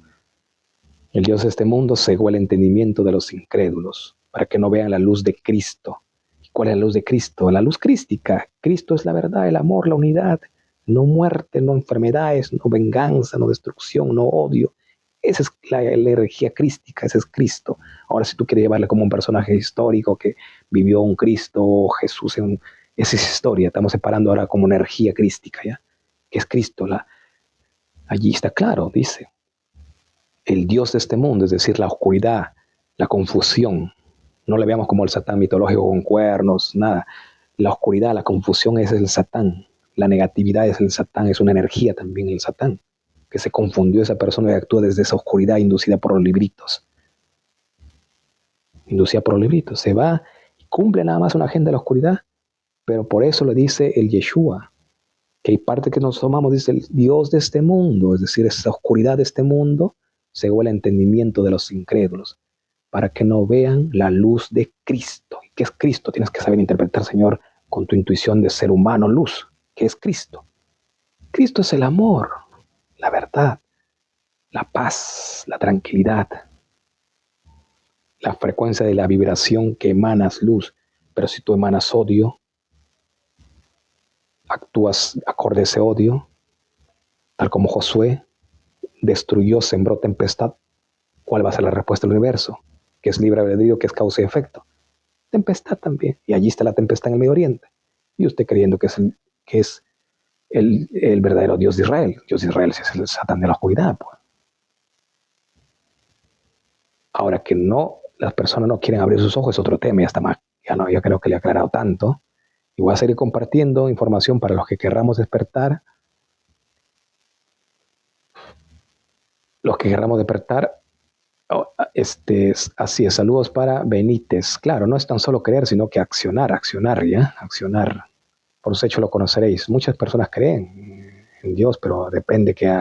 el Dios de este mundo cegó el entendimiento de los incrédulos para que no vean la luz de Cristo. ¿Y cuál es la luz de Cristo? La luz crística. Cristo es la verdad, el amor, la unidad. No muerte, no enfermedades, no venganza, no destrucción, no odio. Esa es la energía crística, ese es Cristo. Ahora, si tú quieres llevarle como un personaje histórico que vivió un Cristo o Jesús, esa es historia. Estamos separando ahora como energía crística, ¿ya? Que es Cristo. Allí está claro, dice. El Dios de este mundo, es decir, la oscuridad, la confusión. No le veamos como el Satán mitológico con cuernos, nada. La oscuridad, la confusión es el Satán. La negatividad es el Satán, es una energía también el Satán, que se confundió esa persona y actúa desde esa oscuridad inducida por los libritos. Inducida por los libritos. Se va y cumple nada más una agenda de la oscuridad, pero por eso le dice el Yeshua, que hay parte que nos tomamos, dice el Dios de este mundo, es decir, esa oscuridad de este mundo, según el entendimiento de los incrédulos, para que no vean la luz de Cristo. ¿Y qué es Cristo? Tienes que saber interpretar, Señor, con tu intuición de ser humano, luz. ¿Qué es Cristo? Cristo es el amor, la verdad, la paz, la tranquilidad, la frecuencia de la vibración que emanas luz. Pero si tú emanas odio, actúas acorde a ese odio, tal como Josué destruyó, sembró tempestad, ¿cuál va a ser la respuesta del universo? Que es libre albedrío, que es causa y efecto. Tempestad también. Y allí está la tempestad en el Medio Oriente. Y usted creyendo que es el verdadero Dios de Israel. Dios de Israel es el Satán de la oscuridad. Pues. Ahora que no, las personas no quieren abrir sus ojos es otro tema. Ya creo que le he aclarado tanto. Y voy a seguir compartiendo información para los que querramos despertar. Los que querramos despertar. Así es, saludos para Benítez. Claro, no es tan solo creer, sino que accionar, ¿ya? Accionar. Por los hechos lo conoceréis. Muchas personas creen en Dios, pero depende que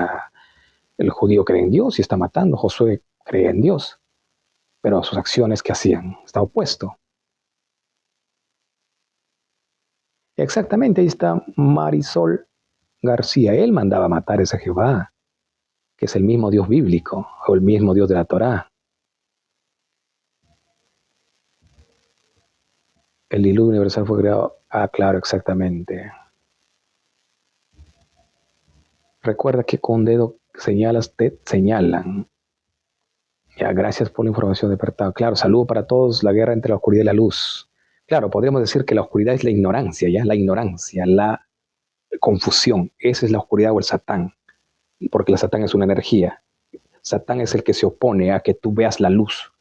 el judío cree en Dios y está matando. Josué cree en Dios, pero sus acciones que hacían está opuesto. Exactamente, ahí está Marisol García. Él mandaba matar a ese Jehová, que es el mismo Dios bíblico o el mismo Dios de la Torá. El diluvio universal fue creado. Claro, exactamente. Recuerda que con un dedo señalas, te señalan. Ya, gracias por la información despertada. Claro, saludo para todos, la guerra entre la oscuridad y la luz. Claro, podríamos decir que la oscuridad es la ignorancia, ¿ya? La ignorancia, la confusión. Esa es la oscuridad o el Satán, porque el Satán es una energía. Satán es el que se opone a que tú veas la luz,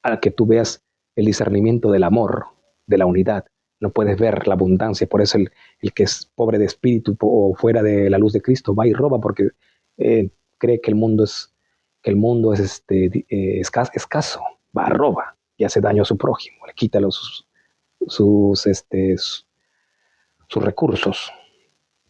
a que tú veas el discernimiento del amor, de la unidad. No puedes ver la abundancia, por eso el que es pobre de espíritu o fuera de la luz de Cristo va y roba porque cree que el mundo es escaso, va a roba y hace daño a su prójimo, le quita sus recursos,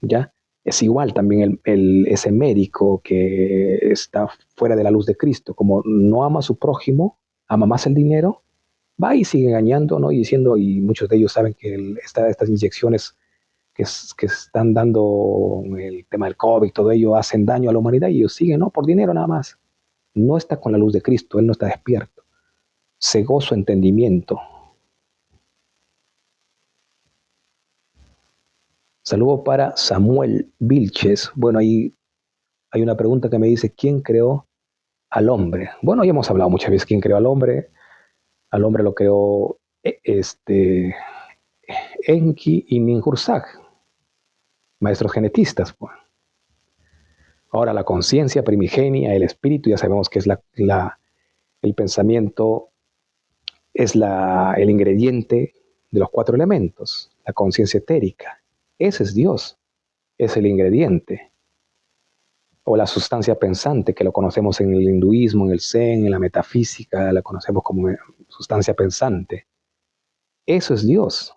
¿ya? Es igual también ese médico que está fuera de la luz de Cristo, como no ama a su prójimo, ama más el dinero, va y sigue engañando, ¿no? Y diciendo, y muchos de ellos saben que estas inyecciones que están dando el tema del COVID, todo ello hacen daño a la humanidad y ellos siguen, ¿no? Por dinero nada más. No está con la luz de Cristo, él no está despierto. Cegó su entendimiento. Saludo para Samuel Vilches. Bueno, ahí hay una pregunta que me dice, ¿quién creó al hombre? Bueno, ya hemos hablado muchas veces quién creó al hombre. Al hombre lo creó Enki y Ninhursag, maestros genetistas. Pues. Ahora la conciencia primigenia, el espíritu, ya sabemos que es el pensamiento, es el ingrediente de los 4 elementos, la conciencia etérica. Ese es Dios, es el ingrediente. O la sustancia pensante, que lo conocemos en el hinduismo, en el zen, en la metafísica, la conocemos como sustancia pensante. Eso es Dios.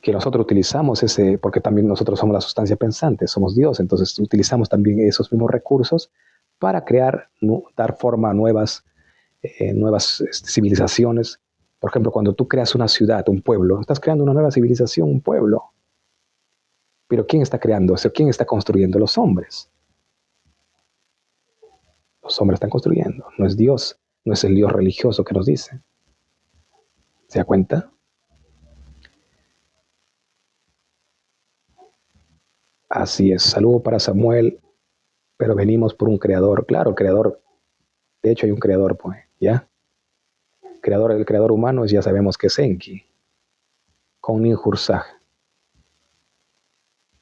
Que nosotros utilizamos porque también nosotros somos la sustancia pensante, somos Dios, entonces utilizamos también esos mismos recursos para crear, dar forma a nuevas civilizaciones. Por ejemplo, cuando tú creas una ciudad, un pueblo, estás creando una nueva civilización, un pueblo. Pero ¿quién está creando eso? ¿Quién está construyendo? Los hombres. Los hombres están construyendo, no es Dios, no es el Dios religioso que nos dice. ¿Se da cuenta? Así es, saludo para Samuel, pero venimos por un creador. Claro, el creador, de hecho hay un creador, pues, ¿ya? El creador humano ya sabemos que es Enki, con Ninhursag.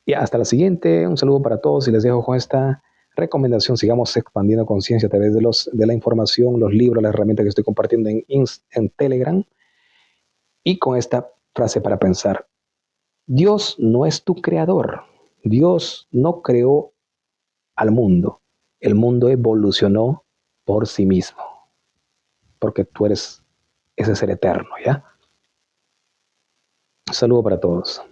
Y hasta la siguiente, un saludo para todos y les dejo con esta recomendación. Sigamos expandiendo conciencia a través de la información, los libros, las herramientas que estoy compartiendo en Telegram. Y con esta frase para pensar, Dios no es tu creador. Dios no creó al mundo. El mundo evolucionó por sí mismo, porque tú eres ese ser eterno, ¿ya? Un saludo para todos.